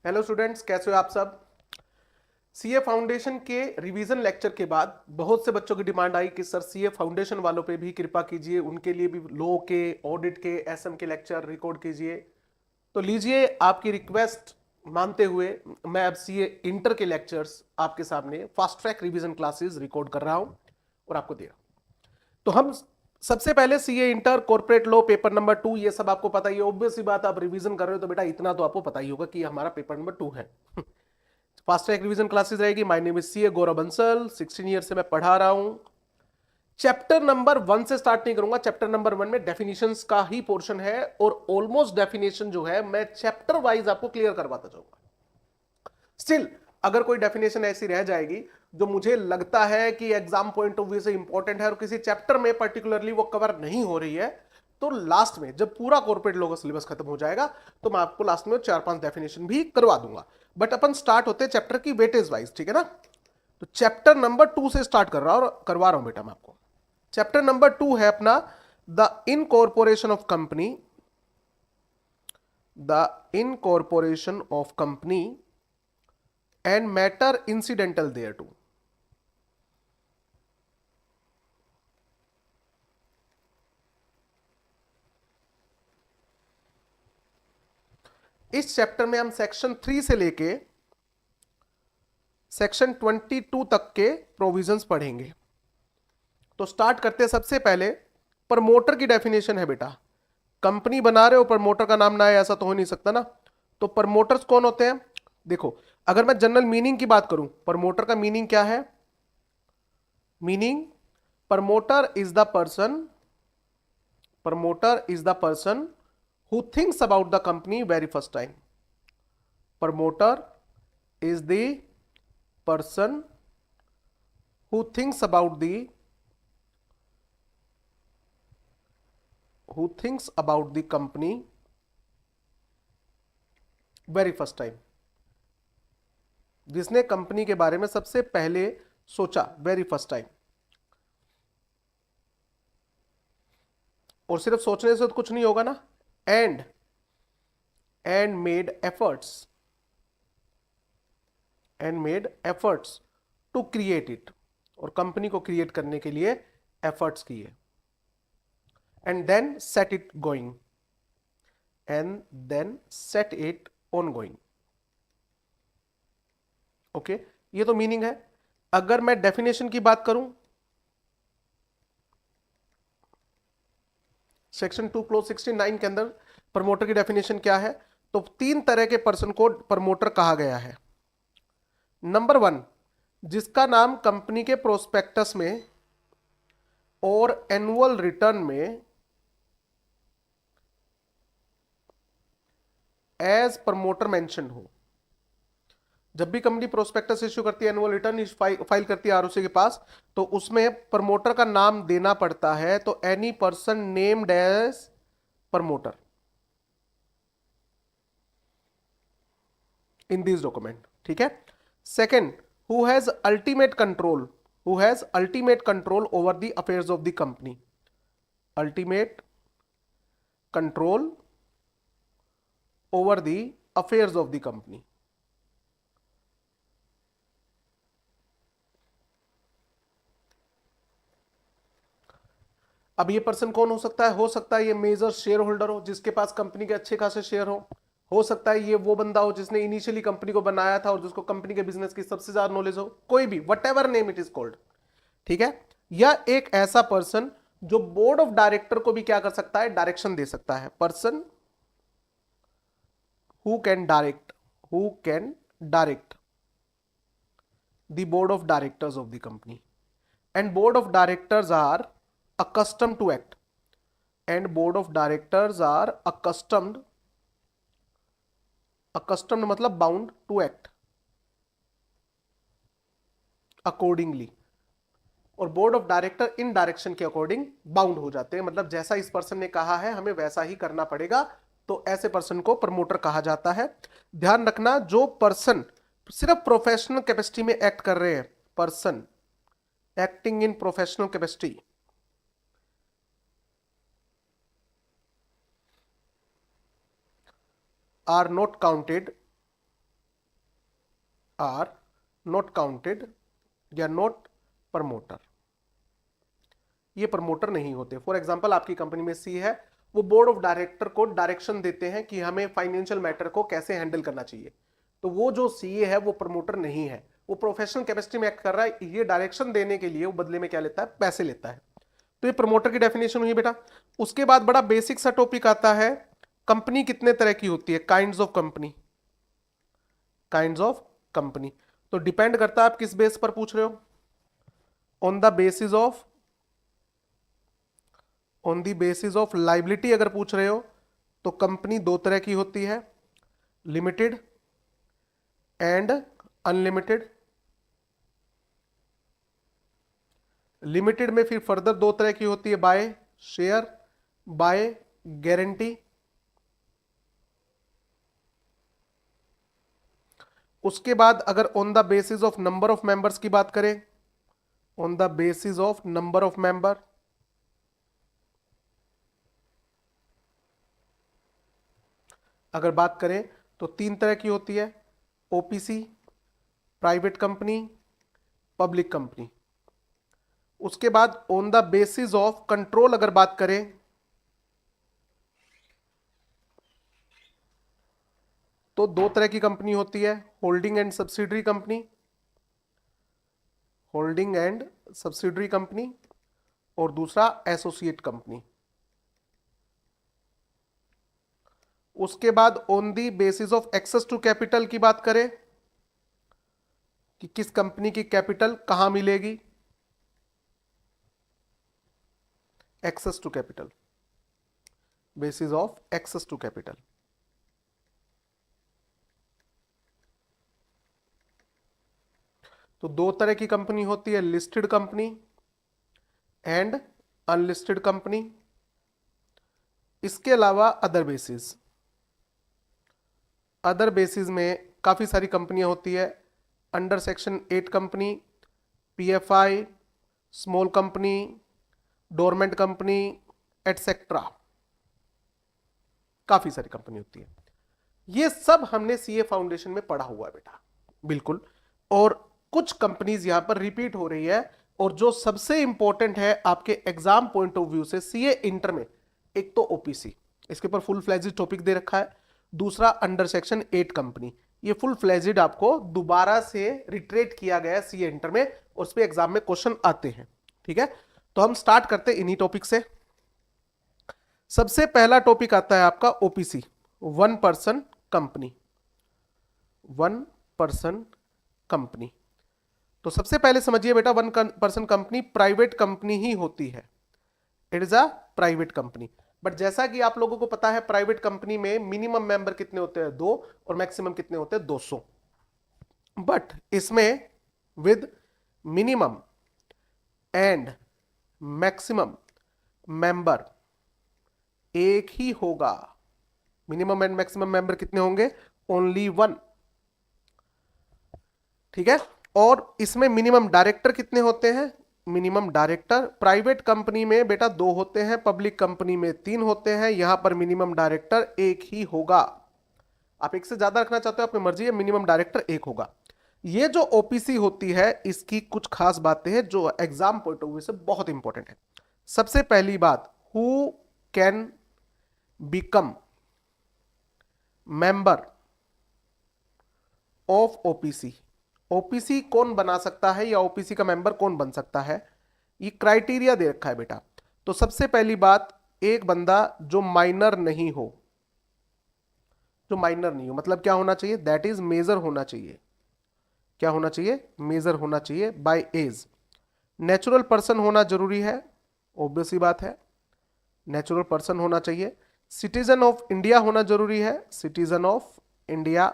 Hello students, कैसे हो आप सब। सीए फाउंडेशन के रिवीजन लेक्चर के बाद बहुत से बच्चों की डिमांड आई कि सर सीए फाउंडेशन वालों पे भी कृपा कीजिए, उनके लिए भी लॉ के, ऑडिट के, एसएम के लेक्चर रिकॉर्ड कीजिए। तो लीजिए, आपकी रिक्वेस्ट मानते हुए मैं अब सीए इंटर के लेक्चर्स आपके सामने fast track revision classes record कर रहा हूं और आपको दे रहा हूं। तो हम सबसे पहले CA inter corporate law paper number 2, ये सब आपको पता ही है, ऑब्वियस सी बात, आप रिवीजन कर रहे हो तो बेटा इतना तो आपको पता ही होगा कि हमारा पेपर नंबर 2 है। फास्ट ट्रैक रिवीजन क्लासेस रहेगी। My name is CA Gaurav Bansal, 16 year से मैं पढ़ा रहा हूं। चैप्टर नंबर 1 से स्टार्ट नहीं करूंगा। चैप्टर नंबर 1 में डेफिनेशंस का ही पोर्शन है और ऑलमोस्ट डेफिनेशन जो है मैं चैप्टर वाइज आपको क्लियर करवाता जाऊंगा। स्टिल अगर कोई डेफिनेशन ऐसी रह जाएगी जो मुझे लगता है कि एग्जाम पॉइंट ऑफ व्यू से इंपॉर्टेंट है और किसी चैप्टर में पर्टिकुलरली वो कवर नहीं हो रही है, तो लास्ट में जब पूरा कॉर्पोरेट लॉ का सिलेबस खत्म हो जाएगा तो मैं आपको लास्ट में 4-5 डेफिनेशन भी करवा दूंगा। बट अपन स्टार्ट होते हैं चैप्टर की वेटेज वाइज, ठीक है ना। तो चैप्टर नंबर 2 से स्टार्ट करवा रहा हूं बेटा मैं आपको। चैप्टर नंबर 2 है अपना the incorporation of company, the incorporation of company and matter incidental thereto। इस चैप्टर में हम सेक्शन 3 से लेके सेक्शन 22 तक के प्रोविजंस पढ़ेंगे। तो स्टार्ट करते हैं। सबसे पहले प्रमोटर की डेफिनेशन है बेटा। कंपनी बना रहे हो, प्रमोटर का नाम ना है ऐसा तो हो नहीं सकता ना। तो प्रमोटर्स कौन होते हैं? देखो, अगर मैं जनरल मीनिंग की बात करूं, प्रमोटर का मीनिंग क्या है? Meaning, promoter is the person, promoter is the person who thinks about the company very first time। Promoter is the person who thinks about the company very first time। जिसने company के बारे में सबसे पहले सोचा, very first time. और सिर्फ सोचने से तो कुछ नहीं होगा ना। And made efforts, to create it. और कंपनी को क्रिएट करने के लिए एफर्ट्स किए। And then set it going, on going. Okay, ये तो मीनिंग है। अगर मैं डेफिनेशन की बात करूं, सेक्शन 2 क्लोज 69 के अंदर प्रमोटर की डेफिनेशन क्या है? तो 3 तरह के पर्सन को प्रमोटर कहा गया है। नंबर 1, जिसका नाम कंपनी के प्रोस्पेक्टस में और एनुअल रिटर्न में एज प्रमोटर मेंशन हो। जब भी कंपनी प्रोस्पेक्टस इश्यू करती है, एनुअल रिटर्न फाइल करती है आरओसी के पास, तो उसमें प्रमोटर का नाम देना पड़ता है। तो any person named as promoter in this document, ठीक है। Second, who has ultimate control, over the affairs of the company. Ultimate control over the affairs of the company. अब ये पर्सन कौन हो सकता है? हो सकता है ये मेजर शेयर होल्डर हो, जिसके पास कंपनी के अच्छे खासे शेयर हो सकता है ये वो बंदा हो जिसने इनिशियली कंपनी को बनाया था और जिसको कंपनी के बिजनेस की सबसे ज्यादा नॉलेज हो, कोई भी, what ever name it is called, ठीक है। या एक ऐसा पर्सन जो बोर्ड ऑफ डायरेक्टर को भी क्या कर सकता है? डायरेक्शन दे सकता है। Person who can direct the board of directors of the company. And board of directors are accustomed to act, and board of directors are accustomed मतलब bound to act accordingly। और board of director in direction के according bound हो जाते हैं, मतलब जैसा इस person ने कहा है हमें वैसा ही करना पड़ेगा। तो ऐसे पर्सन को प्रमोटर कहा जाता है। ध्यान रखना, जो पर्सन सिर्फ प्रोफेशनल कैपेसिटी में एक्ट कर रहे हैं, person acting in professional capacity, are not counted are not counted या नॉट प्रमोटर, ये प्रमोटर नहीं होते। फॉर एग्जांपल आपकी कंपनी में सी है, वो बोर्ड ऑफ डायरेक्टर को डायरेक्शन देते हैं कि हमें फाइनेंशियल मैटर को कैसे हैंडल करना चाहिए, तो वो जो सीए है वो प्रमोटर नहीं है, वो प्रोफेशनल कैपेसिटी में एक्ट कर रहा है, ये डायरेक्शन देने के लिए वो बदले में क्या लेता है, पैसे लेता है। तो ये प्रमोटर की डेफिनेशन हुई बेटा। उसके बाद बड़ा बेसिक सा टॉपिक आता है, कंपनी कितने तरह की होती है, kinds of company. Kinds of company तो डिपेंड करता है आप किस बेस पर पूछ रहे हो, on the basis of liability अगर पूछ रहे हो तो कंपनी दो तरह की होती है, लिमिटेड एंड अनलिमिटेड। लिमिटेड में फिर फर्दर दो तरह की होती है, बाय शेयर, बाय गारंटी। उसके बाद अगर on the basis of number of members की बात करें, on the basis of number of member, अगर बात करें तो तीन तरह की होती है, OPC, private company, public company. उसके बाद on the basis of control अगर बात करें तो दो तरह की कंपनी होती है, holding and subsidiary company, holding and subsidiary company, और दूसरा एसोसिएट कंपनी। उसके बाद on the basis of access to capital की बात करें कि किस कंपनी की कैपिटल कहां मिलेगी, access to capital, basis of access to capital. तो दो तरह की कंपनी होती है, listed company and unlisted company. इसके अलावा अदर बेसिस, अदर बेसिस में काफी सारी कंपनियां होती है, under section 8 company, PFI, small company, dormant company, etcetera, काफी सारी कंपनी होती है। ये सब हमने सीए फाउंडेशन में पढ़ा हुआ है बेटा, बिल्कुल। और कुछ कंपनीज यहां पर रिपीट हो रही है, और जो सबसे इंपॉर्टेंट है आपके एग्जाम पॉइंट ऑफ व्यू से सीए इंटर में, एक तो ओपीसी, इसके ऊपर फुल फ्लेजिड टॉपिक दे रखा है, दूसरा अंडर सेक्शन 8 कंपनी, ये फुल फ्लेजिड आपको दोबारा से रिट्रेट किया गया सीए इंटर में, और उस पर एग्जाम में क्वेश्चन आते हैं। ठीक है, तो हम स्टार्ट करते हैं इन्हीं टॉपिक से। सबसे पहला टॉपिक आता है आपका OPC, one person company, one person company. तो सबसे पहले समझिए बेटा, one person company private company ही होती है, it is a private company. But जैसा कि आप लोगों को पता है, प्राइवेट कंपनी में मिनिमम मेंबर कितने होते हैं, 2, और मैक्सिमम कितने होते हैं, 200। बट इसमें with minimum and maximum member एक ही होगा। मिनिमम एंड मैक्सिमम मेंबर कितने होंगे, ओनली 1। ठीक है, और इसमें मिनिमम डायरेक्टर कितने होते हैं, मिनिमम डायरेक्टर प्राइवेट कंपनी में बेटा 2 होते हैं, पब्लिक कंपनी में 3 होते हैं। यहां पर मिनिमम डायरेक्टर एक ही होगा। आप एक से ज्यादा रखना चाहते हो अपनी मर्जी है, मिनिमम डायरेक्टर एक होगा। ये जो ओपीसी होती है, इसकी कुछ खास बातें हैं जो एग्जाम पॉइंट ऑफ व्यू से बहुत इंपॉर्टेंट है। सबसे पहली बात, who can become member of OPC, OPC कौन बना सकता है या ओपीसी का मेंबर कौन बन सकता है, ये क्राइटेरिया दे रखा है बेटा। तो सबसे पहली बात, एक बंदा जो माइनर नहीं हो, जो माइनर नहीं हो मतलब क्या होना चाहिए, दैट इज मेजर होना चाहिए। क्या होना चाहिए, मेजर होना चाहिए बाय एज। नेचुरल पर्सन होना जरूरी है, ऑब्वियस सी बात है, नेचुरल पर्सन होना चाहिए। सिटीजन ऑफ इंडिया होना जरूरी है, सिटीजन ऑफ इंडिया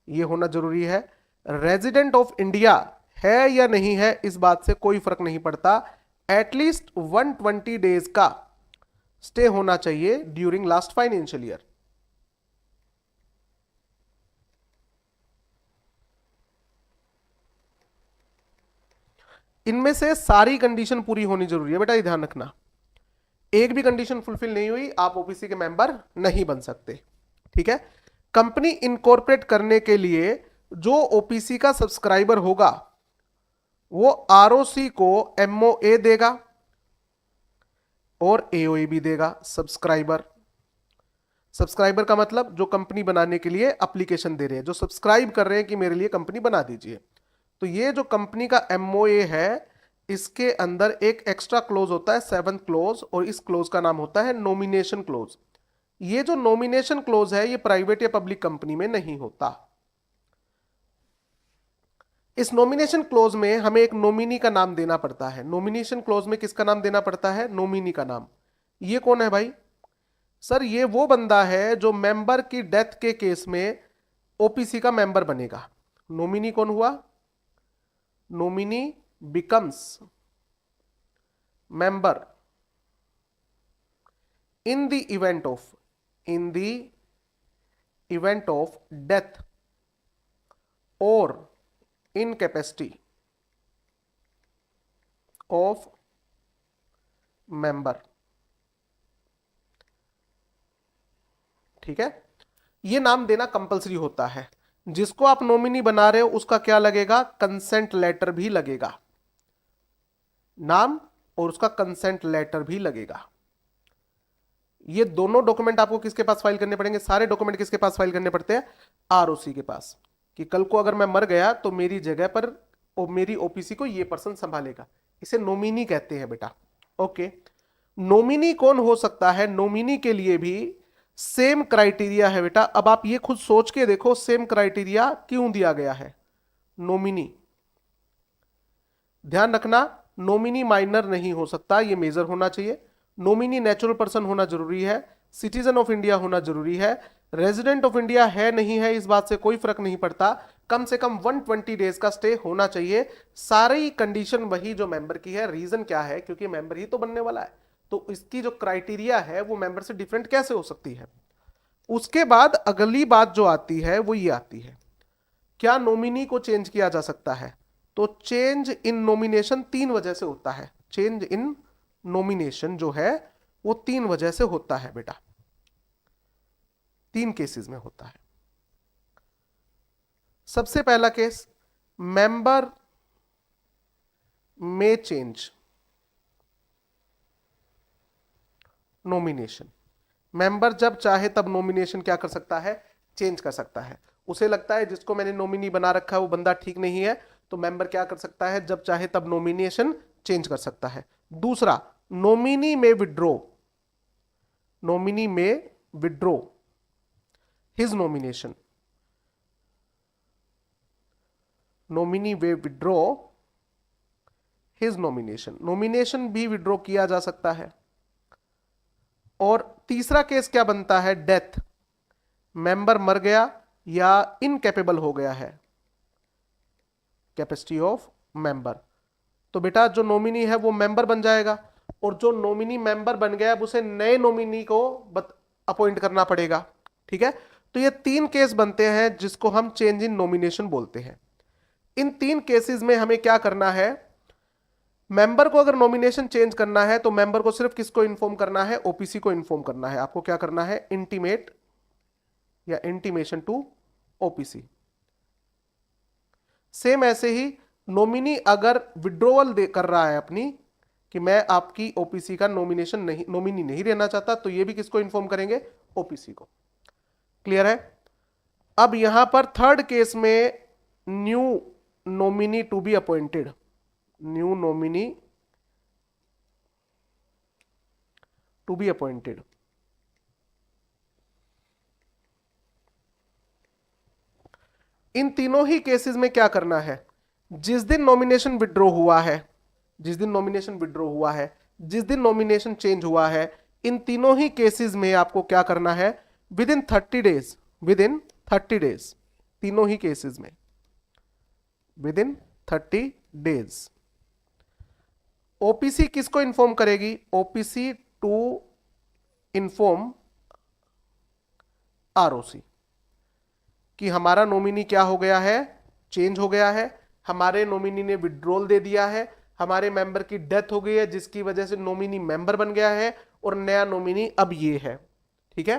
ये होना जरूरी है। रेजिडेंट ऑफ इंडिया है या नहीं है, इस बात से कोई फर्क नहीं पड़ता, एटलीस्ट 120 डेज का स्टे होना चाहिए ड्यूरिंग लास्ट फाइनेंशियल ईयर। इनमें से सारी कंडीशन पूरी होनी जरूरी है बेटा, ये ध्यान रखना। एक भी कंडीशन फुलफिल नहीं हुई, आप ओबीसी के मेंबर नहीं बन सकते। ठीक है, कंपनी इनकॉर्पोरेट करने के लिए जो ओपीसी का सब्सक्राइबर होगा वो आरओसी को एमओए देगा और एओए भी देगा। सब्सक्राइबर, सब्सक्राइबर का मतलब जो कंपनी बनाने के लिए एप्लीकेशन दे रहे हैं, जो सब्सक्राइब कर रहे हैं कि मेरे लिए कंपनी बना दीजिए। तो ये जो कंपनी का एमओए है, इसके अंदर एक एक्स्ट्रा क्लोज होता है, 7th क्लोज, और इस क्लोज का नाम होता है नॉमिनेशन क्लोज। ये जो नॉमिनेशन क्लोज है ये प्राइवेट या पब्लिक कंपनी में नहीं होता। इस नॉमिनेशन क्लोज में हमें एक नॉमिनी का नाम देना पड़ता है। नॉमिनेशन क्लोज में किसका नाम देना पड़ता है? नॉमिनी का नाम। ये कौन है भाई? सर ये वो बंदा है जो मेंबर की डेथ के केस में ओपीसी का मेंबर बनेगा। नॉमिनी कौन हुआ? Nominee becomes member in the event of death or incapacity of member। ठीक है, ये नाम देना कंपलसरी होता है। जिसको आप नॉमिनी बना रहे हो उसका क्या लगेगा? कंसेंट लेटर भी लगेगा। नाम और उसका कंसेंट लेटर भी लगेगा। ये दोनों डॉक्यूमेंट आपको किसके पास फाइल करने पड़ेंगे? सारे डॉक्यूमेंट किसके पास फाइल करने पड़ते हैं? आरओसी के पास। कि कल को अगर मैं मर गया तो मेरी जगह पर मेरी ओपीसी को ये पर्सन संभालेगा। इसे नॉमिनी कहते हैं बेटा। ओके, नॉमिनी कौन हो सकता है? नॉमिनी के लिए भी सेम क्राइटेरिया है बेटा। अब आप ये खुद सोच के देखो, सेम क्राइटेरिया क्यों दिया गया है? नॉमिनी, ध्यान रखना, नॉमिनी माइनर नहीं हो सकता, ये मेजर होना चाहिए। नॉमिनी नेचुरल पर्सन होना जरूरी है, सिटीजन ऑफ इंडिया होना जरूरी है, रेजिडेंट ऑफ इंडिया है नहीं है इस बात से कोई फर्क नहीं पड़ता, कम से कम 120 डेज का स्टे होना चाहिए। सारी कंडीशन वही जो मेंबर की है। रीजन क्या है? क्योंकि मेंबर ही तो बनने वाला है, तो इसकी जो क्राइटेरिया है वो मेंबर से डिफरेंट कैसे हो सकती है? उसके बाद अगली बात जो आती है वो ये आती है, क्या नॉमिनी को चेंज किया जा सकता है? तो चेंज इन नॉमिनेशन 3 वजह से होता है। चेंज इन नॉमिनेशन जो है वो 3 वजह से होता है बेटा, 3 केसेस में होता है। सबसे पहला केस, मेंबर में चेंज नॉमिनेशन। मेंबर जब चाहे तब नॉमिनेशन क्या कर सकता है? चेंज कर सकता है। उसे लगता है जिसको मैंने नॉमिनी बना रखा है वो बंदा ठीक नहीं है, तो मेंबर क्या कर सकता है? जब चाहे तब नॉमिनेशन चेंज कर सकता है। दूसरा, नॉमिनी में विड्रॉ, नॉमिनी में विड्रॉ हिज नॉमिनेशन, नॉमिनी वे विड्रॉ हिज नॉमिनेशन, नॉमिनेशन भी विड्रॉ किया जा सकता है। और तीसरा केस क्या बनता है? डेथ, मेंबर मर गया या इनकैपेबल हो गया है, कैपेसिटी ऑफ मेंबर, तो बेटा जो नॉमिनी है वो मेंबर बन जाएगा। और जो नॉमिनी मेंबर बन गया अब उसे नए नॉमिनी को अपॉइंट करना पड़ेगा। ठीक है, तो ये 3 केस बनते हैं जिसको हम चेंज इन नॉमिनेशन बोलते हैं। इन 3 केसेस में हमें क्या करना है? मेंबर को अगर नॉमिनेशन चेंज करना है तो मेंबर को सिर्फ किसको इन्फॉर्म करना है? ओपीसी को इन्फॉर्म करना है। आपको क्या करना है? इंटीमेट या इंटीमेशन टू ओपीसी। सेम ऐसे ही नॉमिनी अगर विड्रॉवल कर रहा है अपनी कि मैं आपकी ओपीसी का नॉमिनेशन नहीं, नॉमिनी नहीं रहना चाहता, तो ये भी किसको इन्फॉर्म करेंगे? ओपीसी को। क्लियर है? अब यहां पर थर्ड केस में new nominee to be appointed, new nominee to be appointed. इन तीनों ही केसेस में क्या करना है? जिस दिन नॉमिनेशन विड्रॉ हुआ है, जिस दिन नॉमिनेशन विड्रॉ हुआ है, जिस दिन नॉमिनेशन चेंज हुआ है, इन तीनों ही केसेस में आपको क्या करना है? Within 30 days, with in 30 days, तीनों ही केसेस में विद इन 30 डेज ओपीसी किसको इन्फॉर्म करेगी? ओपीसी टू इन्फॉर्म आरओसी कि हमारा नॉमिनी क्या हो गया है? चेंज हो गया है, हमारे नॉमिनी ने विड्रॉल दे दिया है, हमारे मेंबर की डेथ हो गई है जिसकी वजह से नॉमिनी मेंबर बन गया है और नया नॉमिनी अब ये है। ठीक है,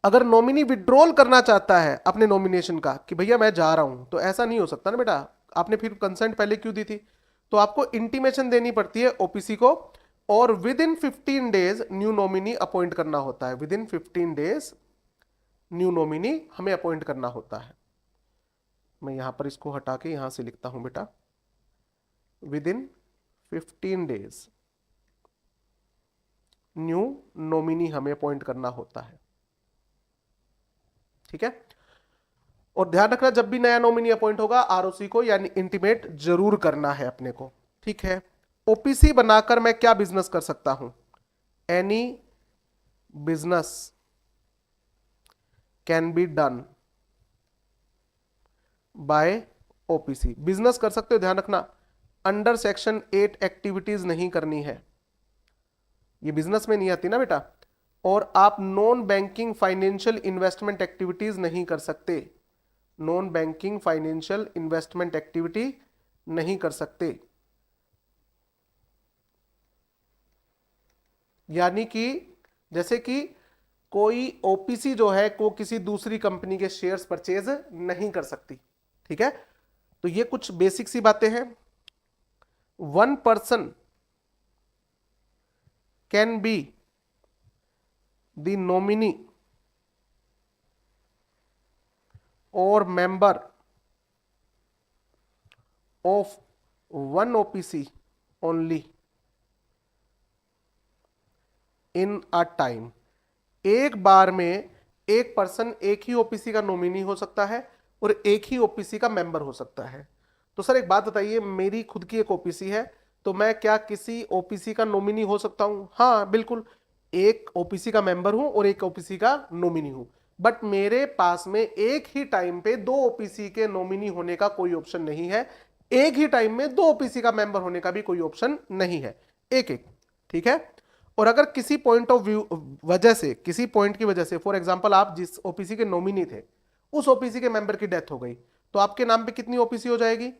अगर नॉमिनी विड्रॉल करना चाहता है अपने नॉमिनेशन का कि भैया मैं जा रहा हूं, तो ऐसा नहीं हो सकता ना बेटा, आपने फिर कंसेंट पहले क्यों दी थी? तो आपको इंटीमेशन देनी पड़ती है ओपीसी को, और within 15 days new nominee appoint करना होता है। Within 15 days new nominee हमें अपॉइंट करना होता है। मैं यहां पर इसको हटा के यहां से लिखता हूं बेटा, with in 15 days new nominee हमें अपॉइंट करना होता है। ठीक है, और ध्यान रखना जब भी नया नॉमिनी अपॉइंट होगा आरओसी को यानी इंटीमेट जरूर करना है अपने को। ठीक है, ओपीसी बनाकर मैं क्या बिजनेस कर सकता हूं? Any business can be done by OPC. Business कर सकते हो, ध्यान रखना अंडर सेक्शन 8 एक्टिविटीज नहीं करनी है, ये बिजनेस में नहीं आती ना बेटा। और आप non banking financial investment activities नहीं कर सकते, non banking financial investment activity नहीं कर सकते। यानी कि जैसे कि कोई ओपीसी जो है को किसी दूसरी कंपनी के शेयर्स परचेज नहीं कर सकती। ठीक है, तो ये कुछ बेसिक सी बातें हैं। One person can be the nominee और member of one OPC only in a time. एक बार में एक पर्सन एक ही ओपीसी का नॉमिनी हो सकता है और एक ही ओपीसी का मेंबर हो सकता है। तो सर एक बात बताइए, मेरी खुद की एक ओपीसी है, तो मैं क्या किसी ओपीसी का नॉमिनी हो सकता हूं? हाँ बिल्कुल, एक ओपीसी का मेंबर हूं और एक ओपीसी का नॉमिनी हूं, बट मेरे पास में एक ही टाइम पे दो ओपीसी के नॉमिनी होने का कोई ऑप्शन नहीं है, एक ही टाइम में दो ओपीसी का मेंबर होने का भी कोई ऑप्शन नहीं है, एक एक। ठीक है, और अगर किसी पॉइंट ऑफ व्यू वजह से, किसी पॉइंट की वजह से, फॉर एग्जांपल आप जिस ओपीसी के नॉमिनी थे उस ओपीसी के मेंबर की डेथ हो गई, तो आपके नाम पे कितनी ओपीसी हो जाएगी?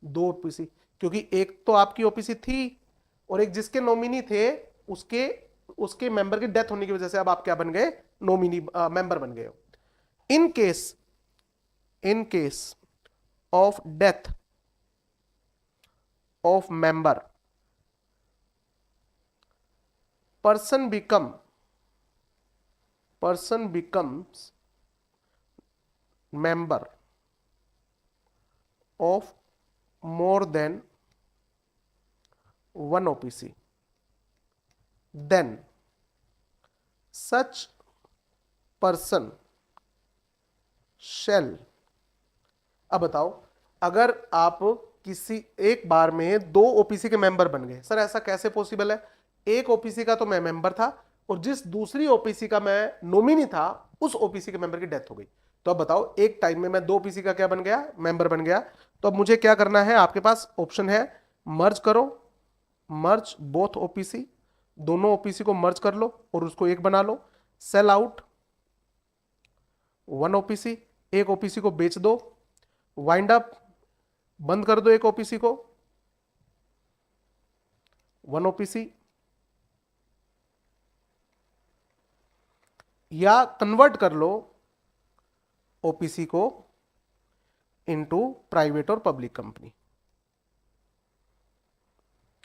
दो ओपीसी, क्योंकि एक तो आपकी ओपीसी थी और एक जिसके नॉमिनी थे उसके उसके मेंबर की डेथ होने की वजह से अब आप क्या बन गए? नॉमिनी मेंबर बन गए हो। In case of death of member, person becomes member of more than one OPC, then such person shall। अब बताओ, अगर आप किसी एक बार में दो ओपीसी के मेंबर बन गए, सर ऐसा कैसे पॉसिबल है? एक ओपीसी का तो मैं मेंबर था और जिस दूसरी ओपीसी का मैं नॉमिनी था उस ओपीसी के मेंबर की डेथ हो गई, तो अब बताओ एक टाइम में मैं दो ओपीसी का क्या बन गया? मेंबर बन गया। तो अब मुझे क्या करना है? आपके पास ऑप्शन है, मर्ज करो, मर्ज बोथ ओपीसी, दोनों ओपीसी को मर्ज कर लो और उसको एक बना लो। सेल आउट वन ओपीसी, एक ओपीसी को बेच दो। वाइंड अप, बंद कर दो एक ओपीसी को, वन ओपीसी। या कन्वर्ट कर लो ओपीसी को इनटू प्राइवेट और पब्लिक कंपनी।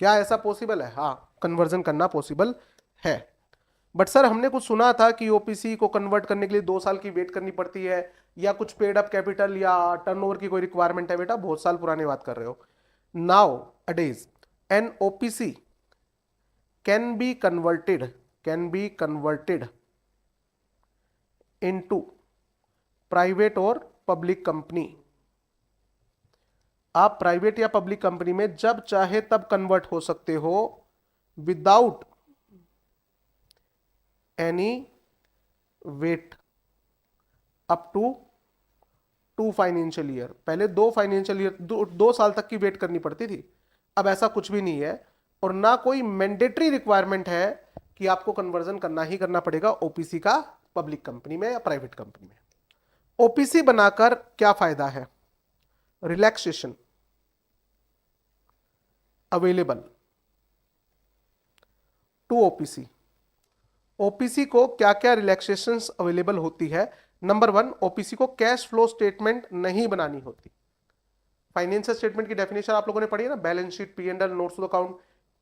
क्या ऐसा पॉसिबल है? हाँ, कन्वर्जन करना पॉसिबल है। बट सर हमने कुछ सुना था कि ओपीसी को कन्वर्ट करने के लिए 2 साल की वेट करनी पड़ती है, या कुछ पेड अप कैपिटल या टर्नओवर की कोई रिक्वायरमेंट है। बेटा बहुत साल पुरानी बात कर रहे हो। Nowadays an OPC can be converted into private और पब्लिक कंपनी। आप प्राइवेट या पब्लिक कंपनी में जब चाहे तब कन्वर्ट हो सकते हो without any wait up to 2 financial year. पहले 2 फाइनेंशियल ईयर, 2 साल तक की वेट करनी पड़ती थी, अब ऐसा कुछ भी नहीं है। और ना कोई मैंडेटरी रिक्वायरमेंट है कि आपको कन्वर्जन करना ही करना पड़ेगा ओपीसी का पब्लिक कंपनी में या प्राइवेट कंपनी में। ओपीसी बनाकर क्या फायदा है? Relaxation available to OPC OPC को क्या क्या रिलैक्सेशंस अवेलेबल होती है? नंबर 1, ओपीसी को कैश फ्लो स्टेटमेंट नहीं बनानी होती। फाइनेंशियल स्टेटमेंट की डेफिनेशन आप लोगों ने पढ़ी है ना, balance sheet, P&L, notes to account.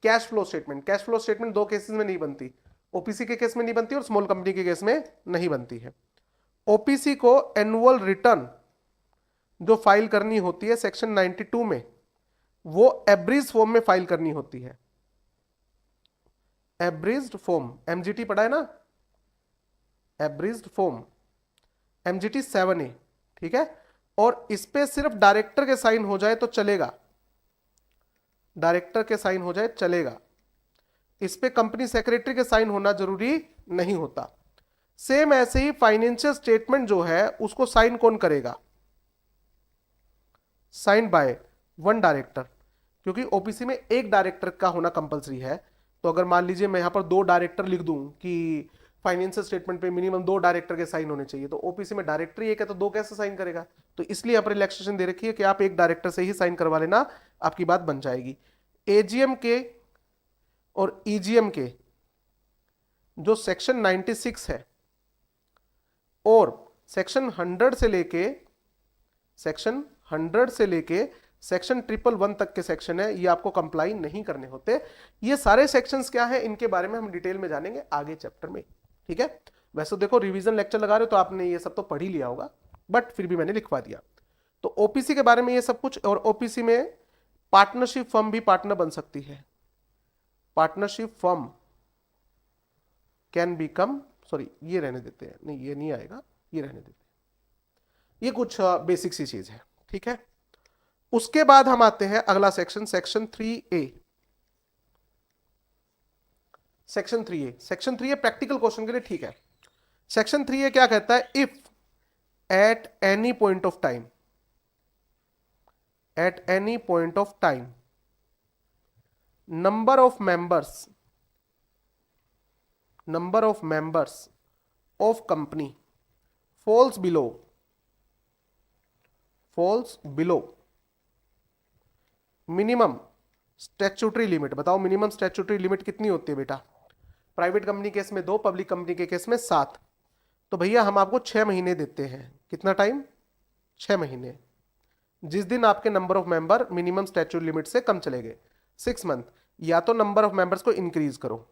Cash flow statement, cash flow statement दो केसेस में नहीं बनती, ओपीसी के केस में नहीं बनती और स्मॉल कंपनी के केस में नहीं बनती है। ओपीसी को एनुअल रिटर्न जो फाइल करनी होती है सेक्शन 92 में, वो एब्रिज फॉर्म में फाइल करनी होती है। एब्रिज्ड फॉर्म, एमजीटी पढ़ा है ना, एब्रिज्ड फॉर्म, एमजीटी 7A, ठीक है। और इस पे सिर्फ डायरेक्टर के साइन हो जाए तो चलेगा, डायरेक्टर के साइन हो जाए चलेगा, इस पे कंपनी सेक्रेटरी के साइन होना जरूरी नहीं होता। सेम ऐसे ही फाइनेंशियल स्टेटमेंट जो है उसको साइन कौन करेगा? साइन बाय 1 डायरेक्टर, क्योंकि ओपीसी में एक डायरेक्टर का होना कंपलसरी है। तो अगर मान लीजिए मैं यहां पर 2 डायरेक्टर लिख दूं कि फाइनेंशियल स्टेटमेंट पे मिनिमम 2 डायरेक्टर के साइन होने चाहिए, तो ओपीसी में डायरेक्टर ही एक है तो 2 कैसे साइन करेगा? तो इसलिए यहाँ पर रिलैक्सेशन दे रखी है कि आप एक डायरेक्टर से ही साइन करवा लेना, आपकी बात बन जाएगी। एजीएम के और ईजीएम के जो सेक्शन 96 है और सेक्शन 100 से लेके सेक्शन 111 तक के सेक्शन है, ये आपको कंप्लाई नहीं करने होते। ये सारे सेक्शंस क्या है, इनके बारे में हम डिटेल में जानेंगे आगे चैप्टर में, ठीक है। वैसे देखो रिवीजन लेक्चर लगा रहे हो तो आपने ये सब तो पढ़ ही लिया होगा, बट फिर भी मैंने लिखवा दिया। तो ओपीसी के बारे में ये सब कुछ, और ओपीसी में पार्टनरशिप फर्म भी पार्टनर बन सकती है। Partnership firm can become, sorry ये रहने देते हैं, नहीं ये नहीं आएगा, ये रहने देते हैं, ये कुछ बेसिक सी चीज है, ठीक है। उसके बाद हम आते हैं अगला section, section 3A। Section 3A practical question के लिए ठीक है। सेक्शन 3A क्या कहता है? If at any point of time, at any point of time number of members of company falls below minimum statutory limit. बताओ मिनिमम स्टैट्यूटरी लिमिट कितनी होती है बेटा? प्राइवेट कंपनी केस में 2, पब्लिक कंपनी के केस में 7। तो भैया हम आपको 6 महीने देते हैं। कितना टाइम? 6 महीने। जिस दिन आपके number of member minimum statutory limit से कम चले गए, 6 मंथ, या तो नंबर ऑफ मेंबर्स को इंक्रीज करो,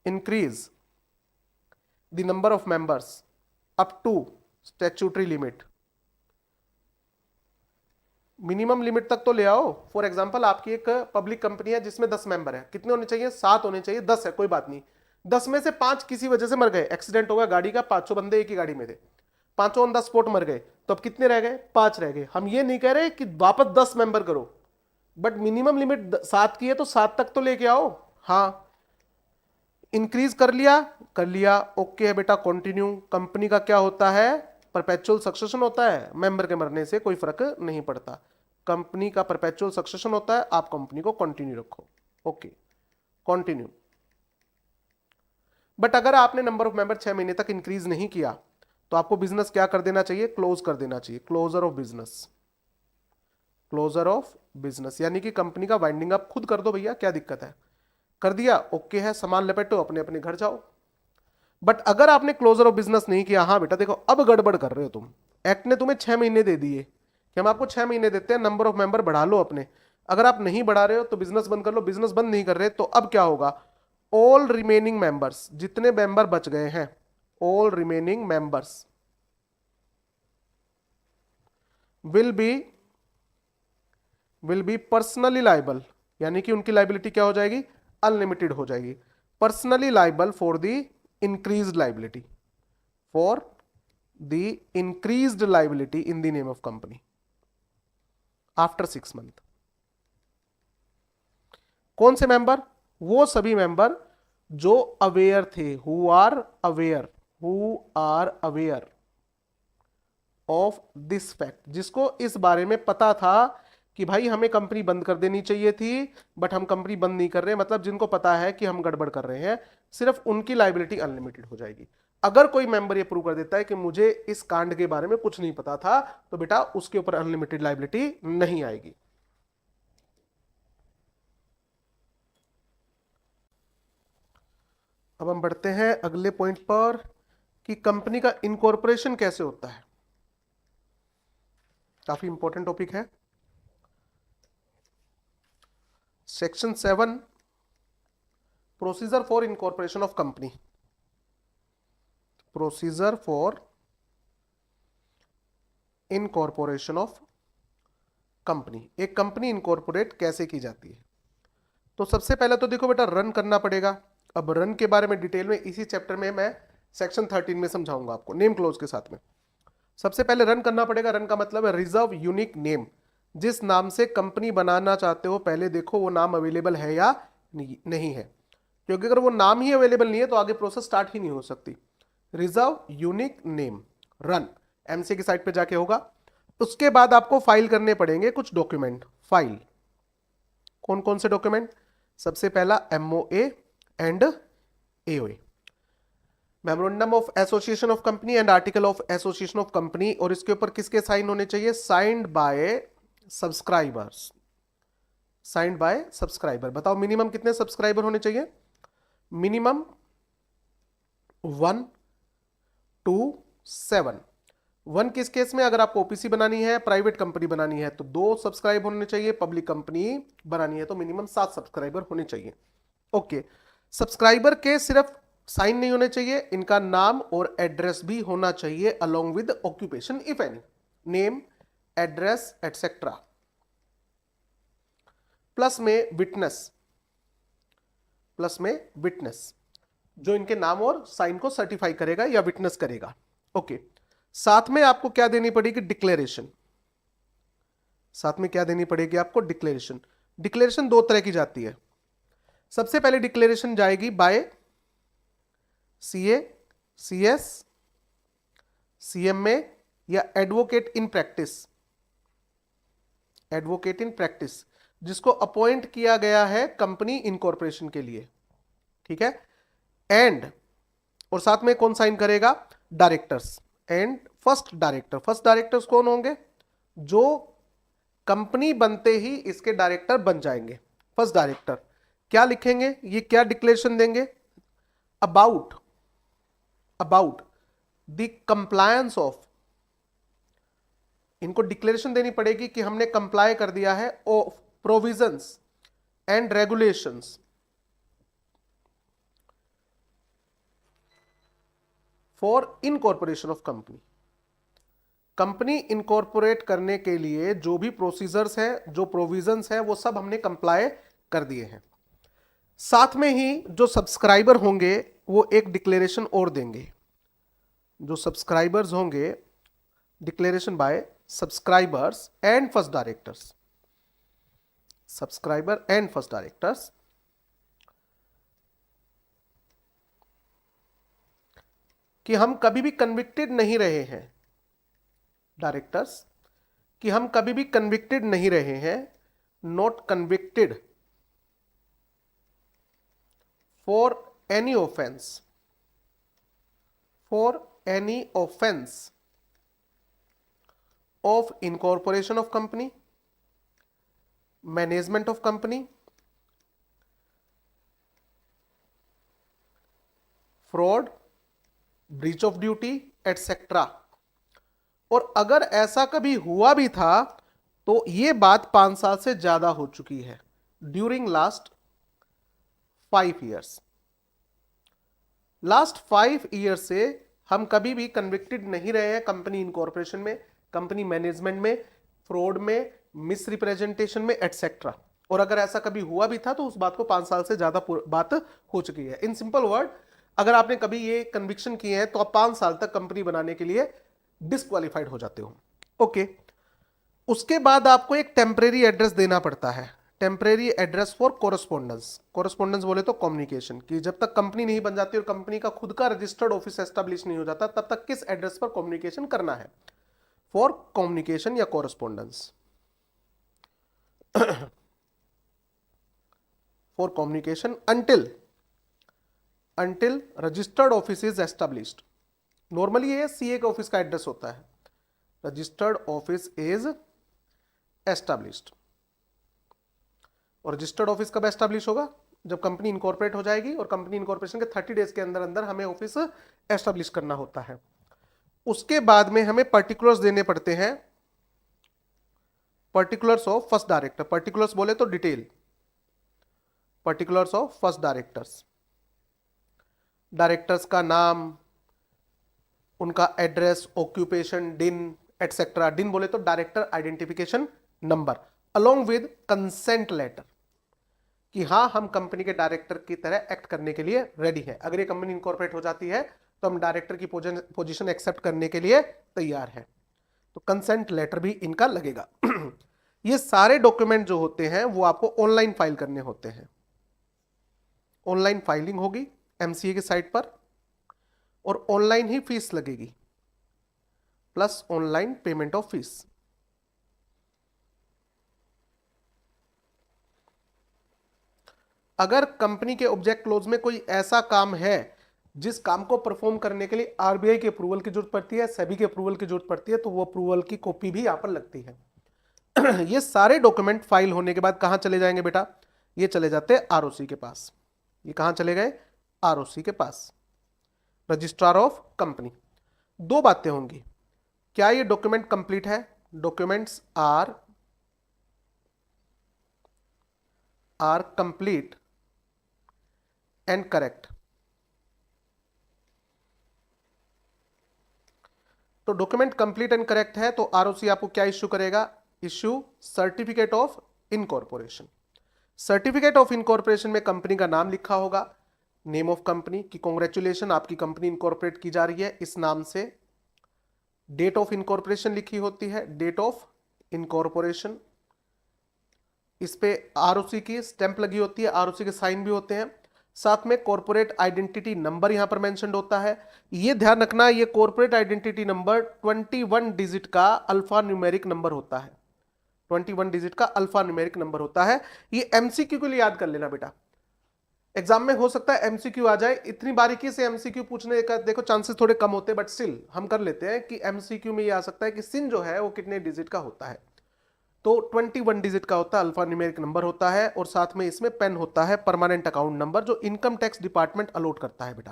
increase the number of members up to statutory limit, minimum limit तक तो ले आओ। फॉर एग्जांपल आपकी एक पब्लिक कंपनी है जिसमें 10 मेंबर है, कितने होने चाहिए? 7 होने चाहिए, 10 है कोई बात नहीं, 10 में से 5 किसी वजह से मर गए, एक्सीडेंट हो गया गाड़ी का, 500 बंदे एक ही गाड़ी में थे, 5 ऑन द स्पॉट मर गए, तो अब कितने रह गए? 5 रह गए। हम ये नहीं कह रहे कि वापस 10 मेंबर करो, बट मिनिमम लिमिट 7 की है तो 7 तक तो लेके आओ। हाँ, इंक्रीज कर लिया, ओके है बेटा, कंटिन्यू। कंपनी का क्या होता है? परपेचुअल सक्सेशन होता है, मेंबर के मरने से कोई फर्क नहीं पड़ता। कंपनी का परपेचुअल सक्सेशन होता है, आप कंपनी को कंटिन्यू रखो, ओके कंटिन्यू। बट अगर आपने नंबर ऑफ मेंबर 6 महीने तक इंक्रीज नहीं किया तो आपको बिजनेस क्या कर देना चाहिए? क्लोज कर देना चाहिए, closure of business, closure of business, यानी कि कंपनी का वाइंडिंग अप खुद कर दो भैया, क्या दिक्कत है? कर दिया, ओके है, सामान लपेटो, अपने अपने घर जाओ। बट अगर आपने क्लोजर ऑफ बिजनेस नहीं किया, हाँ बेटा देखो अब गड़बड़ कर रहे हो तुम, एक्ट ने तुम्हें 6 महीने दे दिए कि हम आपको 6 महीने देते हैं, नंबर ऑफ मेंबर बढ़ा लो अपने। अगर आप नहीं बढ़ा रहे हो तो बिजनेस बंद कर लो, बिजनेस बंद नहीं कर रहे तो अब क्या होगा? ऑल रिमेनिंग मेंबर्स, जितने मेंबर बच गए हैं, all remaining members will be personally liable, यानी कि उनकी लाइबिलिटी क्या हो जाएगी? अनलिमिटेड हो जाएगी। Personally liable for the increased liability, for the increased liability in the name of company after 6 month. कौन से मेंबर? वो सभी मेंबर जो अवेयर थे, who are aware of this fact, जिसको इस बारे में पता था कि भाई हमें कंपनी बंद कर देनी चाहिए थी, बट हम कंपनी बंद नहीं कर रहे, मतलब जिनको पता है कि हम गड़बड़ कर रहे हैं, सिर्फ उनकी लाइबिलिटी अनलिमिटेड हो जाएगी। अगर कोई मेंबर ये प्रूव कर देता है कि मुझे इस कांड के बारे में कुछ नहीं पता था, तो बेटा उसके ऊपर अनलिमिटेड लाइबिलिटी नहीं आएगी। अब हम बढ़ते हैं अगले पॉइंट पर कि कंपनी का इनकॉर्पोरेशन कैसे होता है। काफी इंपॉर्टेंट टॉपिक है। Section 7 procedure for incorporation of company. Procedure for incorporation of company, एक कंपनी इनकॉर्पोरेट कैसे की जाती है। तो सबसे पहले तो देखो बेटा रन करना पड़ेगा। अब रन के बारे में डिटेल में इसी चैप्टर में मैं सेक्शन 13 में समझाऊंगा आपको नेम क्लोज के साथ में। सबसे पहले रन करना पड़ेगा। रन का मतलब है रिजर्व यूनिक नेम। जिस नाम से कंपनी बनाना चाहते हो पहले देखो वो नाम अवेलेबल है या नहीं है, क्योंकि अगर वो नाम ही अवेलेबल नहीं है तो आगे प्रोसेस स्टार्ट ही नहीं हो सकती। Reserve unique name, run MC की साइट पे जाके होगा। उसके बाद आपको फाइल करने पड़ेंगे कुछ डॉक्यूमेंट। फाइल कौन कौन से डॉक्यूमेंट? सबसे पहला MOA and AOA, memorandum of association of company and article of association of company. और इसके ऊपर किसके साइन होने चाहिए? Signed by subscribers. Signed by subscriber. बताओ मिनिमम कितने सब्सक्राइबर होने चाहिए? Minimum 1 to 7। 1 किस केस में? अगर आपको ओपीसी बनानी है, प्राइवेट कंपनी बनानी है तो 2 सब्सक्राइब होने चाहिए। पब्लिक कंपनी बनानी है तो मिनिमम 7 सब्सक्राइबर होने चाहिए। ओके, सब्सक्राइबर के सिर्फ साइन नहीं होने चाहिए, इनका नाम और एड्रेस भी होना चाहिए along with occupation if any, name, address etcetera. Plus में विटनेस, प्लस में विटनेस जो इनके नाम और साइन को सर्टिफाई करेगा या विटनेस करेगा। ओके, साथ में आपको क्या देनी पड़ेगी? डिक्लेरेशन। साथ में क्या देनी पड़ेगी आपको? डिक्लेरेशन। डिक्लेरेशन 2 तरह की जाती है। सबसे पहले डिक्लेरेशन जाएगी बाय सीए, सीएस, सीएमए या advocate in practice. Advocate in practice जिसको अपॉइंट किया गया है कंपनी इनकॉर्पोरेशन के लिए, ठीक है। एंड और साथ में कौन साइन करेगा? Directors and first director. First directors कौन होंगे? जो कंपनी बनते ही इसके डायरेक्टर बन जाएंगे। फर्स्ट डायरेक्टर क्या लिखेंगे? ये क्या डिक्लेरेशन देंगे? About the compliance of. इनको डिक्लेरेशन देनी पड़ेगी कि हमने कंप्लाई कर दिया है of provisions and regulations for incorporation of company. Company incorporate करने के लिए जो भी प्रोसीजर्स हैं, जो प्रोविजंस हैं, वो सब हमने कंप्लाई कर दिए हैं। साथ में ही जो सब्सक्राइबर होंगे वो एक डिक्लेरेशन और देंगे। जो सब्सक्राइबर्स होंगे, declaration bye subscribers and first directors. Subscriber and first directors कि हम कभी भी कन्विक्टेड नहीं रहे हैं। डायरेक्टर्स कि हम कभी भी कन्विक्टेड नहीं रहे हैं, not convicted for any offence, for any offence of incorporation of company, management of company, fraud, breach of duty etcetera. और अगर ऐसा कभी हुआ भी था तो यह बात 5 साल से ज्यादा हो चुकी है, during last 5 years. Last 5 year से हम कभी भी कन्विक्टेड नहीं रहे हैं कंपनी इनकॉर्पोरेशन में, कंपनी मैनेजमेंट में, फ्रॉड में, मिस रिप्रेजेंटेशन में एटसेट्रा। और अगर ऐसा कभी हुआ भी था तो उस बात को 5 साल से ज्यादा बात हो चुकी है। इन सिंपल वर्ड, अगर आपने कभी ये कन्विक्शन किए हैं तो आप 5 साल तक कंपनी बनाने के लिए डिस्क्वालिफाइड हो जाते हो। ओके, उसके बाद आपको एक टेम्परेरी एड्रेस देना पड़ता है। Temporary address for correspondence. Correspondence बोले तो कम्युनिकेशन, कि जब तक कंपनी नहीं बन जाती और कंपनी का खुद का रजिस्टर्ड ऑफिस एस्टेब्लिश नहीं हो जाता तब तक किस एड्रेस पर कम्युनिकेशन करना है? फॉर कम्युनिकेशन या correspondence. For communication until registered office is established. Normally ये सीए के ऑफिस का एड्रेस होता है, रजिस्टर्ड ऑफिस इज एस्टेब्लिश्ड। और रजिस्टर्ड ऑफिस कब एस्टेब्लिश होगा? जब कंपनी इनकॉर्पोरेट हो जाएगी और कंपनी इनकॉर्पोरेशन के 30 डेज के अंदर अंदर हमें ऑफिस एस्टेब्लिश करना होता है। उसके बाद में हमें पर्टिकुलर्स देने पड़ते हैं, particulars of first director. Particulars बोले तो detail, particulars of first directors, directors का नाम, उनका एड्रेस, ऑक्यूपेशन, डिन एटसेट्रा। डिन बोले तो director identification number, along with consent letter कि हाँ हम कंपनी के डायरेक्टर की तरह एक्ट करने के लिए रेडी है। अगर ये कंपनी इनकॉर्पोरेट हो जाती है तो हम डायरेक्टर की पोजीशन एक्सेप्ट करने के लिए तैयार है, तो कंसेंट लेटर भी इनका लगेगा। ये सारे डॉक्यूमेंट जो होते हैं वो आपको ऑनलाइन फाइल करने होते हैं। ऑनलाइन फाइलिंग होगी एमसीए की साइट पर और ऑनलाइन ही फीस लगेगी, plus online payment of fees. अगर कंपनी के ऑब्जेक्ट क्लोज में कोई ऐसा काम है जिस काम को परफॉर्म करने के लिए आरबीआई के अप्रूवल की जरूरत पड़ती है, सेबी के अप्रूवल की जरूरत पड़ती है, तो वो अप्रूवल की कॉपी भी यहां पर लगती है। ये सारे डॉक्यूमेंट फाइल होने के बाद कहां चले जाएंगे बेटा? ये चले जाते हैं आरओसी के पास। ये कहां चले गए? आरओसी के पास, रजिस्ट्रार ऑफ कंपनी। दो बातें होंगी, क्या ये डॉक्यूमेंट कंप्लीट है? Documents are complete and correct. तो डॉक्यूमेंट कंप्लीट एंड करेक्ट है तो आरओसी आपको क्या इश्यू करेगा? Issue certificate of incorporation. Certificate of incorporation में कंपनी का नाम लिखा होगा, नेम ऑफ कंपनी की कांग्रेचुलेशन आपकी कंपनी इनकॉर्पोरेट की जा रही है इस नाम से। डेट ऑफ इनकॉर्पोरेशन लिखी होती है, डेट ऑफ इनकॉर्पोरेशन। इस पे आरओसी की स्टैंप लगी होती है, आरओसी के साइन भी होते हैं। साथ में कॉर्पोरेट आइडेंटिटी नंबर यहां पर मेंशन्ड होता है। ये ध्यान रखना, ये कॉर्पोरेट आइडेंटिटी नंबर 21 डिजिट का अल्फा न्यूमेरिक नंबर होता है। 21 डिजिट का अल्फा न्यूमेरिक नंबर होता है। ये एमसीक्यू के लिए याद कर लेना बेटा, एग्जाम में हो सकता है एमसीक्यू आ जाए। इतनी बारीकी से एमसीक्यू पूछने का देखो चांसेस थोड़े कम होते हैं, बट स्टिल हम कर लेते हैं कि एमसीक्यू में ये आ सकता है कि सिन जो है वो कितने डिजिट का होता है। तो 21 डिजिट का होता है, अल्फा न्यूमेरिक नंबर होता है, और साथ में इसमें पेन होता है, परमानेंट अकाउंट नंबर, जो इनकम टैक्स डिपार्टमेंट अलॉट करता है बेटा।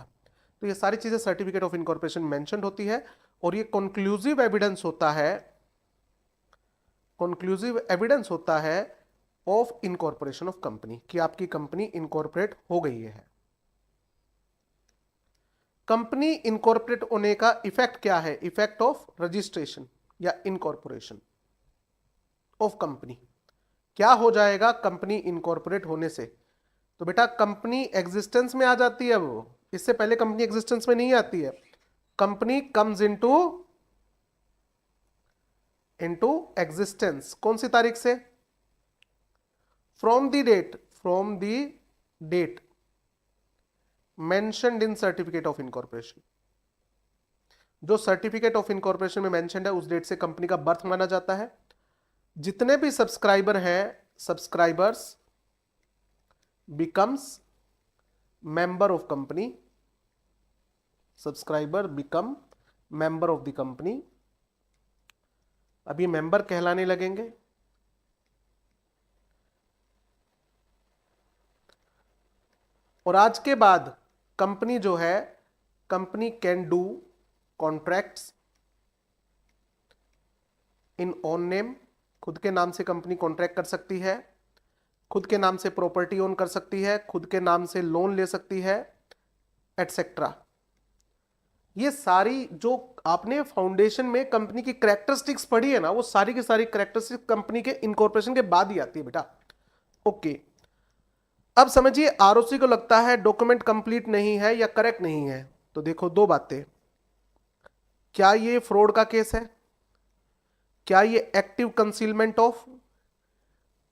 तो ये सारी चीजें सर्टिफिकेट ऑफ इनकॉर्पोरेशन मेंशन होती है। और ये कंक्लूसिव एविडेंस होता है, कंक्लूसिव एविडेंस होता है ऑफ इनकॉर्पोरेशन ऑफ कंपनी, कि आपकी कंपनी इनकॉर्पोरेट हो गई है। कंपनी इनकॉर्पोरेट होने का इफेक्ट क्या है? इफेक्ट ऑफ रजिस्ट्रेशन या इनकॉर्पोरेशन ऑफ कंपनी। क्या हो जाएगा कंपनी इनकॉर्पोरेट होने से? तो बेटा कंपनी एग्जिस्टेंस में आ जाती है। वो इससे पहले कंपनी एग्जिस्टेंस में नहीं आती है। कंपनी कम्स इनटू एग्जिस्टेंस कौन सी तारीख से? From the date mentioned in certificate of incorporation. जो सर्टिफिकेट ऑफ इनकॉर्पोरेशन में मेंशन्ड है उस डेट से कंपनी का बर्थ माना जाता है। जितने भी सब्सक्राइबर हैं, subscribers becomes member of company, subscriber become member of the company. अब ये मेंबर कहलाने लगेंगे। और आज के बाद कंपनी जो है, company can do contracts in own name, खुद के नाम से कंपनी कॉन्ट्रैक्ट कर सकती है, खुद के नाम से प्रॉपर्टी ओन कर सकती है, खुद के नाम से लोन ले सकती है, एटसेट्रा। ये सारी जो आपने फाउंडेशन में कंपनी की कैरेक्टरिस्टिक्स पढ़ी है ना, वो सारी की सारी कैरेक्टरिस्टिक्स कंपनी के इनकॉर्पोरेशन के बाद ही आती है बेटा। ओके, अब समझिए आरओसी को लगता है डॉक्यूमेंट कंप्लीट नहीं है या करेक्ट नहीं है, तो देखो दो बातें, क्या ये फ्रॉड का केस है? क्या ये active concealment of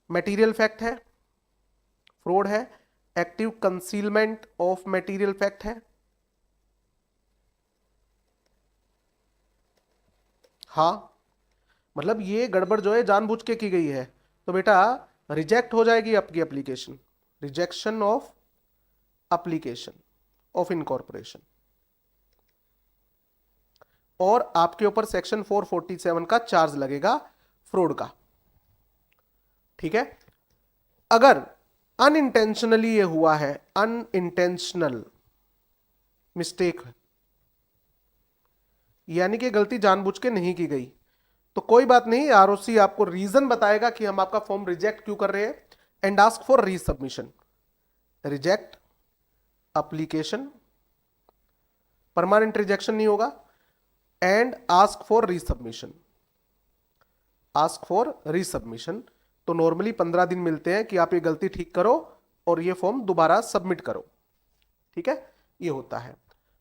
material fact है? फ्रॉड है, active concealment of material fact है। हाँ, मतलब ये गड़बड़ जो है जानबूझ के की गई है, तो बेटा रिजेक्ट हो जाएगी आपकी application, rejection of application of incorporation, और आपके ऊपर सेक्शन 447 का चार्ज लगेगा फ्रॉड का। ठीक है, अनइंटेंशनली ये हुआ है, अनइंटेंशनल मिस्टेक, यानी कि गलती जानबूझ के नहीं की गई, तो कोई बात नहीं, आरओसी आपको रीजन बताएगा कि हम आपका फॉर्म रिजेक्ट क्यों कर रहे हैं, and ask for resubmission, reject application, permanent rejection नहीं होगा, and ask for resubmission, ask for resubmission. तो नॉर्मली 15 दिन मिलते हैं कि आप ये गलती ठीक करो और ये फॉर्म दोबारा सबमिट करो, ठीक है, ये होता है।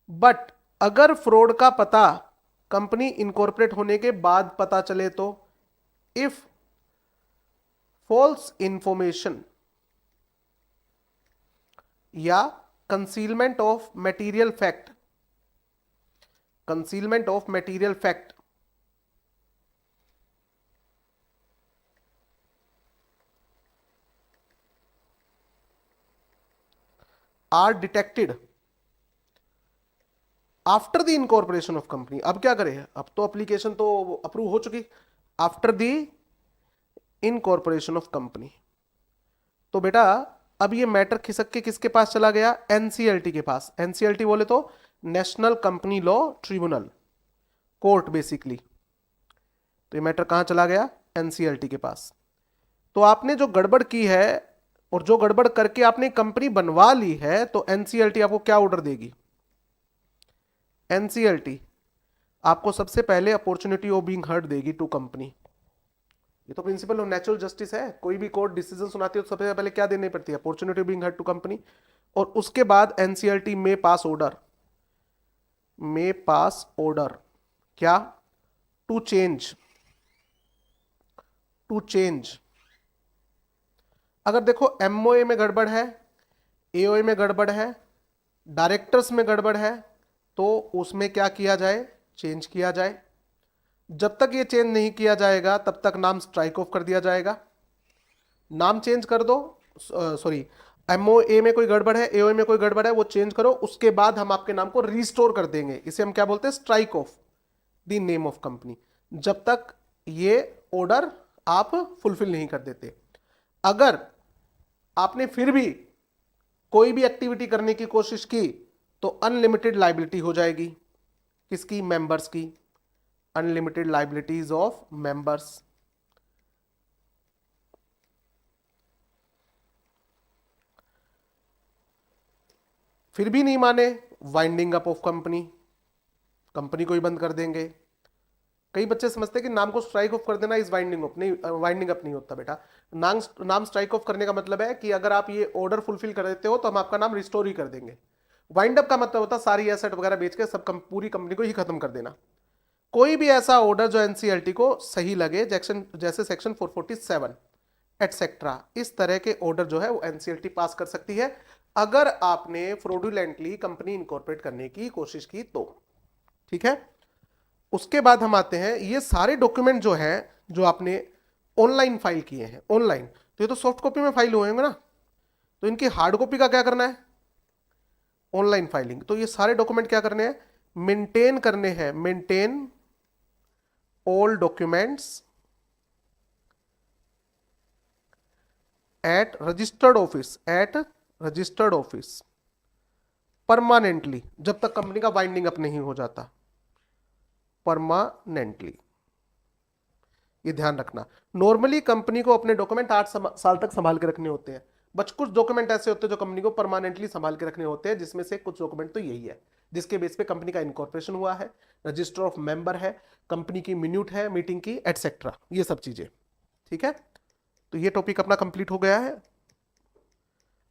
बट अगर फ्रॉड का पता कंपनी इनकॉर्पोरेट होने के बाद पता चले तो, इफ फॉल्स इंफॉर्मेशन या concealment of material fact, concealment of material fact are detected after the incorporation of company. अब क्या करें, अब तो एप्लीकेशन तो अप्रूव हो चुकी, after the incorporation of company, तो बेटा अब ये मैटर खिसक के किसके पास चला गया, एनसीएलटी के पास। एनसीएलटी बोले तो national company law tribunal, court basically. तो ये मैटर कहां चला गया, एनसीएलटी के पास। तो आपने जो गड़बड़ की है और जो गड़बड़ करके आपने कंपनी बनवा ली है, तो एनसीएलटी आपको क्या ऑर्डर देगी, एनसीएलटी आपको सबसे पहले अपॉर्चुनिटी ऑफ बीइंग हर्ड देगी टू कंपनी। ये तो प्रिंसिपल ऑफ नेचुरल जस्टिस है, कोई भी कोर्ट डिसीजन सुनाती है तो सबसे पहले क्या देनी पड़ती है, opportunity of being heard to company, और उसके बाद एनसीएलटी में पास ऑर्डर, में पास ऑर्डर क्या, टू चेंज, टू चेंज। अगर देखो एमओए में गड़बड़ है, एओए में गड़बड़ है, डायरेक्टर्स में गड़बड़ है, तो उसमें क्या किया जाए, चेंज किया जाए। जब तक ये चेंज नहीं किया जाएगा तब तक नाम स्ट्राइक ऑफ कर दिया जाएगा। नाम चेंज कर दो, सॉरी, एमओए में कोई गड़बड़ है, एओए में कोई गड़बड़ है, वो चेंज करो, उसके बाद हम आपके नाम को रिस्टोर कर देंगे। इसे हम क्या बोलते हैं, strike off the name of company, जब तक ये ऑर्डर आप फुलफिल नहीं कर देते। अगर आपने फिर भी कोई भी एक्टिविटी करने की कोशिश की तो अनलिमिटेड लाइबिलिटी हो जाएगी, किसकी, मेंबर्स की, अनलिमिटेड लाइबिलिटीज ऑफ मेंबर्स। फिर भी नहीं माने, winding up of company, company को ही बंद कर देंगे। कई बच्चे समझते हैं कि नाम को स्ट्राइक ऑफ कर देना इज वाइंडिंग अप, नहीं, वाइंडिंग अप नहीं होता बेटा। नाम स्ट्राइक ऑफ करने का मतलब है कि अगर आप ये ऑर्डर फुलफिल कर देते हो तो हम आपका नाम रिस्टोर ही कर देंगे। वाइंड अप का मतलब होता है सारी एसेट वगैरह बेच के सब पूरी कंपनी को ही खत्म कर देना। कोई भी ऐसा ऑर्डर जो एनसीएलटी को सही लगे, जैसे सेक्शन 447 एटसेट्रा, इस तरह के ऑर्डर जो है वो एनसीएलटी पास कर सकती है अगर आपने फ्रॉडुलेंटली कंपनी इनकॉर्पोरेट करने की कोशिश की तो, ठीक है। उसके बाद हम आते हैं, ये सारे डॉक्यूमेंट जो है जो आपने ऑनलाइन फाइल किए हैं, ऑनलाइन, तो ये तो सॉफ्ट कॉपी में फाइल हुए होंगे ना, तो इनकी हार्ड कॉपी का क्या करना है, ऑनलाइन फाइलिंग। तो ये सारे डॉक्यूमेंट क्या करने हैं, मेंटेन करने हैं, maintain all documents at registered office, at registered office permanently, जब तक कंपनी का वाइंडिंग अप नहीं हो जाता, परमानेंटली। ये ध्यान रखना। नॉर्मली कंपनी को अपने डॉक्यूमेंट 8 साल तक संभाल के रखने होते हैं, बट कुछ डॉक्यूमेंट ऐसे होते हैं जो कंपनी को परमानेंटली संभाल के रखने होते हैं, जिसमें से कुछ डॉक्यूमेंट तो यही है जिसके बेस पे कंपनी का इनकॉर्पोरेशन हुआ है, रजिस्टर ऑफ मेंबर है, कंपनी की मिन्यूट है मीटिंग की, एटसेट्रा, ये सब चीजें, ठीक है। तो ये टॉपिक अपना कंप्लीट हो गया है।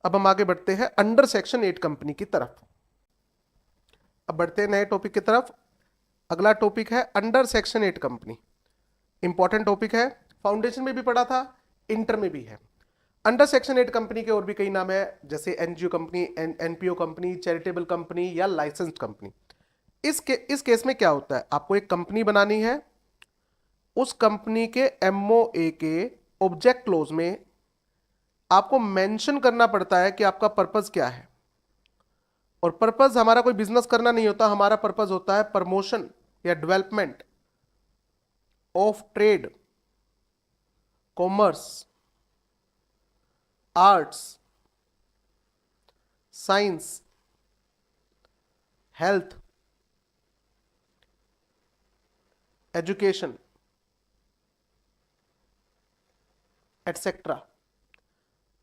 अब हम आगे बढ़ते हैं अंडर सेक्शन 8 कंपनी की तरफ। अब बढ़ते हैं नए टॉपिक की तरफ। अगला टॉपिक है under section 8 company. Important topic है, फाउंडेशन में भी पढ़ा था, इंटर में भी है। अंडर सेक्शन 8 कंपनी के और भी कई नाम है, जैसे NGO company, NPO company, charitable company या लाइसेंस्ड कंपनी। इस केस में क्या होता है, आपको एक कंपनी बनानी है, उस कंपनी के एमओए के ऑब्जेक्ट क्लोज में आपको मेंशन करना पड़ता है कि आपका पर्पस क्या है। और पर्पस हमारा कोई बिजनेस करना नहीं होता, हमारा पर्पस होता है प्रमोशन या development of trade, commerce, arts science, health, education etcetera.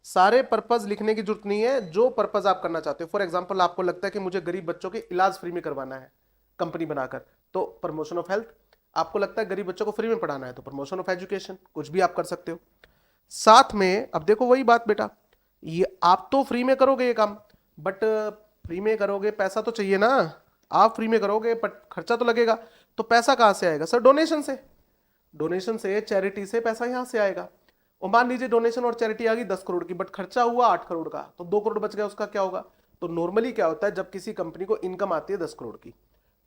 सारे पर्पज लिखने की जरूरत नहीं है, जो पर्पज आप करना चाहते हो। फॉर एग्जांपल आपको लगता है कि मुझे गरीब बच्चों के इलाज फ्री में करवाना है कंपनी बनाकर, तो प्रमोशन ऑफ हेल्थ। आपको लगता है गरीब बच्चों को फ्री में पढ़ाना है, तो प्रमोशन ऑफ एजुकेशन। कुछ भी आप कर सकते हो। साथ में अब देखो वही बात बेटा, ये आप तो फ्री में करोगे ये काम, बट फ्री में करोगे पैसा तो चाहिए ना। आप फ्री में करोगे बट खर्चा तो लगेगा, तो पैसा कहां से आएगा सर? डोनेशन से। डोनेशन से, चैरिटी से पैसा यहां से आएगा। और मान लीजिए डोनेशन और चैरिटी आ गई 10 करोड़ की, बट खर्चा हुआ 8 करोड़ का, तो 2 करोड़ बच गया, उसका क्या होगा? तो नॉर्मली क्या होता है, जब किसी कंपनी को इनकम आती है 10 करोड़ की,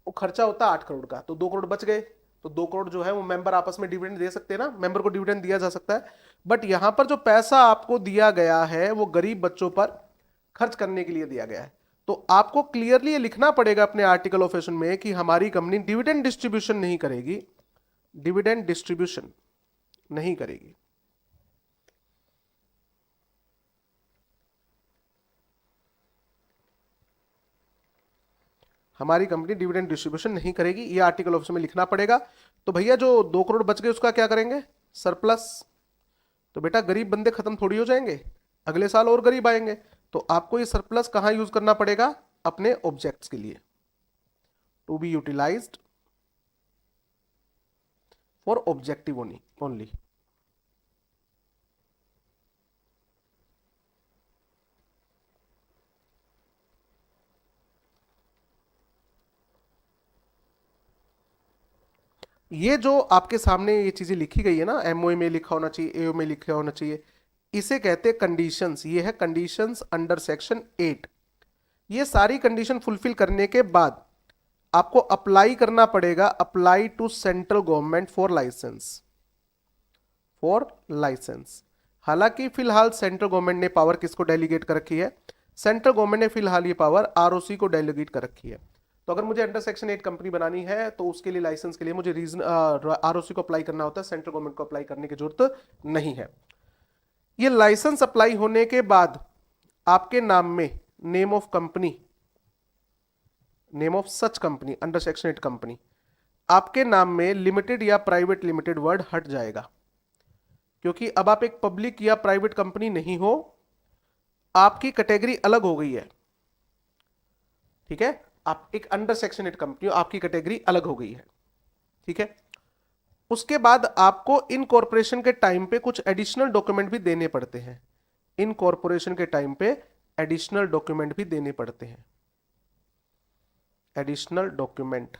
वो खर्चा होता है 8 करोड़ का, तो 2 करोड़ बच गए। तो 2 करोड़ जो है वो मेंबर आपस में डिविडेंड दे सकते हैं ना, मेंबर को डिविडेंड दिया जा सकता है। बट यहां पर जो पैसा आपको दिया गया है वो गरीब बच्चों पर खर्च करने के लिए दिया गया है। तो आपको क्लियरली ये लिखना पड़ेगा अपने आर्टिकल ऑफ एसोसिएशन में कि हमारी कंपनी डिविडेंड डिस्ट्रीब्यूशन नहीं करेगी, डिविडेंड डिस्ट्रीब्यूशन नहीं करेगी। हमारी कंपनी डिविडेंड डिस्ट्रीब्यूशन नहीं करेगी, ये आर्टिकल ऑफ में लिखना पड़ेगा। तो भैया जो 2 करोड़ बच गए उसका क्या करेंगे? सरप्लस। तो बेटा गरीब बंदे खत्म थोड़ी हो जाएंगे, अगले साल और गरीब आएंगे। तो आपको ये सरप्लस कहां यूज करना पड़ेगा? अपने ऑब्जेक्ट्स के लिए, to be utilised for objective only. ये जो आपके सामने ये चीजें लिखी गई है ना, एमओए में लिखा होना चाहिए, एओ में लिखा होना चाहिए, इसे कहते हैं कंडीशंस। ये है कंडीशंस अंडर सेक्शन 8। ये सारी कंडीशन फुलफिल करने के बाद आपको अप्लाई करना पड़ेगा, apply to central government for licence. हालांकि फिलहाल सेंट्रल गवर्नमेंट ने पावर किसको डेलीगेट कर रखी है? सेंट्रल गवर्नमेंट ने फिलहाल ये पावर आरओसी को डेलीगेट कर रखी है। तो अगर मुझे अंडर सेक्शन 8 कंपनी बनानी है तो उसके लिए लाइसेंस के लिए मुझे रीजन आरओसी को अप्लाई करना होता है, सेंट्रल गवर्नमेंट को अप्लाई करने की जरूरत नहीं है। ये लाइसेंस अप्लाई होने के बाद आपके नाम में name of company, name of such company, under section 8 company, आपके नाम में लिमिटेड या प्राइवेट लिमिटेड वर्ड हट जाएगा, क्योंकि अब आप एक पब्लिक या प्राइवेट कंपनी नहीं हो, आपकी कैटेगरी अलग हो गई है। ठीक है, आप एक अंडर सेक्शन 8 कंपनी हो, आपकी कैटेगरी अलग हो गई है। ठीक है, उसके बाद आपको इन कॉर्पोरेशन के टाइम पे कुछ एडिशनल डॉक्यूमेंट भी देने पड़ते हैं। इन कॉर्पोरेशन के टाइम पे एडिशनल डॉक्यूमेंट भी देने पड़ते हैं, additional document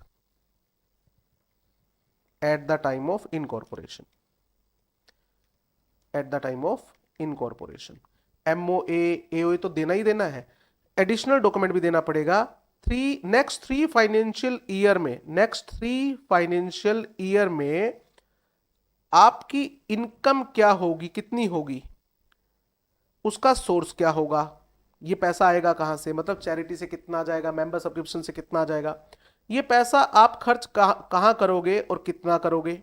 at the time of incorporation, at the time of incorporation. MOA, AOA तो देना ही देना है, एडिशनल डॉक्यूमेंट भी देना पड़ेगा। नेक्स्ट थ्री फाइनेंशियल ईयर में आपकी इनकम क्या होगी, कितनी होगी, उसका सोर्स क्या होगा, ये पैसा आएगा कहां से, मतलब चैरिटी से कितना आ जाएगा, मेंबर सब्सक्रिप्शन से कितना आ जाएगा, ये पैसा आप खर्च कहां करोगे और कितना करोगे,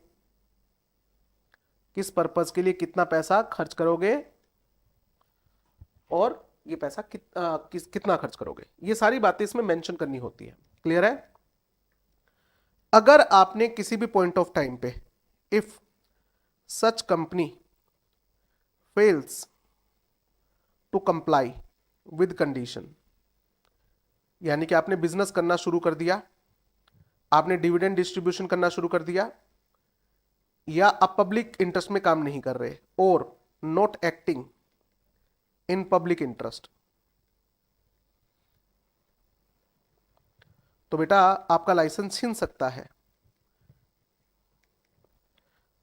किस पर्पस के लिए कितना पैसा खर्च करोगे और ये पैसा कितना खर्च करोगे, ये सारी बातें इसमें मेंशन करनी होती है। क्लियर है? अगर आपने किसी भी पॉइंट ऑफ टाइम पे if such company fails to comply with condition, यानी कि आपने बिजनेस करना शुरू कर दिया, आपने डिविडेंड डिस्ट्रीब्यूशन करना शुरू कर दिया, या आप पब्लिक इंटरेस्ट में काम नहीं कर रहे, और not acting in public interest, तो बेटा आपका लाइसेंस छीन सकता है।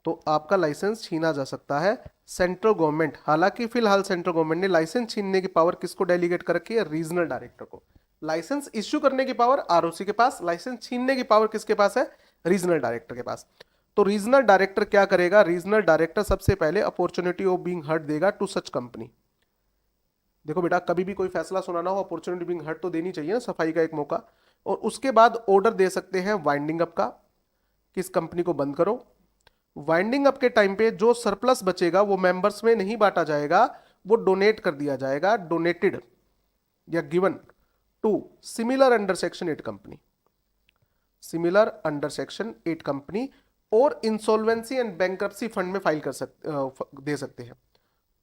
तो आपका लाइसेंस छीना जा सकता है। सेंट्रल गवर्नमेंट, हालांकि फिलहाल सेंट्रल गवर्नमेंट ने लाइसेंस छीनने की पावर किसको डेलीगेट कर रखी है? रीजनल डायरेक्टर को। लाइसेंस इश्यू करने की पावर आरओसी के पास, लाइसेंस छीनने की पावर किसके पास है? रीजनल डायरेक्टर के पास। तो रीजनल डायरेक्टर क्या करेगा? रीजनल डायरेक्टर सबसे पहले अपॉर्चुनिटी ऑफ बीइंग हर्ड देगा टू सच कंपनी। देखो बेटा, कभी भी कोई फैसला सुनाना हो, अपॉर्चुनिटी बीइंग हर्ड तो देनी चाहिए ना, सफाई का एक मौका। और उसके बाद ऑर्डर दे सकते हैं वाइंडिंग अप का, किस कंपनी को बंद करो। वाइंडिंग अप के टाइम पे जो सरप्लस बचेगा वो मेंबर्स में नहीं बांटा जाएगा, वो डोनेट कर दिया जाएगा, डोनेटेड या given to similar under section 8 company, similar under section 8 company, और इंसॉल्वेंसी एंड बैंक्रप्सी फंड में फाइल कर सकते दे सकते हैं,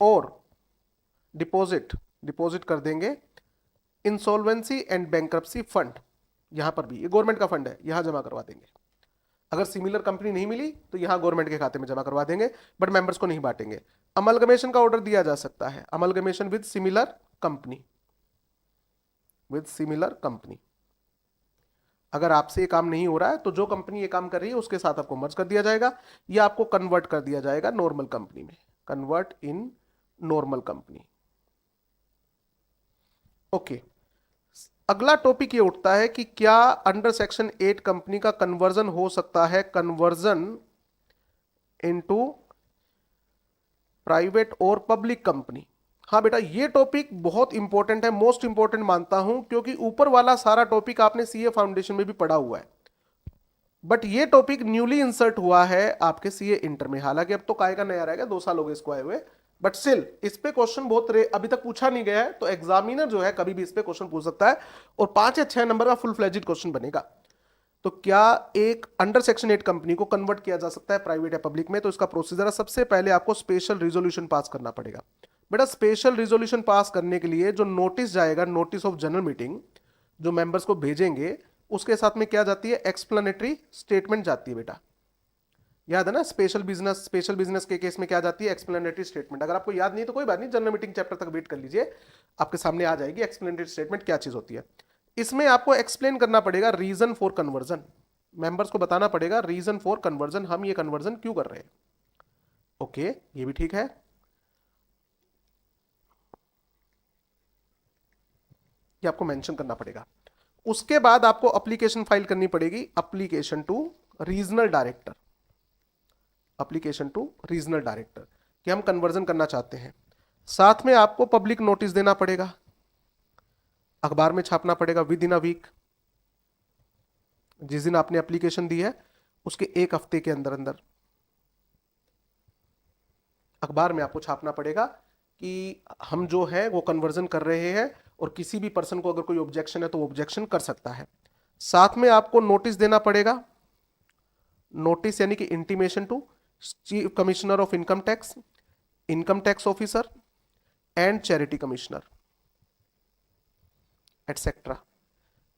और डिपॉजिट कर देंगे इंसॉल्वेंसी एंड बैंक्रप्सी फंड, यहां पर भी ये गवर्नमेंट का फंड है, यहां जमा करवा देंगे। अगर सिमिलर कंपनी नहीं मिली तो यहां गवर्नमेंट के खाते में जमा करवा देंगे, बट मेंबर्स को नहीं बांटेंगे। अमलगमेशन का ऑर्डर दिया जा सकता है, amalgamation with similar company, with similar company. अगर आपसे ये काम नहीं हो रहा है तो जो कंपनी ये काम कर रही है उसके साथ आपको मर्ज कर दिया जाएगा, या आपको कन्वर्ट कर दिया जाएगा नॉर्मल कंपनी में, convert in normal company. Okay, अगला टॉपिक ये उठता है कि क्या अंडर सेक्शन 8 कंपनी का कन्वर्जन हो सकता है, कन्वर्जन इनटू प्राइवेट और पब्लिक कंपनी। हाँ बेटा, ये टॉपिक बहुत इंपॉर्टेंट है, मोस्ट इंपॉर्टेंट मानता हूं, क्योंकि ऊपर वाला सारा टॉपिक आपने सीए फाउंडेशन में भी पढ़ा हुआ है, बट ये टॉपिक न्यूली इंसर्ट हुआ है आपके सीए इंटर में। हालांकि अब तो काय का नया रहेगा, 2 साल हो गए इसको आए हुए, बट स्टिल इस पे क्वेश्चन बहुत अभी तक पूछा नहीं गया है, तो एग्जामिनर जो है कभी भी इस पे क्वेश्चन पूछ सकता है, और 5 या 6 नंबर का फुल फ्लेजिड क्वेश्चन बनेगा। तो क्या एक अंडर सेक्शन 8 कंपनी को कन्वर्ट किया जा सकता है प्राइवेट या पब्लिक में? तो इसका प्रोसीजर है, सबसे पहले आपको स्पेशल रिजोल्यूशन पास करना पड़ेगा। बेटा, स्पेशल रिजोल्यूशन पास करने के लिए जो नोटिस जाएगा, नोटिस ऑफ जनरल मीटिंग, जो मेंबर्स को भेजेंगे, उसके साथ में क्या जाती है? एक्सप्लेनेटरी स्टेटमेंट जाती है बेटा, याद है ना? स्पेशल बिजनेस के केस में क्या जाती है? Explanatory statement. अगर आपको याद नहीं तो कोई बात नहीं, जनरल मीटिंग चैप्टर तक वेट कर लीजिए, आपके सामने आ जाएगी एक्सप्लेनेटरी स्टेटमेंट क्या चीज होती है। इसमें आपको एक्सप्लेन करना पड़ेगा रीजन फॉर कन्वर्जन, मेंबर्स को बताना पड़ेगा रीजन फॉर कन्वर्जन, हम ये कन्वर्जन क्यों कर रहे हैं। ओके, ये भी ठीक है। ये आपको मेंशन करना पड़ेगा। उसके बाद आपको एप्लीकेशन फाइल करनी पड़ेगी, application to regional director, application to regional director कि हम कन्वर्जन करना चाहते हैं। साथ में आपको पब्लिक नोटिस देना पड़ेगा, अखबार में छापना पड़ेगा विद इन अ वीक, जिस दिन आपने एप्लीकेशन दी है उसके 1 हफ्ते के अंदर अंदर अखबार में आपको छापना पड़ेगा कि हम जो है वो कन्वर्जन कर रहे हैं, और किसी भी पर्सन को अगर कोई ऑब्जेक्शन है तो वो ऑब्जेक्शन कर सकता है। साथ में आपको नोटिस देना पड़ेगा, नोटिस यानी कि intimation to chief commissioner of income tax officer and charity commissioner etcetera,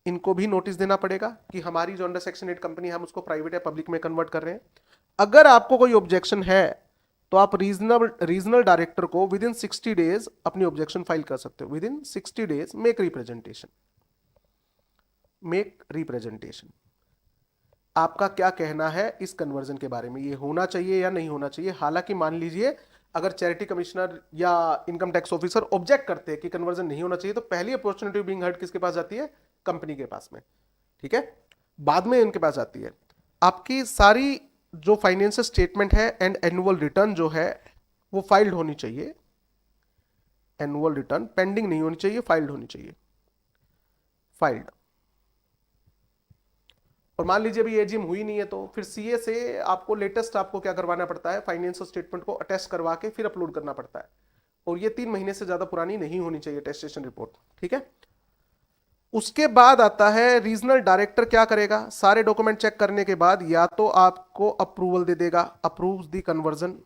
इनको भी नोटिस देना पड़ेगा कि हमारी जो अंडर सेक्शन 8 कंपनी है हम उसको प्राइवेट या पब्लिक में कन्वर्ट कर रहे हैं। अगर आपको कोई ऑब्जेक्शन है तो आप रीजनल डायरेक्टर को विद इन 60 डेज अपनी ऑब्जेक्शन फाइल कर सकते हो। With in 60 days make representation, आपका क्या कहना है इस कन्वर्जन के बारे में, ये होना चाहिए या नहीं होना चाहिए। हालांकि मान लीजिए अगर चैरिटी कमिश्नर या इनकम टैक्स ऑफिसर ऑब्जेक्ट करते हैं कि कन्वर्जन नहीं होना चाहिए, तो पहली अपॉर्चुनिटी बीइंग हर्ड किसके पास जाती है? कंपनी के पास में, ठीक है, बाद में इनके पास आती है। आपकी सारी जो फाइनेंशियल स्टेटमेंट है एंड एनुअल रिटर्न जो है वो फाइल्ड होनी चाहिए, एनुअल रिटर्न पेंडिंग नहीं होनी चाहिए, फाइल्ड होनी चाहिए, फाइल्ड। और मान लीजिए अभी एजीएम हुई नहीं है तो फिर सीए से आपको लेटेस्ट आपको क्या करवाना पड़ता है? फाइनेंशियल स्टेटमेंट को अटेस्ट करवा के फिर अपलोड करना पड़ता है, और ये 3 महीने से ज्यादा पुरानी नहीं होनी चाहिए अटेस्टेशन रिपोर्ट, ठीक है। उसके बाद आता है रीजनल डायरेक्टर क्या करेगा? सारे डॉक्यूमेंट चेक करने के बाद या तो आपको अप्रूवल दे देगा, अप्रूव्स द कन्वर्जन,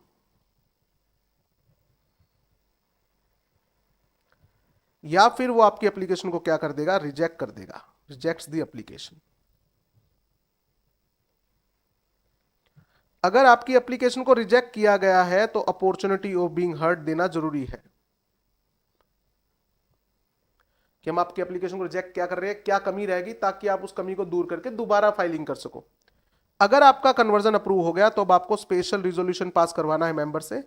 या फिर वो आपकी एप्लीकेशन को क्या कर देगा? रिजेक्ट कर देगा, रिजेक्ट्स द एप्लीकेशन। अगर आपकी एप्लीकेशन को रिजेक्ट किया गया है तो अपॉर्चुनिटी ऑफ बीइंग हर्ड देना जरूरी है कि हम आपकी एप्लीकेशन को रिजेक्ट क्या कर रहे हैं, क्या कमी रहेगी, ताकि आप उस कमी को दूर करके दोबारा फाइलिंग कर सको। अगर आपका कन्वर्जन अप्रूव हो गया तो अब आपको स्पेशल रिजोल्यूशन पास करवाना है मेंबर से,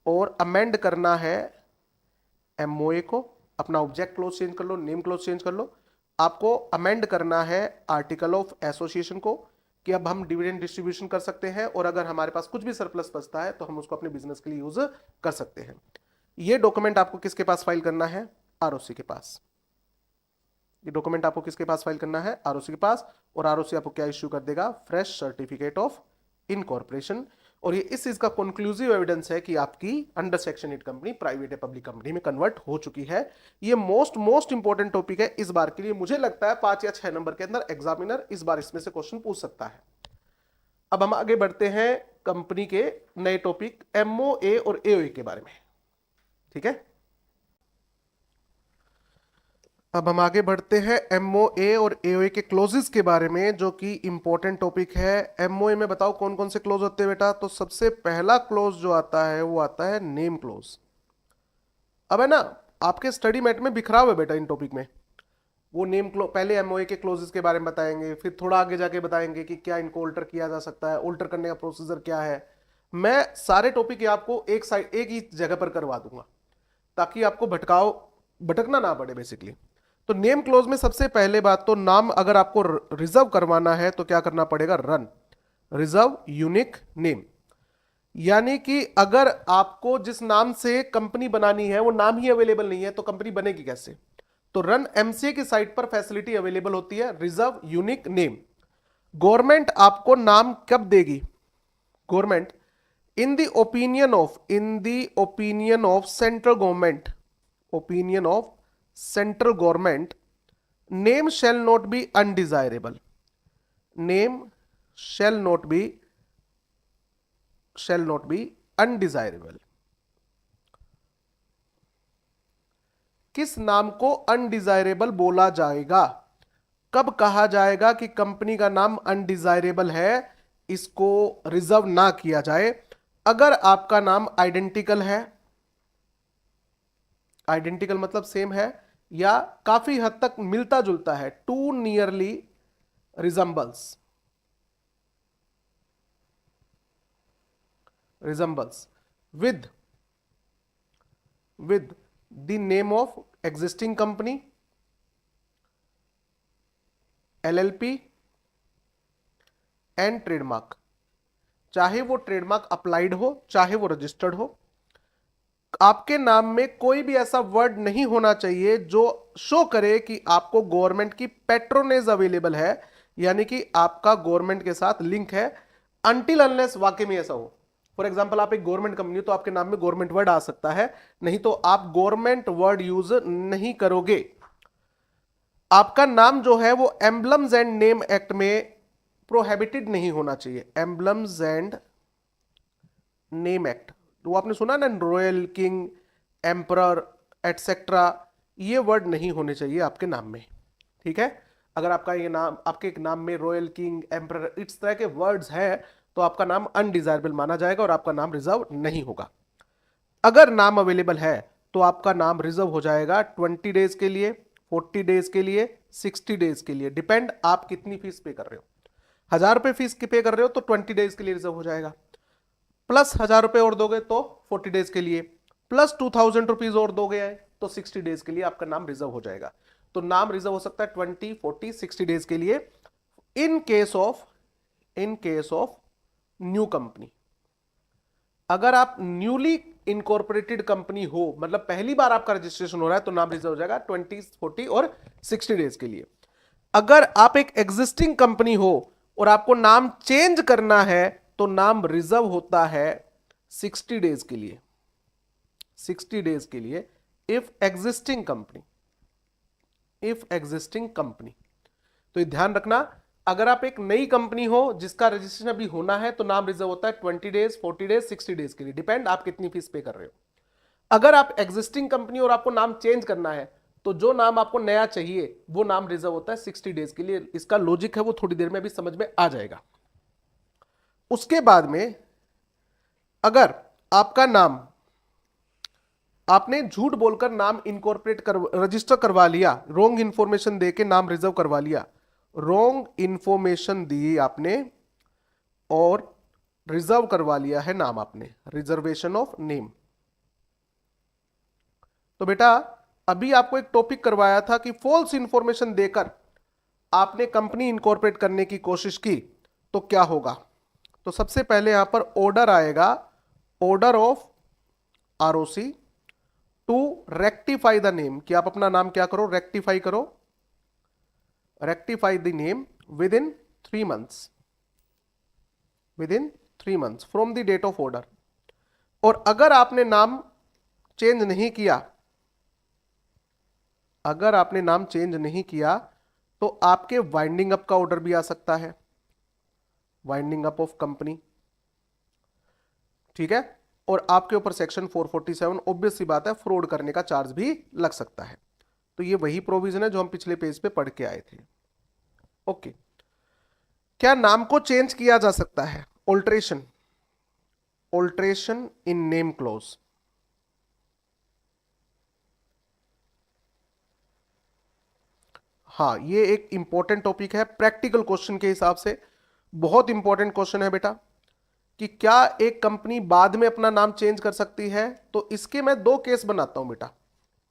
और अमेंड करना है एमओए को, अपना ऑब्जेक्ट क्लोज चेंज कर लो, नेम क्लोज चेंज कर लो। आपको अमेंड करना है आर्टिकल ऑफ एसोसिएशन को कि अब हम डिविडेंड डिस्ट्रीब्यूशन कर सकते हैं, और अगर हमारे पास कुछ भी सरप्लस बचता है तो हम उसको अपने बिजनेस के लिए यूज कर सकते हैं। ये डॉक्यूमेंट आपको किसके पास फाइल करना है? आरओसी के पास। ये डॉक्यूमेंट आपको किसके पास फाइल करना है? आरओसी के पास। और आरओसी आपको क्या इश्यू कर देगा? फ्रेश सर्टिफिकेट ऑफ इनकॉर्पोरेशन, और ये इस चीज का कंक्लूसिव एविडेंस है कि आपकी अंडर सेक्शन 8 कंपनी प्राइवेट या पब्लिक कंपनी में कन्वर्ट हो चुकी है। ये मोस्ट इंपॉर्टेंट टॉपिक है इस बार के लिए। मुझे लगता है 5 या 6 नंबर के अंदर एग्जामिनर इस बार इसमें से क्वेश्चन पूछ सकता है। अब हम आगे बढ़ते हैं कंपनी के नए टॉपिक एमओए और एओए के बारे में। ठीक है, अब हम आगे बढ़ते हैं एमओए और एओए के क्लोजेस के बारे में, जो कि इंपॉर्टेंट टॉपिक है। एमओए में बताओ कौन कौन से क्लोज होते हैं बेटा। तो सबसे पहला क्लोज जो आता है वो आता है नेम क्लोज। अब है ना, आपके स्टडी मैट में बिखरा हुआ है बेटा इन टॉपिक में। वो नेम क्लोज पहले एमओए के क्लोजेस के बारे में बताएंगे, फिर थोड़ा आगे जाके बताएंगे कि क्या इनको ऑल्टर किया जा सकता है, ऑल्टर करने का प्रोसीजर क्या है। मैं सारे टॉपिक आपको एक ही जगह पर करवा दूंगा ताकि आपको भटकना ना पड़े बेसिकली। तो नेम क्लोज में सबसे पहले बात तो नाम अगर आपको रिजर्व करवाना है तो क्या करना पड़ेगा, रन रिजर्व यूनिक नेम। यानी कि अगर आपको जिस नाम से कंपनी बनानी है वो नाम ही अवेलेबल नहीं है तो कंपनी बनेगी कैसे। तो रन एमसीए की साइट पर फैसिलिटी अवेलेबल होती है रिजर्व यूनिक नेम। गवर्नमेंट आपको नाम कब देगी, government in the opinion of central government, opinion of central government, name shall not be undesirable, name shall not be undesirable. किस नाम को अनडिजायरेबल बोला जाएगा, कब कहा जाएगा कि कंपनी का नाम अनडिजायरेबल है, इसको रिजर्व ना किया जाए। अगर आपका नाम आइडेंटिकल है, आइडेंटिकल मतलब सेम है या काफी हद तक मिलता जुलता है, too nearly resembles with the name of existing company, LLP and trademark. चाहे वो ट्रेडमार्क अप्लाइड हो चाहे वो रजिस्टर्ड हो, आपके नाम में कोई भी ऐसा वर्ड नहीं होना चाहिए जो शो करे कि आपको गवर्नमेंट की पेट्रोनेज अवेलेबल है, यानी कि आपका गवर्नमेंट के साथ लिंक है, अनटिल अनलेस वाकई में ऐसा हो। फॉर एग्जाम्पल आप एक गवर्नमेंट कंपनी हो तो आपके नाम में गवर्नमेंट वर्ड आ सकता है, नहीं तो आप गवर्नमेंट वर्ड यूज नहीं करोगे। आपका नाम जो है वो एम्बलम्स एंड नेम एक्ट में प्रोहिबिटेड नहीं होना चाहिए। एम्बलम्स एंड नेम एक्ट, वो आपने सुना ना, रॉयल, किंग, एम्परर एटसेट्रा, ये वर्ड नहीं होने चाहिए आपके नाम में। ठीक है, अगर आपका ये नाम, आपके नाम में रॉयल, किंग, एम्परर इस तरह के वर्ड्स हैं तो आपका नाम अनडिजायरेबल माना जाएगा और आपका नाम रिजर्व नहीं होगा। अगर नाम अवेलेबल है तो आपका नाम रिजर्व हो जाएगा 20 डेज के लिए, 40 डेज के लिए, 60 डेज के लिए, डिपेंड आप कितनी फीस पे कर रहे हो। 1000 रुपए फीस पे कर रहे हो तो 20 डेज के लिए रिजर्व हो जाएगा, प्लस 1000 रुपए और दोगे तो 40 डेज के लिए, प्लस 2000 रुपीज और दोगे तो 60 डेज के लिए आपका नाम रिजर्व हो जाएगा। तो नाम रिजर्व हो सकता है 20, 40, 60 डेज के लिए in case of new company. अगर आप न्यूली इनकॉर्पोरेटेड कंपनी हो, मतलब पहली बार आपका रजिस्ट्रेशन हो रहा है, तो नाम रिजर्व हो जाएगा 20, 40 और 60 डेज के लिए। अगर आप एक एग्जिस्टिंग कंपनी हो और आपको नाम चेंज करना है तो नाम रिजर्व होता है 60 डेज के लिए, 60 डेज के लिए इफ एग्जिस्टिंग कंपनी। तो ये ध्यान रखना, अगर आप एक नई कंपनी हो जिसका रजिस्ट्रेशन अभी होना है तो नाम रिजर्व होता है 20 डेज, 40 डेज, 60 डेज के लिए, डिपेंड आप कितनी फीस पे कर रहे हो। अगर आप एग्जिस्टिंग कंपनी और आपको नाम चेंज करना है तो जो नाम आपको नया चाहिए वो नाम रिजर्व होता है 60 डेज के लिए। इसका लॉजिक है वो थोड़ी देर में अभी समझ में आ जाएगा। उसके बाद में अगर आपका नाम, आपने झूठ बोलकर नाम इनकॉर्पोरेट रजिस्टर करवा लिया, रॉन्ग इंफॉर्मेशन देके नाम रिजर्व करवा लिया, रॉन्ग इंफॉर्मेशन दी आपने और रिजर्व करवा लिया है नाम आपने, रिजर्वेशन ऑफ नेम। तो बेटा अभी आपको एक टॉपिक करवाया था कि फॉल्स इंफॉर्मेशन देकर आपने कंपनी इनकॉर्पोरेट करने की कोशिश की तो क्या होगा। तो सबसे पहले यहां पर ऑर्डर आएगा, order of ROC to rectify the name, कि आप अपना नाम क्या करो, रेक्टिफाई करो, rectify the name within 3 months, within 3 months from the date of order. और अगर आपने नाम चेंज नहीं किया, अगर आपने नाम चेंज नहीं किया तो आपके वाइंडिंग अप का ऑर्डर भी आ सकता है, वाइंडिंग अप ऑफ कंपनी, ठीक है। और आपके ऊपर सेक्शन 447 ऑब्वियस सी बात है फ्रॉड करने का चार्ज भी लग सकता है। तो ये वही प्रोविजन है जो हम पिछले पेज पे पढ़ के आए थे। ओके, क्या नाम को चेंज किया जा सकता है? Alteration, alteration in name close. हाँ, ये एक इंपॉर्टेंट टॉपिक है प्रैक्टिकल क्वेश्चन के हिसाब से, बहुत इंपॉर्टेंट क्वेश्चन है बेटा, कि क्या एक कंपनी बाद में अपना नाम चेंज कर सकती है? तो इसके मैं 2 केस बनाता हूं बेटा,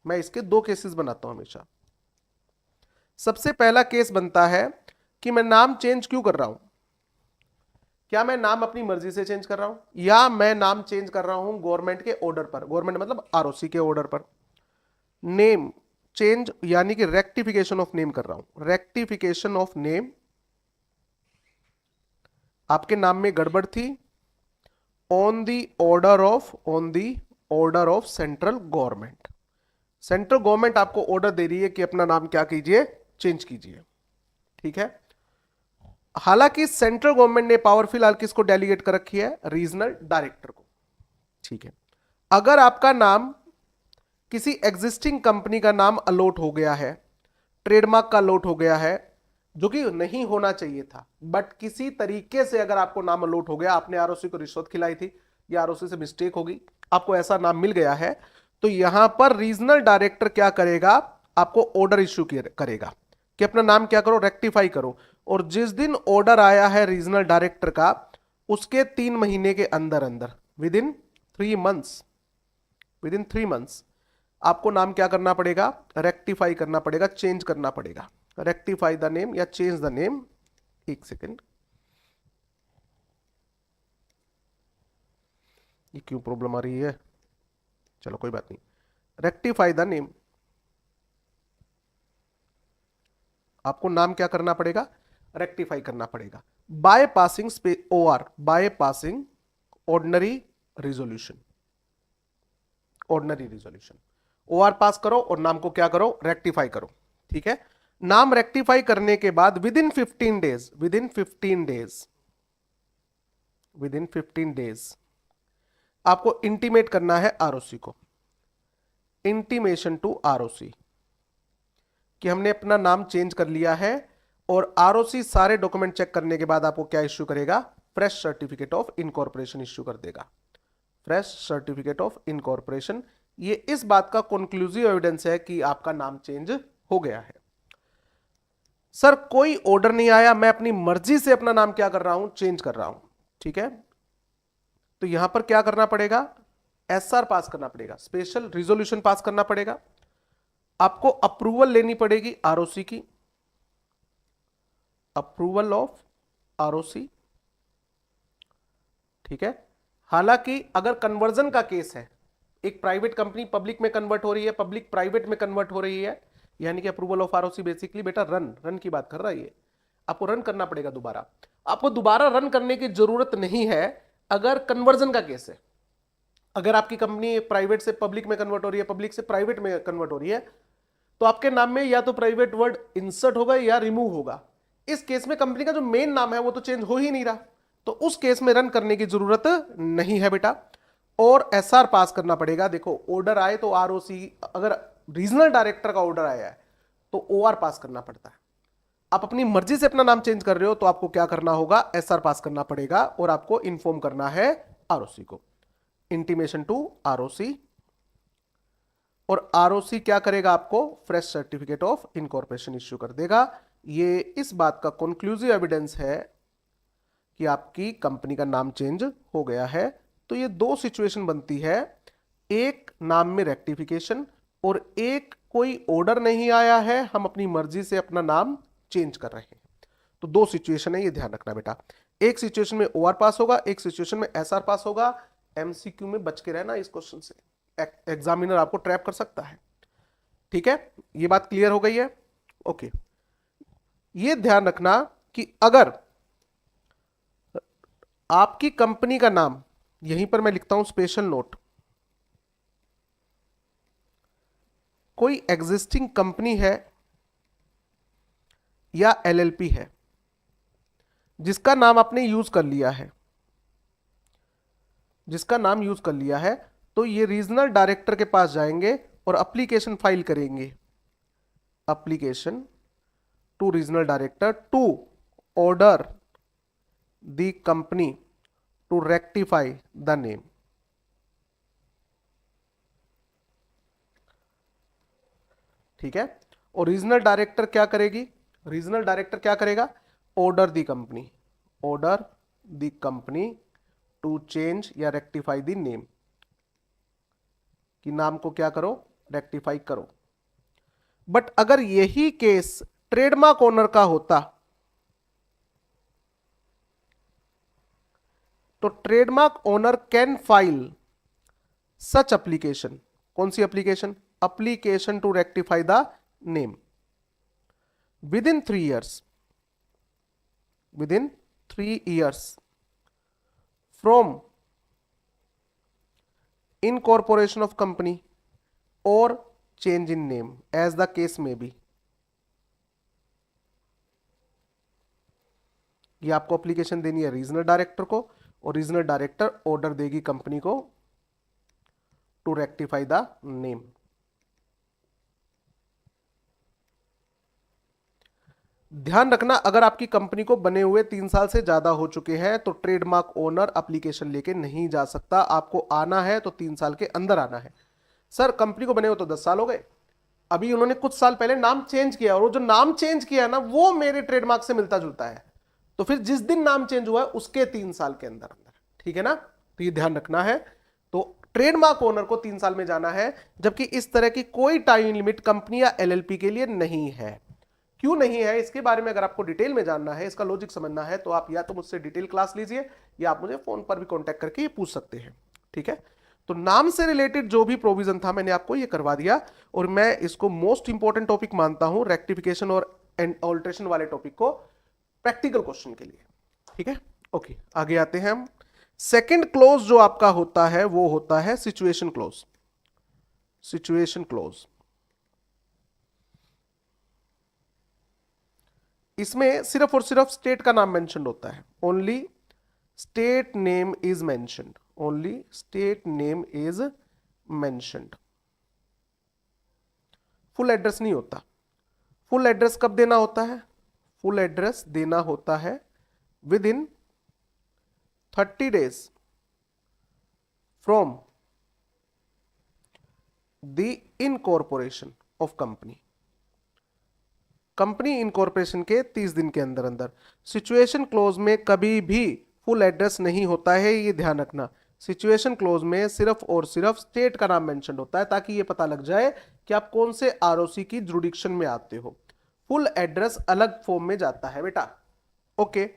मैं इसके 2 केसेस बनाता हूं हमेशा। सबसे पहला केस बनता है कि मैं नाम चेंज क्यों कर रहा हूं? क्या मैं नाम अपनी मर्जी से चेंज कर रहा हूं, या मैं नाम चेंज कर रहा हूं गवर्नमेंट के ऑर्डर पर, गवर्नमेंट मतलब आरओसी के ऑर्डर पर। नेम चेंज यानी कि रेक्टिफिकेशन ऑफ नेम कर रहा हूं, रेक्टिफिकेशन ऑफ नेम। आपके नाम में गड़बड़ थी, on the order of central government. Central government आपको ऑर्डर दे रही है कि अपना नाम क्या कीजिए, चेंज कीजिए, ठीक है। हालांकि सेंट्रल गवर्नमेंट ने पावर फिलहाल किसको डेलीगेट कर रखी है? रीजनल डायरेक्टर को, ठीक है। अगर आपका नाम किसी एग्जिस्टिंग कंपनी का नाम अलॉट हो गया है, ट्रेडमार्क का अलॉट हो गया है, जो कि नहीं होना चाहिए था, बट किसी तरीके से अगर आपको नाम अलॉट हो गया, आपने आरओसी को रिश्वत खिलाई थी या आरओसी से मिस्टेक होगी, आपको ऐसा नाम मिल गया है, तो यहां पर रीजनल डायरेक्टर क्या करेगा? आपको ऑर्डर इश्यू करेगा कि अपना नाम क्या करो, रेक्टिफाई करो। और जिस दिन ऑर्डर आया है रीजनल डायरेक्टर का, उसके 3 महीने के अंदर अंदर, विद इन 3 मंथ्स आपको नाम क्या करना पड़ेगा? रेक्टिफाई करना पड़ेगा, चेंज करना पड़ेगा। रेक्टिफाई द नेम या चेंज द नेम। एक सेकेंड, ये क्यों प्रॉब्लम आ रही है? चलो कोई बात नहीं। रेक्टिफाई द नेम, आपको नाम क्या करना पड़ेगा? रेक्टिफाई करना पड़ेगा by passing OR, by passing ordinary resolution. Ordinary resolution, OR pass करो और नाम को क्या करो? रेक्टिफाई करो, ठीक है। नाम रेक्टिफाई करने के बाद with in 15 days, with in 15 days आपको इंटीमेट करना है आरओसी को, इंटीमेशन टू आरओसी कि हमने अपना नाम चेंज कर लिया है। और आरओसी सारे डॉक्यूमेंट चेक करने के बाद आपको क्या इश्यू करेगा? Fresh certificate of incorporation issue कर देगा, फ्रेश सर्टिफिकेट ऑफ इनकॉर्पोरेशन। ये इस बात का कंक्लूसिव एविडेंस है कि आपका नाम चेंज हो गया है। सर कोई ऑर्डर नहीं आया, मैं अपनी मर्जी से अपना नाम क्या कर रहा हूं? चेंज कर रहा हूं, ठीक है। तो यहां पर क्या करना पड़ेगा? एसआर पास करना पड़ेगा, स्पेशल रिजोल्यूशन पास करना पड़ेगा, आपको अप्रूवल लेनी पड़ेगी आरओसी की, अप्रूवल ऑफ आरओसी, ठीक है। हालांकि अगर कन्वर्जन का केस है, एक प्राइवेट कंपनी पब्लिक में कन्वर्ट हो रही है, पब्लिक प्राइवेट में कन्वर्ट हो रही है, यानी कि अप्रूवल ऑफ आरओसी बेसिकली बेटा रन की बात कर रहा है, आपको रन करना पड़ेगा दोबारा। आपको दोबारा रन करने की जरूरत नहीं है अगर कन्वर्जन का केस है। अगर आपकी कंपनी प्राइवेट से पब्लिक में कन्वर्ट हो रही है, पब्लिक से प्राइवेट में कन्वर्ट हो रही है, तो आपके नाम में या तो प्राइवेट वर्ड इंसर्ट होगा या रिमूव होगा। इस केस में कंपनी का जो मेन नाम है वो तो चेंज हो ही नहीं रहा, तो उस केस में रन करने की जरूरत नहीं है बेटा। और एसआर पास करना पड़ेगा। देखो ऑर्डर आए तो आरओसी, अगर रीजनल डायरेक्टर का ऑर्डर आया है तो ओआर पास करना पड़ता है। आप अपनी मर्जी से अपना नाम चेंज कर रहे हो तो आपको क्या करना होगा? एसआर पास करना पड़ेगा और आपको इन्फॉर्म करना है आरओसी को, इंटीमेशन टू आरओसी। और आरओसी क्या करेगा? आपको fresh certificate of incorporation issue कर देगा। ये इस बात का कंक्लूसिव एविडेंस है कि आपकी कंपनी का नाम चेंज हो गया है। तो ये 2 सिचुएशन बनती है, एक नाम में रेक्टिफिकेशन और एक कोई ऑर्डर नहीं आया है, हम अपनी मर्जी से अपना नाम चेंज कर रहे हैं। तो 2 सिचुएशन है, ये ध्यान रखना बेटा। एक सिचुएशन में ओआर पास होगा, एक सिचुएशन में एसआर पास होगा। एमसीक्यू में बच के रहना इस क्वेश्चन से, एग्जामिनर आपको ट्रैप कर सकता है, ठीक है। ये बात क्लियर हो गई है? ओके, ये ध्यान रखना कि अगर आपकी कंपनी का नाम, यहीं पर मैं लिखता हूं स्पेशल नोट, कोई एग्जिस्टिंग कंपनी है या एलएलपी है जिसका नाम आपने यूज कर लिया है, जिसका नाम यूज कर लिया है, तो ये रीजनल डायरेक्टर के पास जाएंगे और एप्लीकेशन फाइल करेंगे, application to regional director to order the company to rectify the name. ठीक है, और रीजनल डायरेक्टर क्या करेगी, रीजनल डायरेक्टर क्या करेगा, order the company, order the company to change या रेक्टिफाई द नेम, कि नाम को क्या करो, रेक्टिफाई करो। बट अगर यही केस ट्रेडमार्क ओनर का होता तो trademark owner can file such application, कौन सी application, application to rectify the name within 3 years, within 3 years from incorporation of company or change in name as the case may be। ये आपको application देनी है regional director को, और regional director order देगी company को to rectify the name. ध्यान रखना, अगर आपकी कंपनी को बने हुए 3 साल से ज्यादा हो चुके हैं तो ट्रेडमार्क ओनर एप्लीकेशन लेके नहीं जा सकता, आपको आना है तो 3 साल के अंदर आना है। सर कंपनी को बने हुए तो 10 साल हो गए, अभी उन्होंने कुछ साल पहले नाम चेंज किया, और वो जो नाम चेंज किया ना वो मेरे ट्रेडमार्क से मिलता जुलता है, तो फिर जिस दिन नाम चेंज हुआ है उसके 3 साल के अंदर अंदर, ठीक है ना, तो ये ध्यान रखना है। तो ट्रेडमार्क ओनर को 3 साल में जाना है, जबकि इस तरह की कोई टाइम लिमिट कंपनी या एलएलपी के लिए नहीं है। क्यों नहीं है, इसके बारे में अगर आपको डिटेल में जानना है, इसका लॉजिक समझना है, तो आप या तो मुझसे डिटेल क्लास लीजिए या आप मुझे फोन पर भी कांटेक्ट करके ये पूछ सकते हैं। ठीक है, तो नाम से रिलेटेड जो भी प्रोविजन था मैंने आपको ये करवा दिया, और मैं इसको मोस्ट इंपॉर्टेंट टॉपिक मानता हूं रेक्टिफिकेशन और ऑल्ट्रेशन वाले टॉपिक को प्रैक्टिकल क्वेश्चन के लिए। ठीक है, ओके, आगे आते हैं हम। सेकेंड क्लोज जो आपका होता है वो होता है सिचुएशन क्लोज। सिचुएशन क्लोज, इसमें सिर्फ और सिर्फ स्टेट का नाम मेंशन होता है, only state name is mentioned, only state name is mentioned, full address नहीं होता। फुल एड्रेस कब देना होता है, फुल एड्रेस देना होता है within 30 days from the incorporation of company, company incorporation के 30 दिन के अंदर अंदर। सिचुएशन क्लोज में कभी भी फुल एड्रेस नहीं होता है, ये ध्यान रखना। सिचुएशन क्लोज में सिर्फ और सिर्फ स्टेट का नाम मेंशन होता है, ताकि ये पता लग जाए कि आप कौन से आरओसी की जुरिडिक्शन में आते हो। फुल एड्रेस अलग फॉर्म में जाता है बेटा। ओके,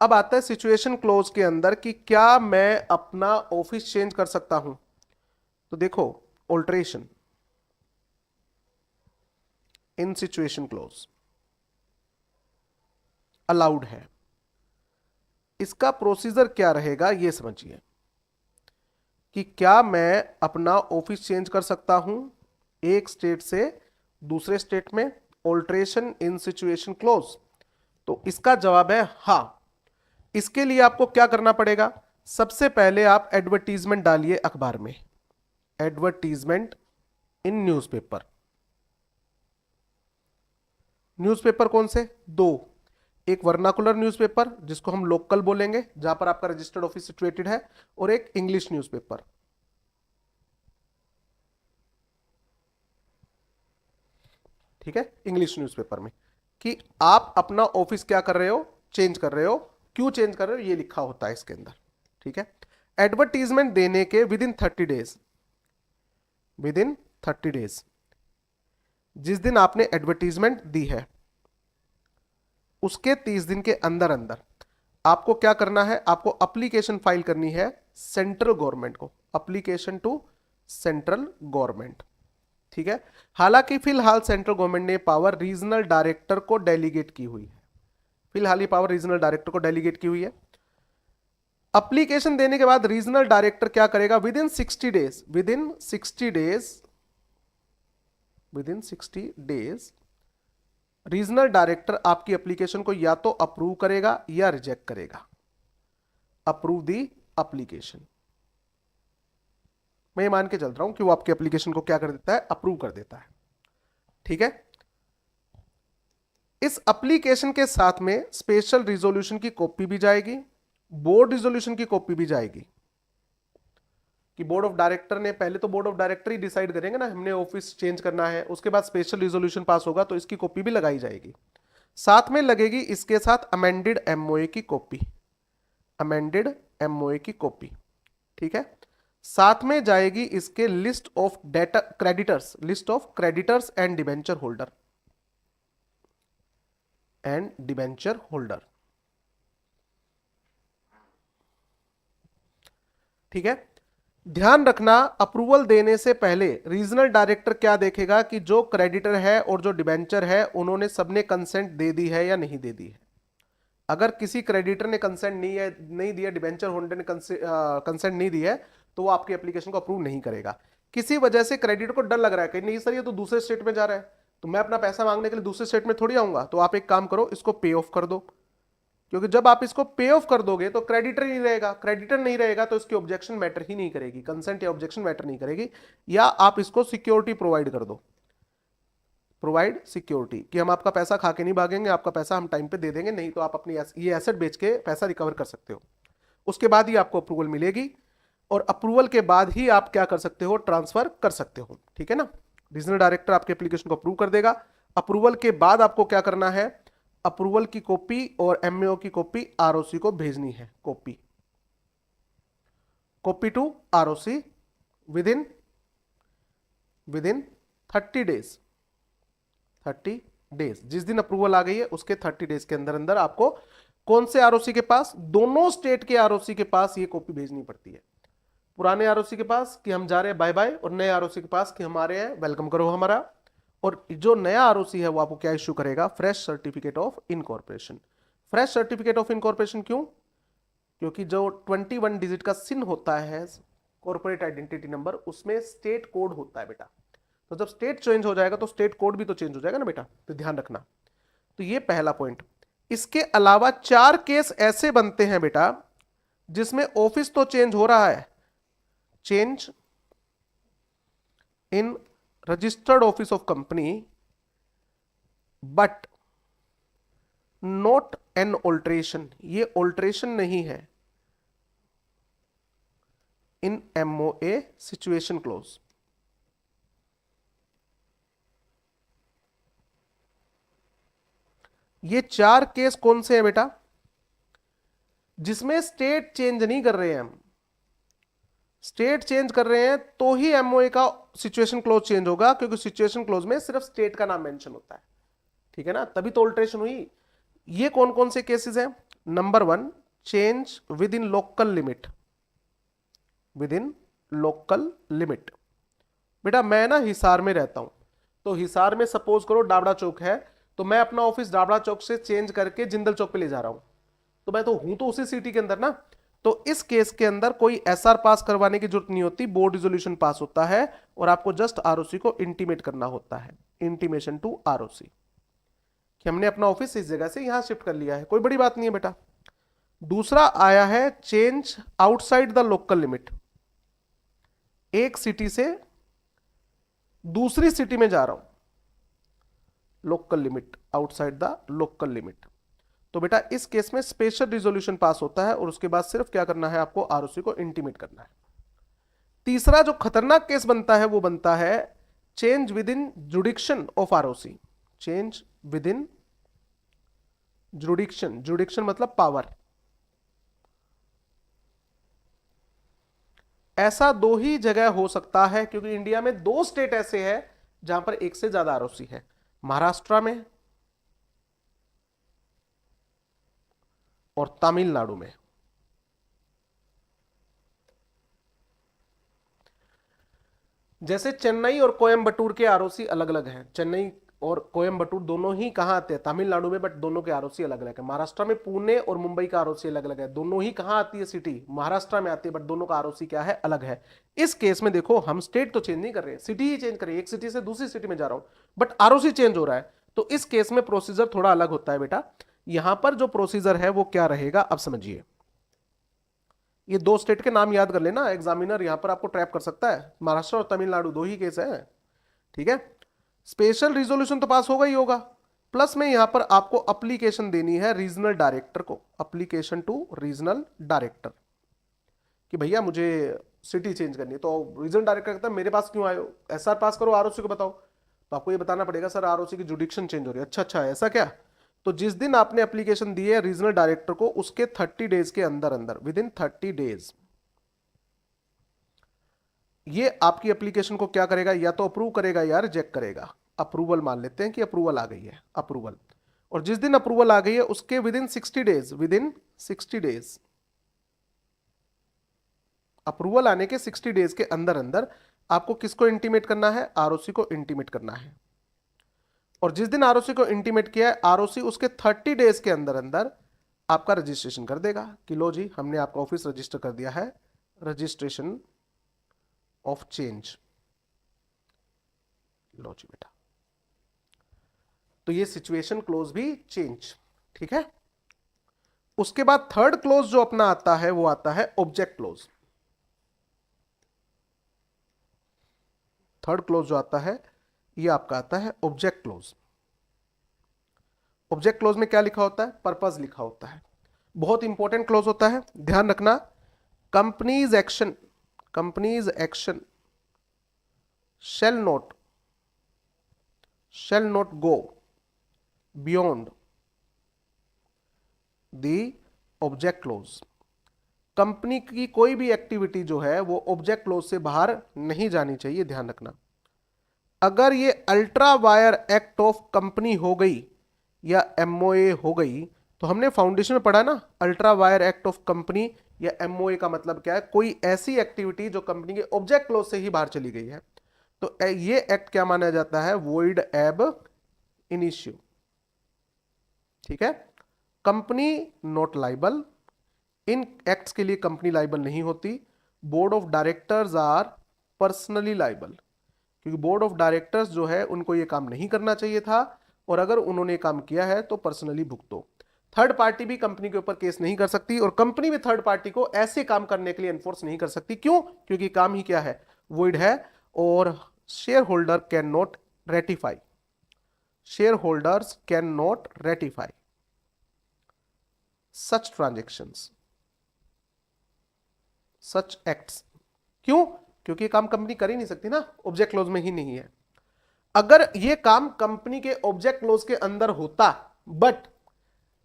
अब आता है सिचुएशन क्लोज के अंदर कि क्या मैं अपना ऑफिस चेंज कर सकता हूं। तो देखो, ऑल्ट्रेशन इन सिचुएशन क्लोज अलाउड है। इसका प्रोसीजर क्या रहेगा ये समझिए, कि क्या मैं अपना ऑफिस चेंज कर सकता हूं एक स्टेट से दूसरे स्टेट में, ऑल्ट्रेशन इन सिचुएशन क्लोज। तो इसका जवाब है हां। इसके लिए आपको क्या करना पड़ेगा, सबसे पहले आप एडवर्टीजमेंट डालिए अखबार में, एडवर्टीजमेंट इन न्यूज़पेपर। न्यूज़पेपर कौन से, 2, एक वर्नाकुलर न्यूज़पेपर जिसको हम लोकल बोलेंगे जहां पर आपका रजिस्टर्ड ऑफिस सिचुएटेड है, और एक इंग्लिश न्यूज़पेपर। ठीक है, इंग्लिश न्यूज़पेपर में कि आप अपना ऑफिस क्या कर रहे हो, चेंज कर रहे हो, क्यों चेंज कर रहे हो, ये लिखा होता है इसके अंदर। ठीक है, एडवर्टीजमेंट देने के with in 30 days, with in 30 days, जिस दिन आपने एडवर्टीजमेंट दी है उसके 30 दिन के अंदर अंदर आपको क्या करना है, आपको एप्लीकेशन फाइल करनी है सेंट्रल गवर्नमेंट को, एप्लीकेशन टू सेंट्रल गवर्नमेंट। ठीक है, हालांकि फिलहाल सेंट्रल गवर्नमेंट ने पावर रीजनल डायरेक्टर को डेलीगेट की हुई है, फिलहाल ये पावर रीजनल डायरेक्टर को डेलीगेट की हुई है। एप्लीकेशन देने के बाद रीजनल डायरेक्टर क्या करेगा? With in 60 days regional director आपकी एप्लीकेशन को या तो अप्रूव करेगा या रिजेक्ट करेगा। अप्रूव दी एप्लीकेशन, मैं ये मान के चल रहा हूं कि वो आपकी एप्लीकेशन को क्या कर देता है? अप्रूव कर देता है। ठीक है। इस एप्लीकेशन के साथ में स्पेशल रिजोल्यूशन की कॉपी भी जाएगी, बोर्ड रिजोल्यूशन की कॉपी भी जाएगी, कि बोर्ड ऑफ डायरेक्टर ने, पहले तो board of director he decide करेंगे ना हमने ऑफिस चेंज करना है, उसके बाद स्पेशल रिजोल्यूशन पास होगा तो इसकी कॉपी भी लगाई जाएगी। साथ में लगेगी इसके साथ अमेंडेड एमओए की कॉपी, अमेंडेड एमओए की कॉपी। ठीक है। साथ में जाएगी इसके list of data creditors, list of creditors and debenture holder, and debenture holder. ठीक है। ध्यान रखना, अप्रूवल देने से पहले रीजनल डायरेक्टर क्या देखेगा कि जो क्रेडिटर है और जो डिबेंचर है उन्होंने सबने कंसेंट दे दी है या नहीं दे दी है। अगर किसी क्रेडिटर ने कंसेंट नहीं दिया, डिबेंचर होल्डर ने कंसेंट नहीं दी है, तो वो आपकी एप्लीकेशन को अप्रूव नहीं करेगा। किसी वजह से क्रेडिटर को डर लग रहा है कि नहीं सर ये तो दूसरे स्टेट में जा रहा है, तो मैं अपना पैसा मांगने के लिए दूसरे स्टेट में थोड़ी आऊंगा, तो आप एक काम करो, इसको पे ऑफ कर दो। क्योंकि जब आप इसको पे ऑफ कर दोगे तो क्रेडिटर नहीं रहेगा, क्रेडिटर नहीं रहेगा तो इसकी ऑब्जेक्शन मैटर ही नहीं करेगी, कंसेंट या ऑब्जेक्शन मैटर नहीं करेगी। या आप इसको सिक्योरिटी प्रोवाइड कर दो, प्रोवाइड सिक्योरिटी, कि हम आपका पैसा खा के नहीं भागेंगे, आपका पैसा हम टाइम पे दे देंगे, नहीं तो आप अपनी ये एसेट बेच के पैसा रिकवर कर सकते हो। उसके बाद ही आपको अप्रूवल मिलेगी, और अप्रूवल के बाद ही आप क्या कर सकते हो? ट्रांसफर कर सकते हो। ठीक है ना। रीजनल डायरेक्टर आपके एप्लीकेशन को अप्रूव कर देगा। अप्रूवल के बाद आपको क्या करना है? अप्रूवल की कॉपी और एमओ की कॉपी आरओसी को भेजनी है। Copy to ROC within 30 days. 30 days, जिस दिन अप्रूवल आ गई है उसके 30 डेज के अंदर अंदर आपको कौन से आरओसी के पास? दोनों स्टेट के आरओसी के पास ये कॉपी भेजनी पड़ती है। पुराने आरओसी के पास कि हम जा रहे हैं बाय बाय, और नए आरओसी के पास कि हमारे हैं वेलकम करो हमारा। और जो नया आरओसी है वो आपको क्या इश्यू करेगा? Fresh certificate of incorporation. Fresh certificate of incorporation क्यों? क्योंकि जो 21 डिजिट का सिन होता है कॉर्पोरेट आइडेंटिटी नंबर, उसमें स्टेट कोड होता है बेटा। तो जब स्टेट चेंज हो जाएगा तो स्टेट कोड भी तो चेंज हो जाएगा ना बेटा, तो ध्यान रखना। तो ये पहला पॉइंट। इसके अलावा 4 केस ऐसे बनते हैं बेटा जिसमें ऑफिस तो चेंज हो रहा है, change in registered office of company, but not an alteration, ये ऑल्ट्रेशन नहीं है इन एमओए सिचुएशन क्लोज। ये 4 केस कौन से हैं बेटा? जिसमें स्टेट चेंज नहीं कर रहे हैं हम। स्टेट चेंज कर रहे हैं तो ही एमओए का सिचुएशन क्लोज चेंज होगा, क्योंकि सिचुएशन क्लोज में सिर्फ स्टेट का नाम मेंशन होता है। ठीक है ना, तभी तो ऑल्ट्रेशन हुई। ये कौन कौन से केसेस हैं? Number 1, change with in local limit. With in local limit, बेटा मैं ना हिसार में रहता हूं, तो हिसार में सपोज करो डाबड़ा चौक है, तो मैं अपना ऑफिस डाबड़ा चौक से चेंज करके जिंदल चौक पे ले जा रहा हूं, तो मैं तो हूं तो उसी सिटी के अंदर ना। तो इस केस के अंदर कोई एसआर पास करवाने की जरूरत नहीं होती, बोर्ड रिजोल्यूशन पास होता है और आपको जस्ट आरओसी को इंटीमेट करना होता है, इंटीमेशन टू आरओसी, कि हमने अपना ऑफिस इस जगह से यहां शिफ्ट कर लिया है, कोई बड़ी बात नहीं है बेटा। दूसरा आया है change outside the local limit, एक सिटी से दूसरी सिटी में जा रहा हूं, local limit, outside the local limit. तो बेटा इस केस में स्पेशल रिजोल्यूशन पास होता है और उसके बाद सिर्फ क्या करना है? आपको आरओसी को इंटीमेट करना है। तीसरा जो खतरनाक केस बनता है वो बनता है change with in जुडिक्शन of ROC. Change with in जुडिक्शन, जुडिक्शन मतलब पावर। ऐसा 2 ही जगह हो सकता है, क्योंकि इंडिया में 2 स्टेट ऐसे हैं जहां पर एक से ज्यादा आरओसी है, महाराष्ट्र में और तमिलनाडु में। जैसे चेन्नई और कोयम्बटूर के आरओसी अलग अलग हैं। चेन्नई और कोयम्बटूर दोनों ही कहाँ आते हैं, तमिलनाडु में, बट दोनों के आरओसी अलग अलग है। महाराष्ट्र में पुणे और मुंबई का आरओसी अलग अलग है, दोनों ही कहाँ आती है सिटी, महाराष्ट्र में आती है, बट दोनों का आरओसी क्या है, अलग है। इस केस में देखो हम स्टेट तो चेंज नहीं कर रहे, सिटी ही चेंज कर रहे हैं, एक सिटी से दूसरी सिटी में जा रहा हूं, बट आरओसी चेंज हो रहा है। तो इस केस में प्रोसीजर थोड़ा अलग होता है बेटा। यहां पर जो प्रोसीजर है वो क्या रहेगा, अब समझिए। ये दो स्टेट के नाम याद कर लेना, एग्जामिनर यहां पर आपको ट्रैप कर सकता है, महाराष्ट्र और तमिलनाडु दो ही केस है, ठीक है। स्पेशल रिजोल्यूशन तो पास होगा ही होगा, प्लस में यहां पर आपको अप्लीकेशन देनी है रीजनल डायरेक्टर को, अप्लीकेशन टू रीजनल डायरेक्टर कि भैया मुझे सिटी चेंज करनी है। तो रीजनल डायरेक्टर कहता है मेरे पास क्यों आए हो, एसआर पास करो, आरओसी को बताओ। तो आपको ये बताना पड़ेगा सर आरओसी की जुडिक्शन चेंज हो रही है। अच्छा अच्छा, ऐसा क्या। तो जिस दिन आपने एप्लीकेशन दी है रीजनल डायरेक्टर को, उसके 30 डेज के अंदर अंदर, विद इन 30 डेज, ये आपकी एप्लीकेशन को क्या करेगा, या तो अप्रूव करेगा या रिजेक्ट करेगा। अप्रूवल मान लेते हैं कि अप्रूवल आ गई है, अप्रूवल। और जिस दिन अप्रूवल आ गई है उसके with in 60 days, with in 60 days, approval आने के 60 डेज के अंदर अंदर आपको किसको इंटीमेट करना है, आरओसी को इंटीमेट करना है। और जिस दिन आरओसी को इंटीमेट किया है, आरओसी उसके 30 डेज के अंदर अंदर आपका रजिस्ट्रेशन कर देगा कि लो जी हमने आपका ऑफिस रजिस्टर कर दिया है, रजिस्ट्रेशन ऑफ चेंज, लो जी बेटा। तो ये सिचुएशन क्लोज भी चेंज, ठीक है। उसके बाद थर्ड क्लोज जो अपना आता है वो आता है ऑब्जेक्ट क्लोज। थर्ड क्लोज जो आता है ये आपका आता है ऑब्जेक्ट क्लोज। ऑब्जेक्ट क्लोज में क्या लिखा होता है, पर्पस लिखा होता है, बहुत इंपॉर्टेंट क्लोज होता है, ध्यान रखना। Companies action, companies action shall not go beyond the object clause। Company की कोई भी एक्टिविटी जो है वो ऑब्जेक्ट क्लोज से बाहर नहीं जानी चाहिए, ध्यान रखना। अगर ये ultra wire act of company हो गई या एमओए हो गई, तो हमने फाउंडेशन में पढ़ा ना, ultra wire act of company या एमओए का मतलब क्या है, कोई ऐसी एक्टिविटी जो कंपनी के ऑब्जेक्ट क्लोज से ही बाहर चली गई है। तो ये एक्ट क्या माना जाता है, वॉइड एब इनिशियो, ठीक है। कंपनी नॉट लाइबल, इन एक्ट्स के लिए कंपनी लाइबल नहीं होती। Board of directors are personally liable, क्योंकि बोर्ड ऑफ डायरेक्टर्स जो है उनको ये काम नहीं करना चाहिए था, और अगर उन्होंने काम किया है तो पर्सनली भुगतो। थर्ड पार्टी भी कंपनी के ऊपर केस नहीं कर सकती, और कंपनी भी थर्ड पार्टी को ऐसे काम करने के लिए एनफोर्स नहीं कर सकती। क्यों, क्योंकि काम ही क्या है, वॉइड है। और share holder can not ratify, share holders can not ratify such transactions, such acts. क्यों, क्योंकि काम कंपनी कर ही नहीं सकती ना, ऑब्जेक्ट क्लोज में ही नहीं है। अगर ये काम कंपनी के ऑब्जेक्ट क्लोज के अंदर होता बट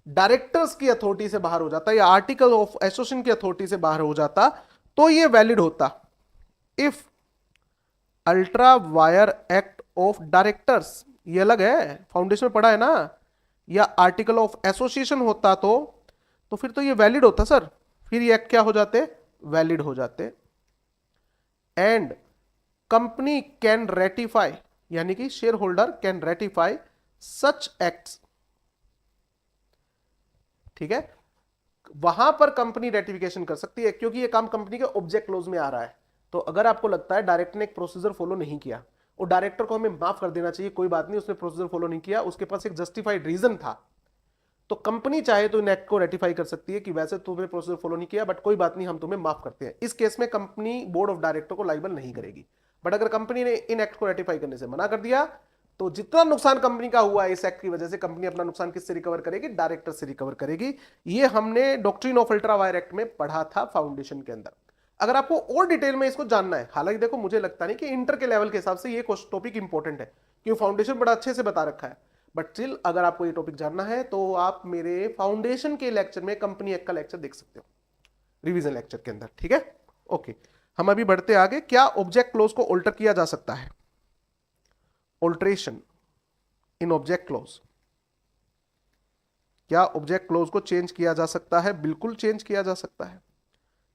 डायरेक्टर्स की अथॉरिटी से बाहर हो जाता या आर्टिकल ऑफ एसोसिएशन की अथॉरिटी से बाहर हो जाता, तो ये वैलिड होता। If ultra wire act of directors, ये अलग है, फाउंडेशन में पढ़ा है ना, या आर्टिकल ऑफ एसोसिएशन होता तो फिर तो ये वैलिड होता सर, फिर ये एक्ट क्या हो जाते, वैलिड हो जाते। एंड कंपनी कैन रेटिफाई, यानी कि share holder can ratify such acts, ठीक है। वहां पर कंपनी रेटिफिकेशन कर सकती है, क्योंकि ये काम कंपनी के ऑब्जेक्ट क्लोज में आ रहा है। तो अगर आपको लगता है डायरेक्टर ने एक प्रोसीजर फॉलो नहीं किया, और डायरेक्टर को हमें माफ कर देना चाहिए, कोई बात नहीं, उसने प्रोसीजर फॉलो नहीं किया, उसके पास एक जस्टिफाइड रीजन था, तो कंपनी चाहे तो इन एक्ट को रेटिफाई कर सकती है कि वैसे तुमने प्रोसीजर फॉलो नहीं किया, बट कोई बात नहीं, हम तुम्हें माफ करते हैं। इस केस में कंपनी बोर्ड ऑफ डायरेक्टर को लाइबल नहीं करेगी। बट अगर कंपनी ने इन एक्ट को रेटिफाई करने से मना कर दिया, तो जितना नुकसान कंपनी का हुआ है इस एक्ट की वजह से, कंपनी अपना नुकसान किससे रिकवर करेगी, डायरेक्टर से रिकवर करेगी। ये हमने doctrine of ultra wire act में पढ़ा था फाउंडेशन के अंदर। अगर आपको और डिटेल में इसको जानना है, हालांकि देखो मुझे लगता नहीं कि इंटर के लेवल के हिसाब से ये टॉपिक इंपॉर्टेंट है, क्योंकि फाउंडेशन बड़ा अच्छे से बता रखा है, बट स्टिल अगर आपको ये टॉपिक जानना है तो आप मेरे फाउंडेशन के लेक्चर में कंपनी एक्ट का लेक्चर देख सकते हो, रिवीजन लेक्चर के अंदर, ठीक है। ओके, हम अभी बढ़ते आगे। क्या ऑब्जेक्ट क्लोज को ऑल्टर किया जा सकता है, ऑल्ट्रेशन इन ऑब्जेक्ट क्लोज, क्या ऑब्जेक्ट क्लोज को चेंज किया जा सकता है, बिल्कुल चेंज किया जा सकता है।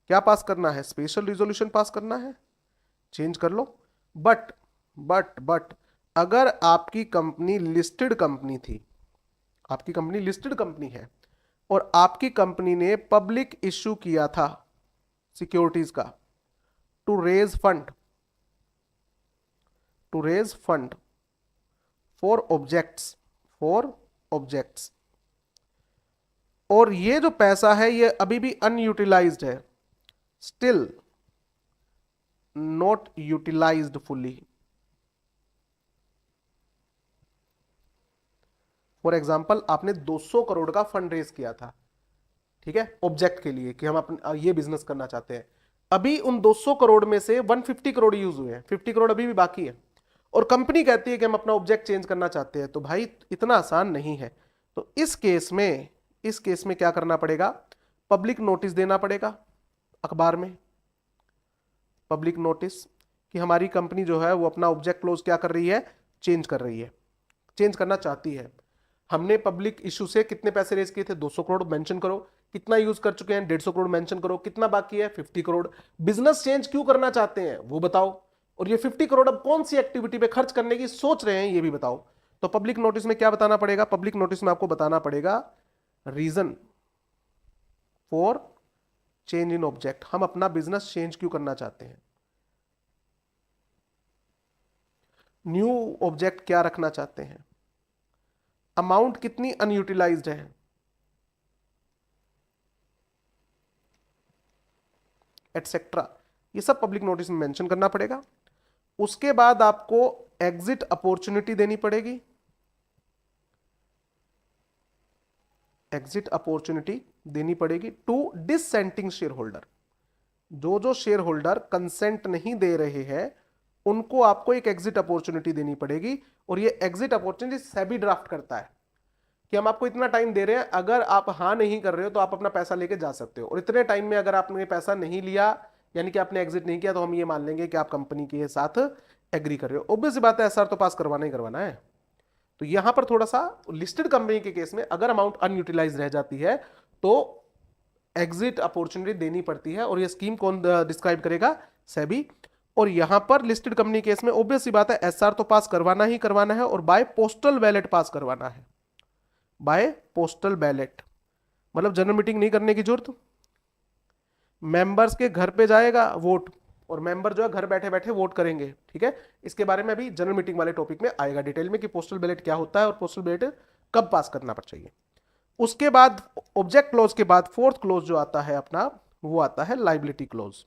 क्या पास करना है, स्पेशल रिजोल्यूशन पास करना है, चेंज कर लो। बट अगर आपकी कंपनी लिस्टेड कंपनी थी, आपकी कंपनी लिस्टेड कंपनी है और आपकी कंपनी ने पब्लिक इश्यू किया था सिक्योरिटीज का to raise fund for objects, और ये जो पैसा है ये अभी भी अनयूटिलाइज्ड है, still not utilised fully. For example आपने 200 करोड़ का फंड रेज किया था, ठीक है, ऑब्जेक्ट के लिए कि हम अपने ये बिजनेस करना चाहते हैं। अभी उन 200 करोड़ में से 150 करोड़ यूज हुए हैं, 50 करोड़ अभी भी बाकी है, और कंपनी कहती है कि हम अपना ऑब्जेक्ट चेंज करना चाहते हैं। तो भाई इतना आसान नहीं है। तो इस केस में क्या करना पड़ेगा, पब्लिक नोटिस देना पड़ेगा अखबार में, पब्लिक नोटिस कि हमारी कंपनी जो है वो अपना ऑब्जेक्ट क्लोज क्या कर रही है, चेंज कर रही है, चेंज करना चाहती है। हमने पब्लिक इशू से कितने पैसे रेज किए थे, 200 करोड़ मेंशन करो, कितना यूज कर चुके हैं 150 करोड़ मेंशन करो, कितना बाकी है 50 करोड़, बिजनेस चेंज क्यों करना चाहते हैं वो बताओ, और ये 50 करोड़ अब कौन सी एक्टिविटी पे खर्च करने की सोच रहे हैं ये भी बताओ। तो पब्लिक नोटिस में क्या बताना पड़ेगा, पब्लिक नोटिस में आपको बताना पड़ेगा reason for change in object, हम अपना बिजनेस चेंज क्यों करना चाहते हैं, न्यू ऑब्जेक्ट क्या रखना चाहते हैं, अमाउंट कितनी अनयूटिलाइज्ड है, एटसेट्रा, ये सब पब्लिक नोटिस में मेंशन करना पड़ेगा। उसके बाद आपको एग्जिट अपॉर्चुनिटी देनी पड़ेगी, एग्जिट अपॉर्चुनिटी देनी पड़ेगी टू डिसेंटिंग शेयर होल्डर, जो शेयर होल्डर कंसेंट नहीं दे रहे हैं उनको आपको एक एग्जिट अपॉर्चुनिटी देनी पड़ेगी। और ये एग्जिट अपॉर्चुनिटी सेबी ड्राफ्ट करता है कि हम आपको इतना टाइम दे रहे हैं, अगर आप हाँ नहीं कर रहे हो तो आप अपना पैसा लेके जा सकते हो, और इतने टाइम में अगर आपने पैसा नहीं लिया यानी कि आपने एग्जिट नहीं किया तो हम ये मान लेंगे कि आप कंपनी के साथ एग्री कर रहे हो। ऑब्वियस बात है एसआर तो पास करवाना ही करवाना है। तो यहां पर थोड़ा सा लिस्टेड कंपनी के केस में अगर अमाउंट अनयूटिलाइज रह जाती है तो एग्जिट अपॉर्चुनिटी देनी पड़ती है, और ये स्कीम कौन डिस्क्राइब करेगा, सेबी। और यहां पर लिस्टेड कंपनी केस में ऑब्वियस सी बात है एसआर तो पास करवाना ही करवाना है, और बाय पोस्टल बैलेट पास करवाना है, बाय पोस्टल बैलेट, मतलब जनरल मीटिंग नहीं करने की जरूरत, मेंबर्स के घर पे जाएगा वोट, और मेंबर जो है घर बैठे बैठे वोट करेंगे, ठीक है। इसके बारे में अभी जनरल मीटिंग वाले टॉपिक में आएगा डिटेल में कि पोस्टल बैलेट क्या होता है और पोस्टल बैलेट कब पास करना चाहिए। उसके बाद ऑब्जेक्ट क्लोज के बाद फोर्थ क्लोज जो आता है अपना, वो आता है liability clause.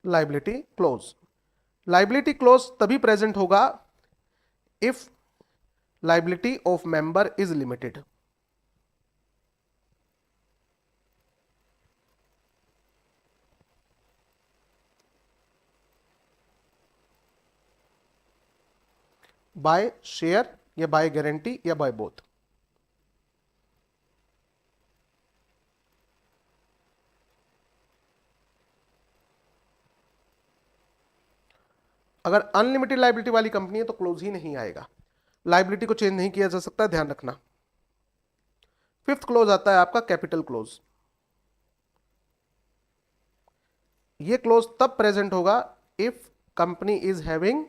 Liability clause, liability clause तभी प्रेजेंट होगा if liability of member is limited. By share या बाय गारंटी या बाय बोथ। अगर अनलिमिटेड लाइबिलिटी वाली कंपनी है तो क्लोज ही नहीं आएगा, लाइबिलिटी को चेंज नहीं किया जा सकता, ध्यान रखना। फिफ्थ क्लोज आता है आपका कैपिटल क्लोज। ये क्लोज तब प्रेजेंट होगा if company is having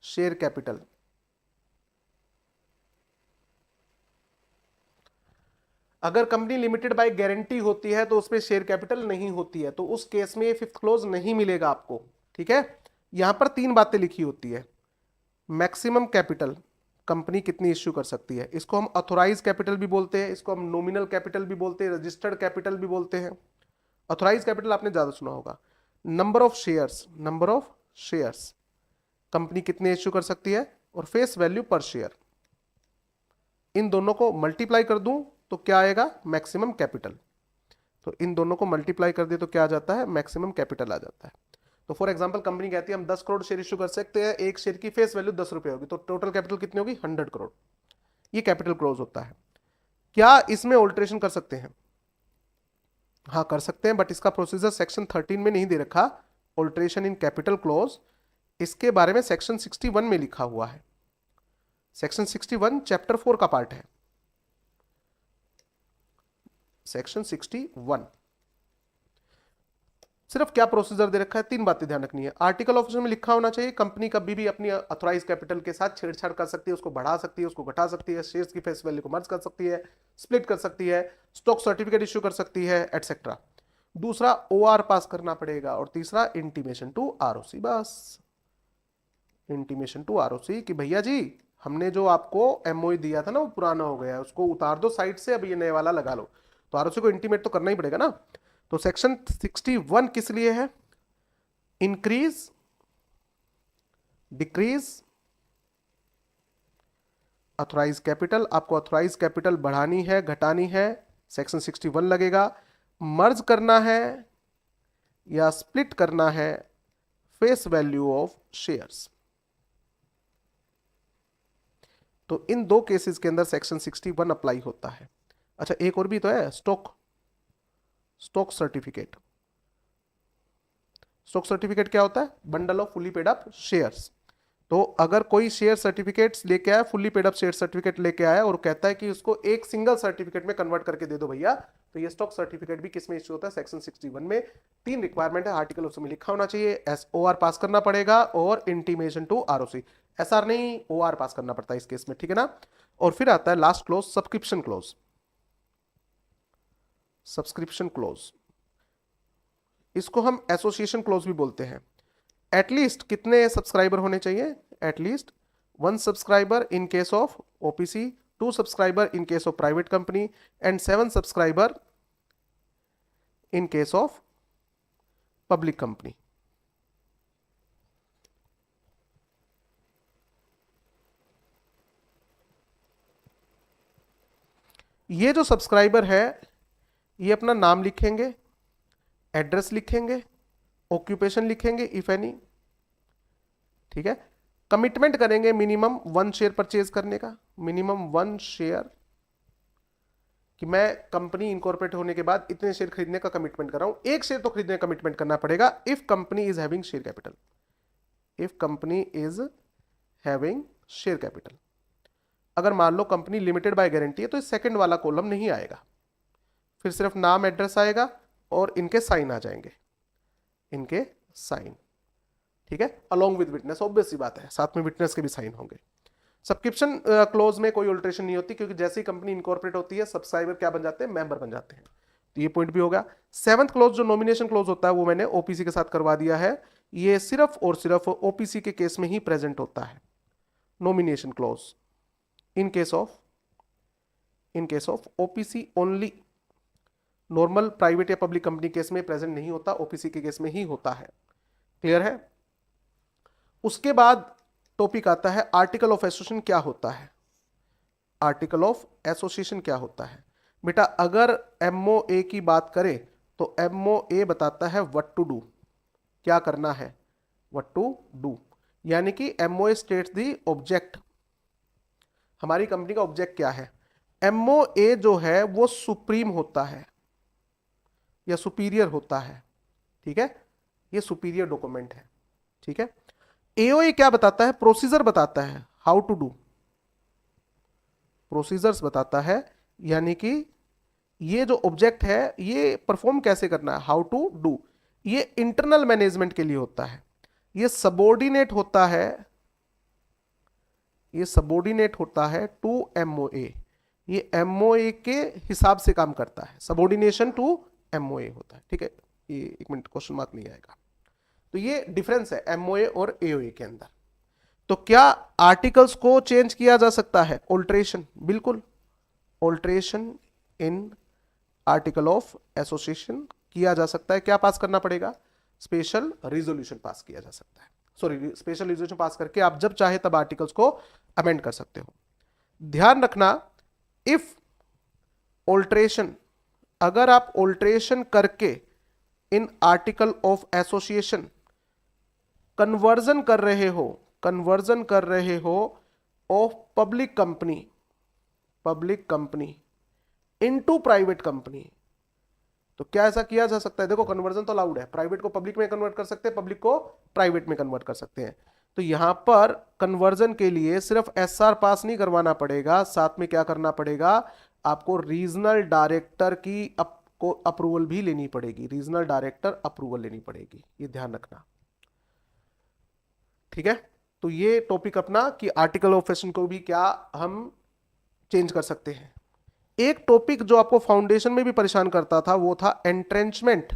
share capital. अगर कंपनी लिमिटेड बाय गारंटी होती है तो उसमें शेयर कैपिटल नहीं होती है, तो उस केस में ये फिफ्थ क्लोज नहीं मिलेगा आपको, ठीक है। यहां पर तीन बातें लिखी होती है, मैक्सिमम कैपिटल कंपनी कितनी इश्यू कर सकती है, इसको हम ऑथोराइज कैपिटल भी बोलते हैं, इसको हम नॉमिनल कैपिटल भी बोलते हैं, रजिस्टर्ड कैपिटल भी बोलते हैं। ऑथोराइज कैपिटल आपने ज्यादा सुना होगा। नंबर ऑफ शेयर्स कंपनी कितने इश्यू कर सकती है, और फेस वैल्यू पर शेयर, इन दोनों को मल्टीप्लाई कर दूं तो क्या आएगा, मैक्सिमम कैपिटल। तो इन दोनों को मल्टीप्लाई कर दे तो क्या आ जाता है, मैक्सिमम कैपिटल आ जाता है। तो फॉर एग्जांपल कंपनी कहती है हम 10 करोड़ शेयर इश्यू कर सकते हैं, एक शेयर की फेस वैल्यू 10 रुपए होगी, तो टोटल कैपिटल कितनी होगी, 100 करोड़। ये कैपिटल क्लोज होता है। क्या इसमें ऑल्टरेशन कर सकते हैं, हाँ कर सकते हैं, बट इसका प्रोसीजर सेक्शन 13 में नहीं दे रखा, ऑल्टरेशन इन कैपिटल क्लोज। इसके बारे में सेक्शन 61 में लिखा हुआ है, सेक्शन 61 चैप्टर 4 का पार्ट है, सेक्शन 61। सिर्फ क्या प्रोसीजर दे रखा है, 3 बातें ध्यान रखनी है। आर्टिकल ऑफ में लिखा होना चाहिए कंपनी कभी भी अपनी ऑथराइज कैपिटल के साथ छेड़छाड़ कर सकती है, उसको बढ़ा सकती है, उसको घटा सकती है, शेयर्स की फेस वैल्यू को मर्ज कर सकती है, स्प्लिट कर सकती है, स्टॉक सर्टिफिकेट इश्यू कर सकती है, एटसेट्रा। दूसरा ओआर पास करना पड़ेगा, और तीसरा इंटीमेशन टू आरओसी। बस इंटीमेशन टू आरओसी कि भैया जी हमने जो आपको एमओई दिया था ना वो पुराना हो गया है, उसको उतार दो साइड से, अब ये नए वाला लगा लो। तो आरओसी को इंटीमेट तो करना ही पड़ेगा ना। तो सेक्शन 61 किस लिए है? Increase, decrease authorise capital. आपको ऑथराइज कैपिटल बढ़ानी है, घटानी है, सेक्शन 61 लगेगा। मर्ज करना है या स्प्लिट करना है, फेस वैल्यू ऑफ शेयर्स। तो इन 2 केसेस के अंदर सेक्शन 61 अप्लाई होता है। अच्छा एक और भी तो है, स्टॉक सर्टिफिकेट। स्टॉक सर्टिफिकेट क्या होता है? Bundle of fully paid up shares. तो अगर कोई शेयर सर्टिफिकेट्स लेके आया, fully paid up share certificate लेके आया और कहता है कि उसको एक सिंगल सर्टिफिकेट में कन्वर्ट करके दे दो भैया, तो ये स्टॉक सर्टिफिकेट भी किस में इश्यू होता है? सेक्शन 61 में। 3 रिक्वायरमेंट है, आर्टिकल उसमें लिखा होना चाहिए, एसओआर पास करना पड़ेगा और इंटीमेशन टू आरओसी। एसआर नहीं, ओआर पास करना पड़ता है इस केस में, ठीक है ना। और फिर आता है last close, subscription close. Subscription close, इसको हम एसोसिएशन क्लोज भी बोलते हैं। एटलीस्ट कितने सब्सक्राइबर होने चाहिए? At least 1 subscriber in case of OPC, 2 subscriber in case of private company and 7 subscriber in case of public company. ये जो सब्सक्राइबर है ये अपना नाम लिखेंगे, एड्रेस लिखेंगे, ऑक्यूपेशन लिखेंगे इफ एनी, ठीक है। कमिटमेंट करेंगे मिनिमम 1 शेयर परचेज करने का, मिनिमम 1 शेयर, कि मैं कंपनी इनकॉर्पोरेट होने के बाद इतने शेयर खरीदने का कमिटमेंट कर रहा हूं। 1 शेयर तो खरीदने का कमिटमेंट करना पड़ेगा if company is having share capital. If company is having share capital. अगर मान लो कंपनी लिमिटेड बाय गारंटी है तो इस सेकंड वाला कॉलम नहीं आएगा, फिर सिर्फ नाम एड्रेस आएगा और इनके साइन आ जाएंगे, इनके साइन, ठीक है, अलोंग विद विटनेस। ऑब्वियस सी बात है, साथ में विटनेस के भी साइन होंगे। सब्सक्रिप्शन क्लोज में कोई अल्टरेशन नहीं होती, क्योंकि जैसे ही कंपनी इनकॉर्पोरेट होती है सब्सक्राइबर क्या बन जाते हैं? मेंबर बन जाते हैं। तो ये पॉइंट भी होगा। 7th क्लोज जो नॉमिनेशन क्लोज होता है वो मैंने ओपीसी के साथ करवा दिया है। ये सिर्फ और सिर्फ ओपीसी के केस में ही प्रेजेंट होता है, nomination close. In case of OPC only. Normal private या पब्लिक कंपनी केस में प्रेजेंट नहीं होता, ओपीसी के केस में ही होता है। क्लियर है? उसके बाद टॉपिक आता है आर्टिकल ऑफ एसोसिएशन क्या होता है। आर्टिकल ऑफ एसोसिएशन क्या होता है बेटा? अगर एमओए की बात करें तो एमओए बताता है व्हाट टू डू, क्या करना है, व्हाट टू डू। यानी कि एमओए स्टेट्स द ऑब्जेक्ट। हमारी कंपनी का ऑब्जेक्ट क्या है? एमओए जो है वो सुप्रीम होता है या सुपीरियर होता है, ठीक है, ये सुपीरियर डॉक्यूमेंट है, ठीक है। एओए क्या बताता है? प्रोसीजर बताता है, हाउ टू डू, प्रोसीजर्स बताता है। यानी कि ये जो ऑब्जेक्ट है ये परफॉर्म कैसे करना है, हाउ टू डू। ये इंटरनल मैनेजमेंट के लिए होता है, ये सबॉर्डिनेट होता है, ये सबॉर्डिनेट होता है टू एमओए। ये एमओए के हिसाब से काम करता है, सबॉर्डिनेशन टू एमओए होता है, ठीक है। ये 1 मिनट क्वेश्चन मार्क नहीं आएगा। तो ये डिफरेंस है एमओए और एओए के अंदर। तो क्या आर्टिकल्स को चेंज किया जा सकता है? ऑल्ट्रेशन, बिल्कुल। Alteration in article of association किया जा सकता है। क्या पास करना पड़ेगा? स्पेशल रिजोल्यूशन पास किया जा सकता है। सॉरी, स्पेशल रिजोल्यूशन पास करके आप जब चाहे तब आर्टिकल्स को अमेंड कर सकते हो। ध्यान रखना, इफ ऑल्ट्रेशन, अगर आप ऑल्ट्रेशन करके in article of association conversion कर रहे हो of public company into private company, तो क्या ऐसा किया जा सकता है? देखो कन्वर्जन तो अलाउड है, प्राइवेट को पब्लिक में कन्वर्ट कर सकते हैं, पब्लिक को प्राइवेट में कन्वर्ट कर सकते हैं। तो यहां पर कन्वर्जन के लिए सिर्फ एसआर पास नहीं करवाना पड़ेगा, साथ में क्या करना पड़ेगा? आपको रीजनल डायरेक्टर की को अप्रूवल भी लेनी पड़ेगी, रीजनल डायरेक्टर अप्रूवल लेनी पड़ेगी, ये ध्यान रखना। ठीक है, तो ये टॉपिक अपना कि आर्टिकल ऑफ एसोसिएशन को भी क्या हम चेंज कर सकते हैं। एक टॉपिक जो आपको फाउंडेशन में भी परेशान करता था वो था entrenchment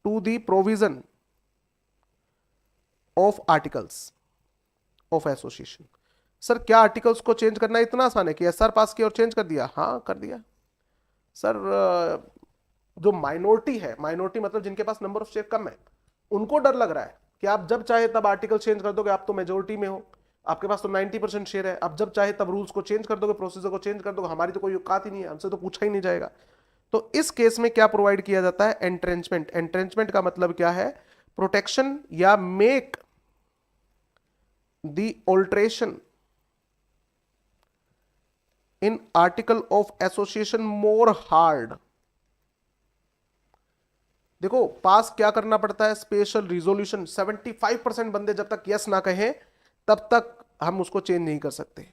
to the provision of articles of association. Sir क्या आर्टिकल्स को चेंज करना इतना आसान है कि एसआर पास किया और चेंज कर दिया? हाँ कर दिया सर। जो माइनॉरिटी है, माइनॉरिटी मतलब जिनके पास नंबर ऑफ शेयर कम है, उनको डर लग रहा है कि आप जब चाहे तब आर्टिकल चेंज कर दोगे, आप तो मेजोरिटी में हो, आपके पास तो 90% शेयर है, आप जब चाहे तब रूल्स को चेंज कर दोगे, प्रोसीजर को चेंज कर दोगे, हमारी तो कोई औकात ही नहीं है, हमसे तो पूछा ही नहीं जाएगा। तो इस केस में क्या प्रोवाइड किया जाता है? एंट्रेंचमेंट। एंट्रेंचमेंट का मतलब क्या है? प्रोटेक्शन या make the alteration in article of association more hard. देखो पास क्या करना पड़ता है? Special resolution. 75% बंदे जब तक यस ना कहें तब तक हम उसको चेंज नहीं कर सकते।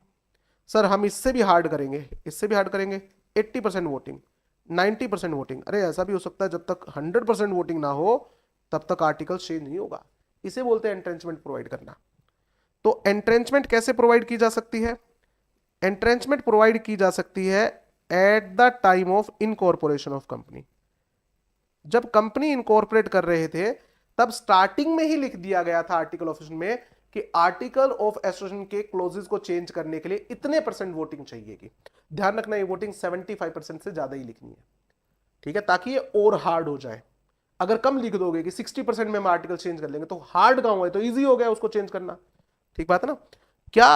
सर हम इससे भी हार्ड करेंगे, इससे भी हार्ड करेंगे, 80% वोटिंग, 90% वोटिंग। अरे ऐसा भी हो सकता है जब तक 100% वोटिंग ना हो तब तक आर्टिकल चेंज नहीं होगा। इसे बोलते हैं एंट्रेंचमेंट प्रोवाइड करना। तो एंट्रेंचमेंट कैसे प्रोवाइड की जा सकती है? एंट्रेंचमेंट प्रोवाइड की जा सकती है at the time of incorporation of company. जब कंपनी इनकॉर्पोरेट कर रहे थे तब स्टार्टिंग में ही लिख दिया गया था आर्टिकल ऑफ एसोसिएशन में कि आर्टिकल ऑफ एसोसिएशन के क्लोजेस को चेंज करने के लिए इतने % वोटिंग चाहिए। ध्यान रखना ये वोटिंग 75% से ज्यादा ही लिखनी है, ठीक है, ताकि ये और हार्ड हो जाए। अगर कम लिख दोगे कि 60% में हम आर्टिकल चेंज कर लेंगे तो हार्ड गांव है, तो इजी हो गया उसको चेंज करना। ठीक बात है ना? क्या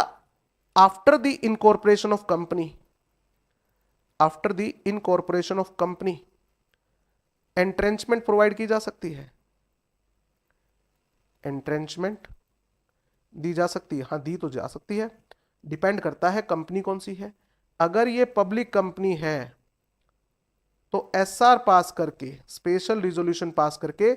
after the incorporation of company, after the incorporation of company entrenchment provide की जा सकती है? एंट्रेंचमेंट दी जा सकती है, हाँ दी तो जा सकती है। डिपेंड करता है कंपनी कौन सी है। अगर ये पब्लिक कंपनी है तो एसआर पास करके, स्पेशल रिजोल्यूशन पास करके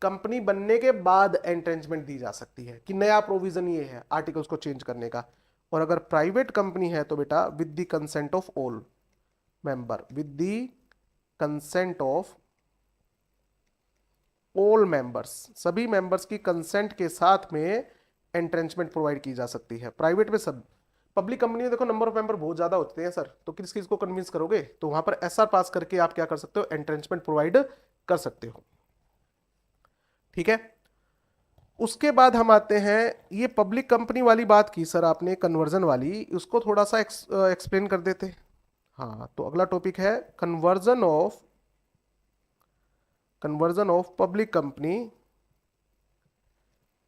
कंपनी बनने के बाद एंट्रेंचमेंट दी जा सकती है कि नया प्रोविजन ये है आर्टिकल्स को चेंज करने का। और अगर प्राइवेट कंपनी है तो बेटा with the consent of all member, with the consent of all members, सभी मेंबर्स की कंसेंट के साथ में एंट्रेंचमेंट प्रोवाइड की जा सकती है। प्राइवेट में सब, पब्लिक कंपनी में देखो नंबर ऑफ मेंबर बहुत ज्यादा होते हैं सर, तो किस किस को कन्विंस करोगे? तो वहां पर एसआर पास करके आप क्या कर सकते हो? एंट्रेंचमेंट प्रोवाइड कर सकते हो। ठीक है, उसके बाद हम आते हैं, ये पब्लिक कंपनी वाली बात की सर आपने, कन्वर्जन वाली, उसको थोड़ा सा एक्सप्लेन कर देते। हाँ तो अगला टॉपिक है conversion of public company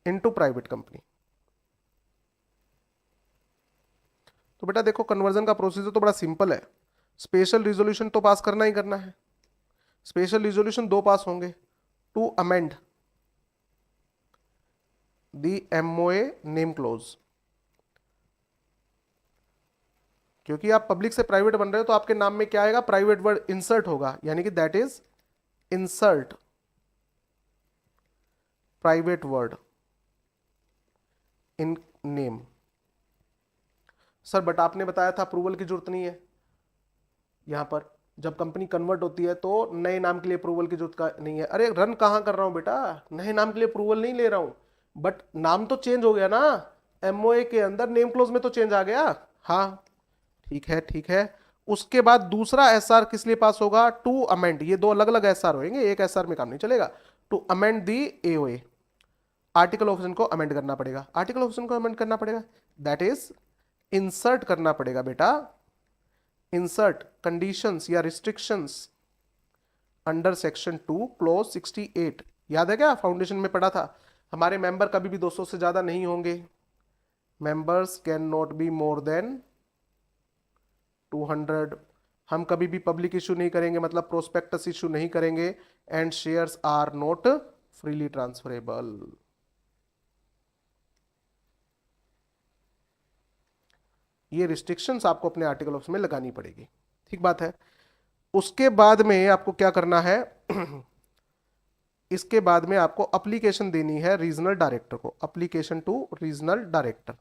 into private company. तो बेटा देखो कन्वर्जन का प्रोसीजर तो बड़ा सिंपल है। स्पेशल रिजोल्यूशन तो पास करना ही करना है। स्पेशल रिजोल्यूशन दो पास होंगे, to amend the MOA name clause. क्योंकि आप पब्लिक से प्राइवेट बन रहे हो तो आपके नाम में क्या आएगा? प्राइवेट वर्ड इंसर्ट होगा, यानी कि that is insert private word in name. Sir but आपने बताया था अप्रूवल की जरूरत नहीं है। यहां पर जब कंपनी कन्वर्ट होती है तो नए नाम के लिए अप्रूवल की जरूरत नहीं है। अरे रन कहां कर रहा हूं बेटा, नए नाम के लिए अप्रूवल नहीं ले रहा हूं, बट नाम तो चेंज हो गया ना, एमओए के अंदर नेम क्लोज में तो चेंज आ गया। हाँ ठीक है ठीक है। उसके बाद दूसरा एसआर किस लिए पास होगा? To amend. ये दो अलग अलग एसआर होंगे, एक एसआर में काम नहीं चलेगा। To amend the AOA, article of association को अमेंड करना पड़ेगा। आर्टिकल ऑफ एसोसिएशन को अमेंड करना पड़ेगा, दैट इज इंसर्ट करना पड़ेगा बेटा। इंसर्ट कंडीशंस या रिस्ट्रिक्शंस अंडर सेक्शन 2 क्लोज 68। याद है क्या? फाउंडेशन में पढ़ा था, हमारे मेंबर कभी भी 200 से ज्यादा नहीं होंगे। Members can not be more than 200। हम कभी भी पब्लिक इशू नहीं करेंगे, मतलब प्रोस्पेक्टस इशू नहीं करेंगे। And shares are not freely transferable. ये रिस्ट्रिक्शंस आपको अपने आर्टिकल ऑफ में लगानी पड़ेगी। ठीक बात है। उसके बाद में आपको क्या करना है? इसके बाद में आपको एप्लीकेशन देनी है रीजनल डायरेक्टर को, एप्लीकेशन टू रीजनल डायरेक्टर।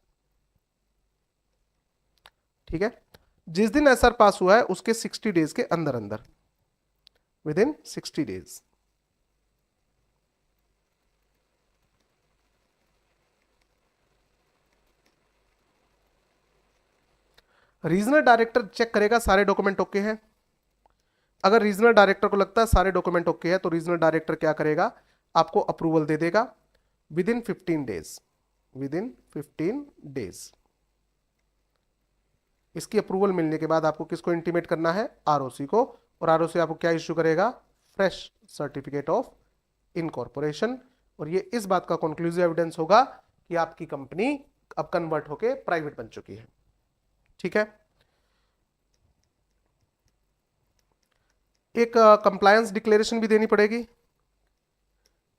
ठीक है, जिस दिन एसआर पास हुआ है उसके 60 डेज के अंदर अंदर। within 60 days. Regional director check करेगा सारे डॉक्यूमेंट ओके हैं। अगर रीजनल डायरेक्टर को लगता है सारे डॉक्यूमेंट ओके है तो रीजनल डायरेक्टर क्या करेगा, आपको अप्रूवल दे देगा with in 15 days, with in 15 days. इसकी अप्रूवल मिलने के बाद आपको किसको इंटीमेट करना है, आरओसी को, और आरओसी आपको क्या इश्यू करेगा, फ्रेश सर्टिफिकेट ऑफ इनकॉर्पोरेशन। और ये इस बात का कंक्लूसिव एविडेंस होगा कि आपकी कंपनी अब कन्वर्ट होके प्राइवेट बन चुकी है। ठीक है। एक कंप्लायंस डिक्लेरेशन भी देनी पड़ेगी,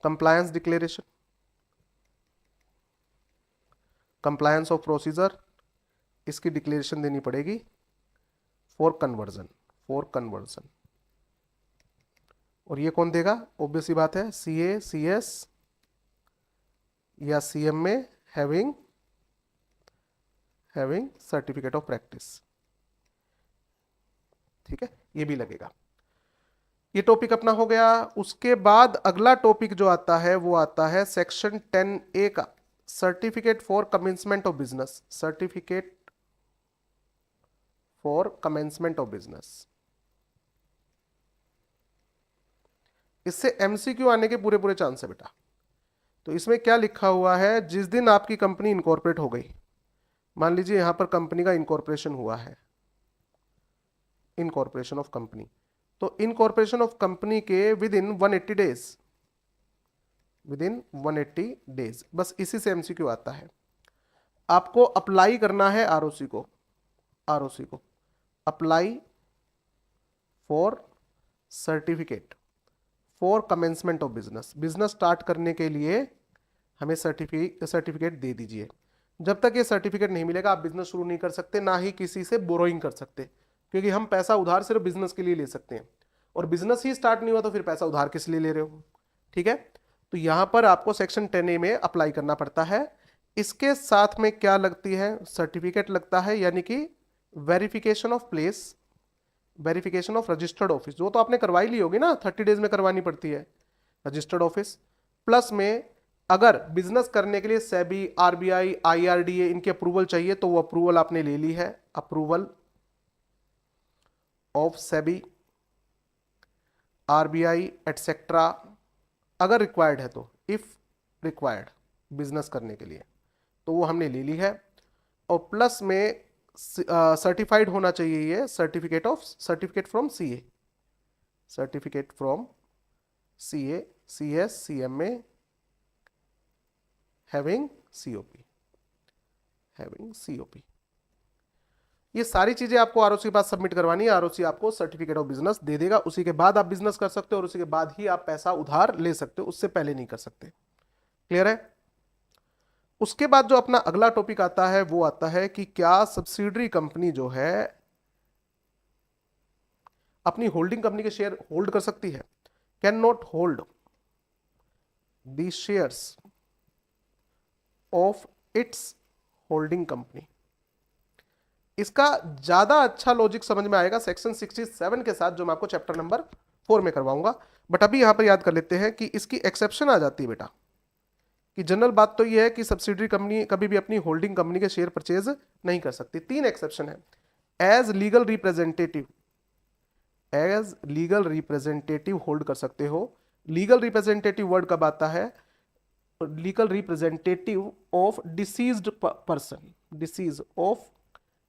compliance declaration, compliance of procedure, इसकी डिक्लेरेशन देनी पड़ेगी फॉर कन्वर्जन, फॉर कन्वर्जन। और ये कौन देगा, ऑब्वियस सी बात है, सीए, सीएस या CMA having certificate of practice. ठीक है, ये भी लगेगा। ये टॉपिक अपना हो गया। उसके बाद अगला टॉपिक जो आता है वो आता है सेक्शन 10A का, certificate for commencement of business, certificate for commencement of business. इससे एमसीक्यू आने के पूरे पूरे चांस है बेटा। तो इसमें क्या लिखा हुआ है, जिस दिन आपकी कंपनी इनकॉर्पोरेट हो गई, मान लीजिए यहां पर कंपनी का इनकॉर्पोरेशन हुआ है, इनकॉर्पोरेशन ऑफ कंपनी, तो इनकॉर्पोरेशन ऑफ कंपनी के with in 180 days, with in 180 days, बस इसी से एमसीक्यू आता है। आपको अप्लाई करना है आरओसी को, आरओसी को apply for certificate for commencement of business, business start करने के लिए हमें सर्टिफिकेट दे दीजिए। जब तक ये सर्टिफिकेट नहीं मिलेगा आप बिजनेस शुरू नहीं कर सकते, ना ही किसी से बोरोइंग कर सकते, क्योंकि हम पैसा उधार सिर्फ बिजनेस के लिए ले सकते हैं, और बिजनेस ही स्टार्ट नहीं हुआ तो फिर पैसा उधार किस लिए ले रहे हो। ठीक है, तो यहां पर आपको सेक्शन 10A में अप्लाई करना पड़ता है। इसके साथ में क्या लगती है, सर्टिफिकेट लगता है, यानी कि verification of place, verification of registered office, जो तो आपने करवाई ली होगी ना, 30 डेज में करवानी पड़ती है रजिस्टर्ड ऑफिस। प्लस में अगर बिजनेस करने के लिए सेबी, आरबीआई, आईआरडीए इनकी अप्रूवल चाहिए तो वो अप्रूवल आपने ले ली है, approval of SEBI, RBI etcetera, अगर रिक्वायर्ड है तो, इफ रिक्वायर्ड बिजनेस करने के लिए, तो वो हमने ले ली है। और प्लस में सर्टिफाइड होना चाहिए ये certificate from CA, certificate from CA, CS, CMA having COP, having COP. ये सारी चीजें आपको आरओसी के पास सबमिट करवानी है। आरओसी आपको सर्टिफिकेट ऑफ बिजनेस दे देगा, उसी के बाद आप बिजनेस कर सकते हो और उसी के बाद ही आप पैसा उधार ले सकते हो, उससे पहले नहीं कर सकते। क्लियर है। उसके बाद जो अपना अगला टॉपिक आता है वो आता है कि क्या सब्सिडरी कंपनी जो है अपनी होल्डिंग कंपनी के शेयर होल्ड कर सकती है, can not hold the shares of its holding company. इसका ज्यादा अच्छा लॉजिक समझ में आएगा सेक्शन 67 के साथ, जो मैं आपको चैप्टर नंबर 4 में करवाऊंगा। बट अभी यहां पर याद कर लेते हैं कि इसकी एक्सेप्शन आ जाती है बेटा, कि जनरल बात तो यह है कि सब्सिडरी कंपनी कभी भी अपनी होल्डिंग कंपनी के शेयर परचेज नहीं कर सकती। 3 एक्सेप्शन है। As legal representative, as legal representative hold कर सकते हो। लीगल रिप्रेजेंटेटिव वर्ड कब आता है, legal representative of deceased person, disease of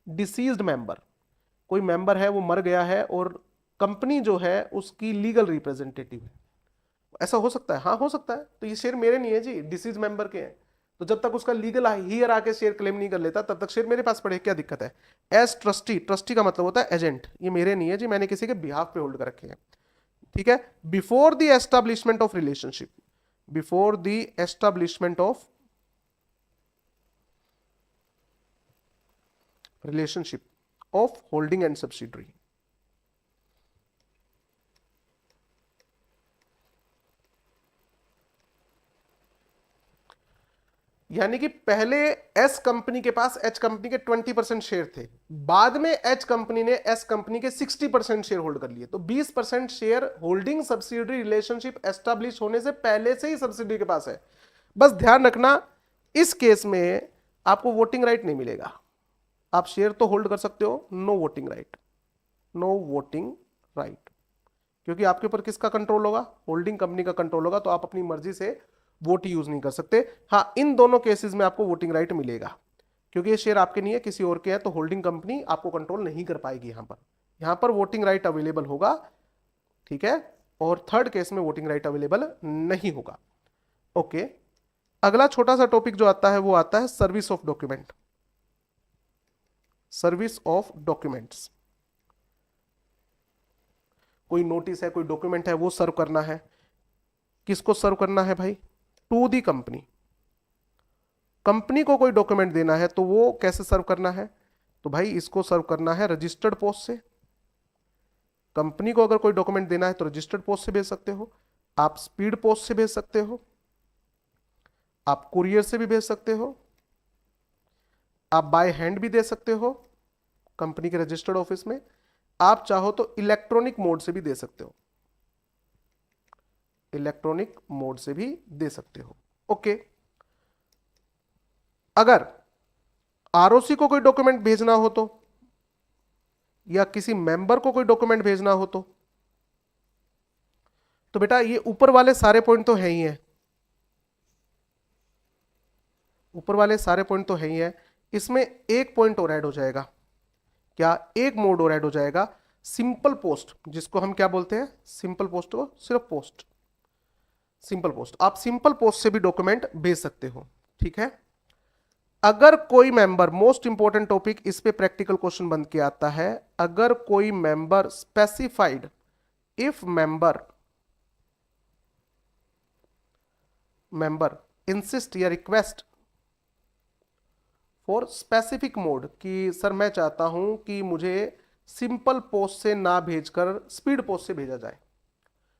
deceased member, कोई मेंबर है वो मर गया है और कंपनी जो है उसकी लीगल रिप्रेजेंटेटिव है, ऐसा हो सकता है, हाँ हो सकता है। तो ये शेयर मेरे नहीं है जी, डिसीज मेंबर के हैं, तो जब तक उसका लीगल हियर आके शेयर क्लेम नहीं कर लेता तब तक शेयर मेरे पास पड़े, क्या दिक्कत है। एज ट्रस्टी, ट्रस्टी का मतलब होता है एजेंट, ये मेरे नहीं है जी, मैंने किसी के बिहाफ पे होल्ड कर रखे हैं। ठीक है। Before the establishment of relationship, before the establishment of relationship of holding and subsidiary. यानी कि पहले एस कंपनी के पास एच कंपनी के 20% शेयर थे, बाद में एच कंपनी ने एस कंपनी के 60% शेयर होल्ड कर लिए, तो 20% share holding subsidiary relationship establish होने से पहले से ही सब्सिडियरी के पास है। बस ध्यान रखना, इस केस में आपको वोटिंग राइट नहीं मिलेगा। आप शेयर तो होल्ड कर सकते हो, no voting right, no voting right, क्योंकि आपके ऊपर किसका कंट्रोल होगा? होल्डिंग कंपनी का कंट्रोल होगा, तो आप अपनी मर्जी से वोट यूज नहीं कर सकते। हाँ, इन दोनों केसेस में आपको वोटिंग राइट मिलेगा, क्योंकि ये शेयर आपके नहीं है, किसी और के है, तो होल्डिंग कंपनी आपको कंट्रोल नहीं कर पाएगी। यहां पर वोटिंग राइट अवेलेबल होगा, ठीक है। और थर्ड केस में वोटिंग राइट अवेलेबल नहीं होगा। ओके, अगला छोटा सा टॉपिक जो आता है वो आता है service of document. Service of documents, कोई नोटिस है, कोई डॉक्यूमेंट है, वो सर्व करना है। किसको सर्व करना है भाई? To the company. कंपनी को कोई डॉक्यूमेंट देना है तो वो कैसे सर्व करना है? तो भाई इसको सर्व करना है रजिस्टर्ड पोस्ट से। कंपनी को अगर कोई डॉक्यूमेंट देना है तो रजिस्टर्ड पोस्ट से भेज सकते हो, आप स्पीड पोस्ट से भेज सकते हो, आप कुरियर से भी भेज सकते हो, आप बाय हैंड भी दे सकते हो कंपनी के रजिस्टर्ड ऑफिस में, आप चाहो तो इलेक्ट्रॉनिक मोड से भी दे सकते हो, इलेक्ट्रॉनिक मोड से भी दे सकते हो। ओके, अगर आरओसी को कोई डॉक्यूमेंट भेजना हो तो, या किसी मेंबर को कोई डॉक्यूमेंट भेजना हो तो बेटा ये ऊपर वाले सारे पॉइंट तो है ही है, ऊपर वाले सारे पॉइंट तो है ही है। इसमें एक पॉइंट और ऐड हो जाएगा। क्या? एक मोड और ऐड हो जाएगा, सिंपल पोस्ट, जिसको हम क्या बोलते हैं? सिंपल पोस्ट को सिर्फ पोस्ट, सिंपल पोस्ट। आप सिंपल पोस्ट से भी डॉक्यूमेंट भेज सकते हो, ठीक है। अगर कोई मेंबर, मोस्ट इंपॉर्टेंट टॉपिक, इस पे प्रैक्टिकल क्वेश्चन बन के आता है, अगर कोई member specified, if member insist या रिक्वेस्ट फॉर स्पेसिफिक मोड, कि सर मैं चाहता हूं कि मुझे सिंपल पोस्ट से ना भेजकर स्पीड पोस्ट से भेजा जाए,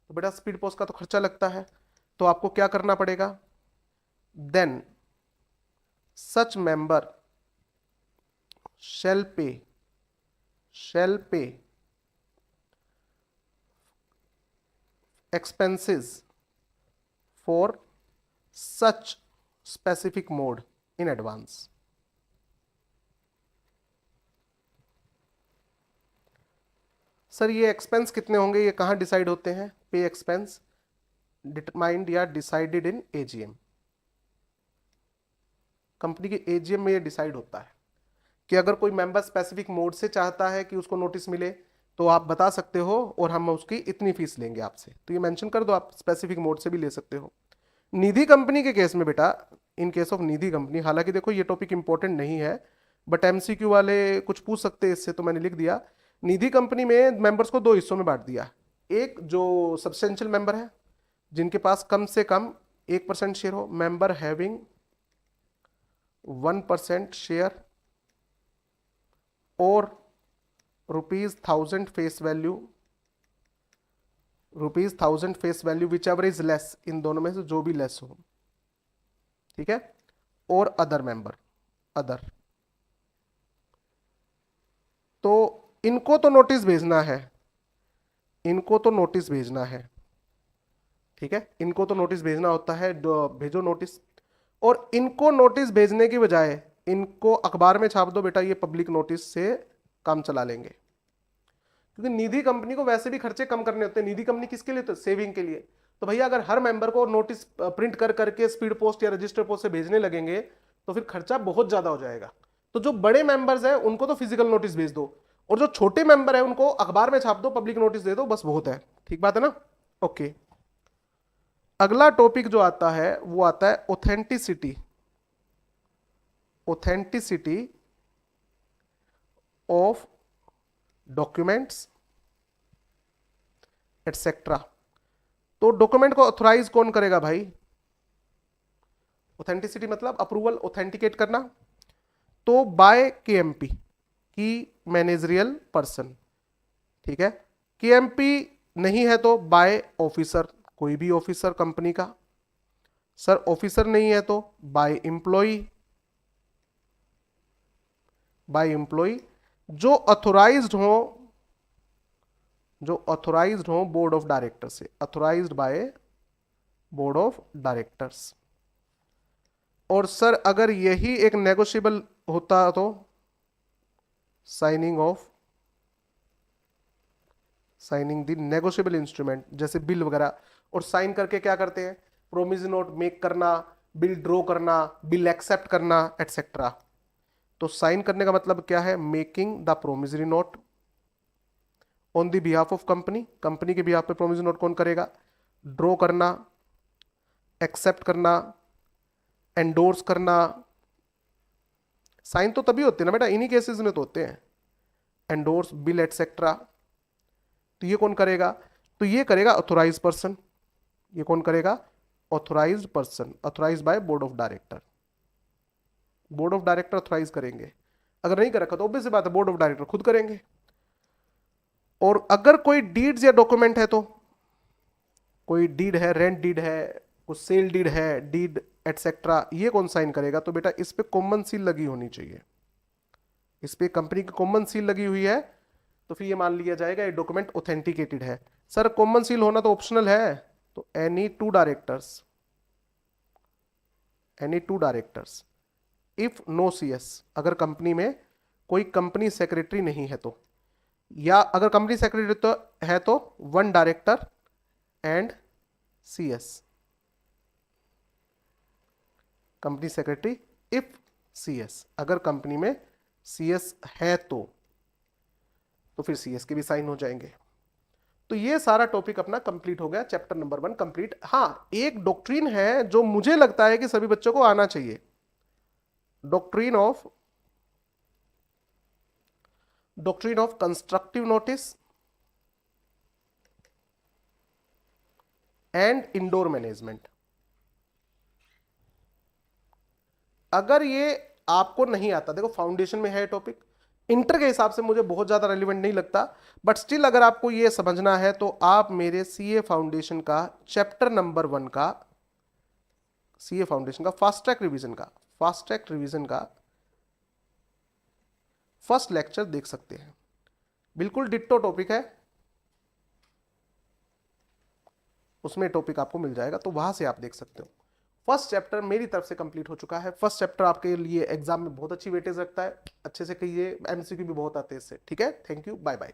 तो बेटा स्पीड पोस्ट का तो खर्चा लगता है, तो आपको क्या करना पड़ेगा? Then such member shall pay expenses for such specific mode in advance। Sir ये एक्सपेंस कितने होंगे, ये कहां डिसाइड होते हैं? पे एक्सपेंस डिटरमाइंड या डिसाइडेड इन एजीएम। कंपनी के एजीएम में ये डिसाइड होता है कि अगर कोई मेंबर स्पेसिफिक मोड से चाहता है कि उसको नोटिस मिले तो आप बता सकते हो और हम उसकी इतनी फीस लेंगे आपसे, तो ये मेंशन कर दो, आप स्पेसिफिक मोड से भी ले सकते हो। निधि कंपनी के केस में बेटा, in case of Nidhi company, हालांकि देखो ये टॉपिक इंपॉर्टेंट नहीं है, बट एमसीक्यू वाले कुछ पूछ सकते हैं इससे, तो मैंने लिख दिया। निधि कंपनी में मेंबर्स को दो हिस्सों में बांट दिया। एक जो सब्सटेंशियल मेंबर है, जिनके पास कम से कम 1% शेयर हो, मेंबर हैविंग 1% शेयर और ₹1000 face value, ₹1000 face value whichever is less, इन दोनों में से जो भी लेस हो, ठीक है। और अदर मेंबर, अदर, तो इनको तो नोटिस भेजना है, इनको तो नोटिस भेजना है, ठीक है, इनको तो नोटिस भेजना होता है, भेजो नोटिस। और इनको नोटिस भेजने की बजाय इनको अखबार में छाप दो बेटा, ये पब्लिक नोटिस से काम चला लेंगे, क्योंकि निधि कंपनी को वैसे भी खर्चे कम करने होते हैं। निधि कंपनी किसके लिए? तो सेविंग के लिए। तो भैया अगर हर मेंबर को नोटिस प्रिंट कर करके स्पीड पोस्ट या रजिस्टर पोस्ट से भेजने लगेंगे तो फिर खर्चा बहुत ज्यादा हो जाएगा। तो जो बड़े मेंबर्स हैं उनको तो फिजिकल नोटिस भेज दो, और जो छोटे मेंबर है उनको अखबार में छाप दो, पब्लिक नोटिस दे दो, बस बहुत है। ठीक बात है ना? ओके, अगला टॉपिक जो आता है वो आता है authenticity, authenticity of documents etcetera. तो डॉक्यूमेंट को ऑथराइज कौन करेगा भाई? ऑथेंटिसिटी मतलब अप्रूवल, ऑथेंटिकेट करना, तो बाय केएमपी, की मैनेजरियल पर्सन, ठीक है। केएमपी नहीं है तो बाय ऑफिसर, कोई भी ऑफिसर कंपनी का। सर ऑफिसर नहीं है तो बाय एम्प्लॉई, बाय एम्प्लॉई जो ऑथोराइज्ड हो बोर्ड ऑफ डायरेक्टर से, authorised by board of directors. और सर अगर यही एक नेगोशिएबल होता तो साइनिंग द नेगोशिएबल इंस्ट्रूमेंट, जैसे बिल वगैरह। और साइन करके क्या करते हैं, प्रोमिसरी नोट मेक करना, बिल ड्रॉ करना, बिल एक्सेप्ट करना, एटसेट्रा। तो साइन करने का मतलब क्या है, making the promissory note on the behalf of company, company के बिहाफ पे प्रोमिसरी नोट कौन करेगा, ड्रॉ करना, एक्सेप्ट करना, एंडोर्स करना। साइन तो तभी होते हैं ना बेटा, इन्हीं केसेस में तो होते हैं, एंडोर्स, बिल एटसेट्रा। तो ये कौन करेगा, तो ये करेगा ऑथोराइज पर्सन। ये कौन करेगा, authorised person, authorised by board of director. Board of director authorise करेंगे, अगर नहीं कर रखा तो ऑब्वियस बात है बोर्ड ऑफ डायरेक्टर खुद करेंगे। और अगर कोई डीड्स या डॉक्यूमेंट है, तो कोई डीड है, रेंट डीड है, कुछ सेल डीड है, डीड एटसेट्रा, ये कौन साइन करेगा, तो बेटा इस पे कॉमन सील लगी होनी चाहिए, इस पे कंपनी की कॉमन सील लगी हुई है, तो फिर ये मान लिया जाएगा ये डॉक्यूमेंट ऑथेंटिकेटेड है। सर कॉमन सील होना तो ऑप्शनल है, तो any two directors if no CS, अगर कंपनी में कोई कंपनी सेक्रेटरी नहीं है तो, या अगर कंपनी सेक्रेटरी तो है तो one director and CS, company secretary if CS, अगर कंपनी में सीएस है तो फिर सीएस के भी साइन हो जाएंगे। तो ये सारा टॉपिक अपना कंप्लीट हो गया, चैप्टर नंबर 1 कंप्लीट। हाँ, एक डॉक्ट्रिन है जो मुझे लगता है कि सभी बच्चों को आना चाहिए, doctrine of constructive notice and indoor management. अगर ये आपको नहीं आता, देखो फाउंडेशन में है टॉपिक, इंटर के हिसाब से मुझे बहुत ज्यादा रेलिवेंट नहीं लगता, बट स्टिल अगर आपको ये समझना है तो आप मेरे सीए फाउंडेशन का चैप्टर नंबर 1 का, सीए फाउंडेशन का फास्ट ट्रैक रिवीजन का फर्स्ट लेक्चर देख सकते हैं। बिल्कुल डिट्टो टॉपिक है, उसमें टॉपिक आपको मिल जाएगा, तो वहां से आप देख सकते हो। फर्स्ट चैप्टर मेरी तरफ से कंप्लीट हो चुका है। फर्स्ट चैप्टर आपके लिए एग्जाम में बहुत अच्छी वेटेज रखता है, अच्छे से कहिए, एमसीक्यू भी बहुत आते हैं इससे। ठीक है, थैंक यू, बाय बाय।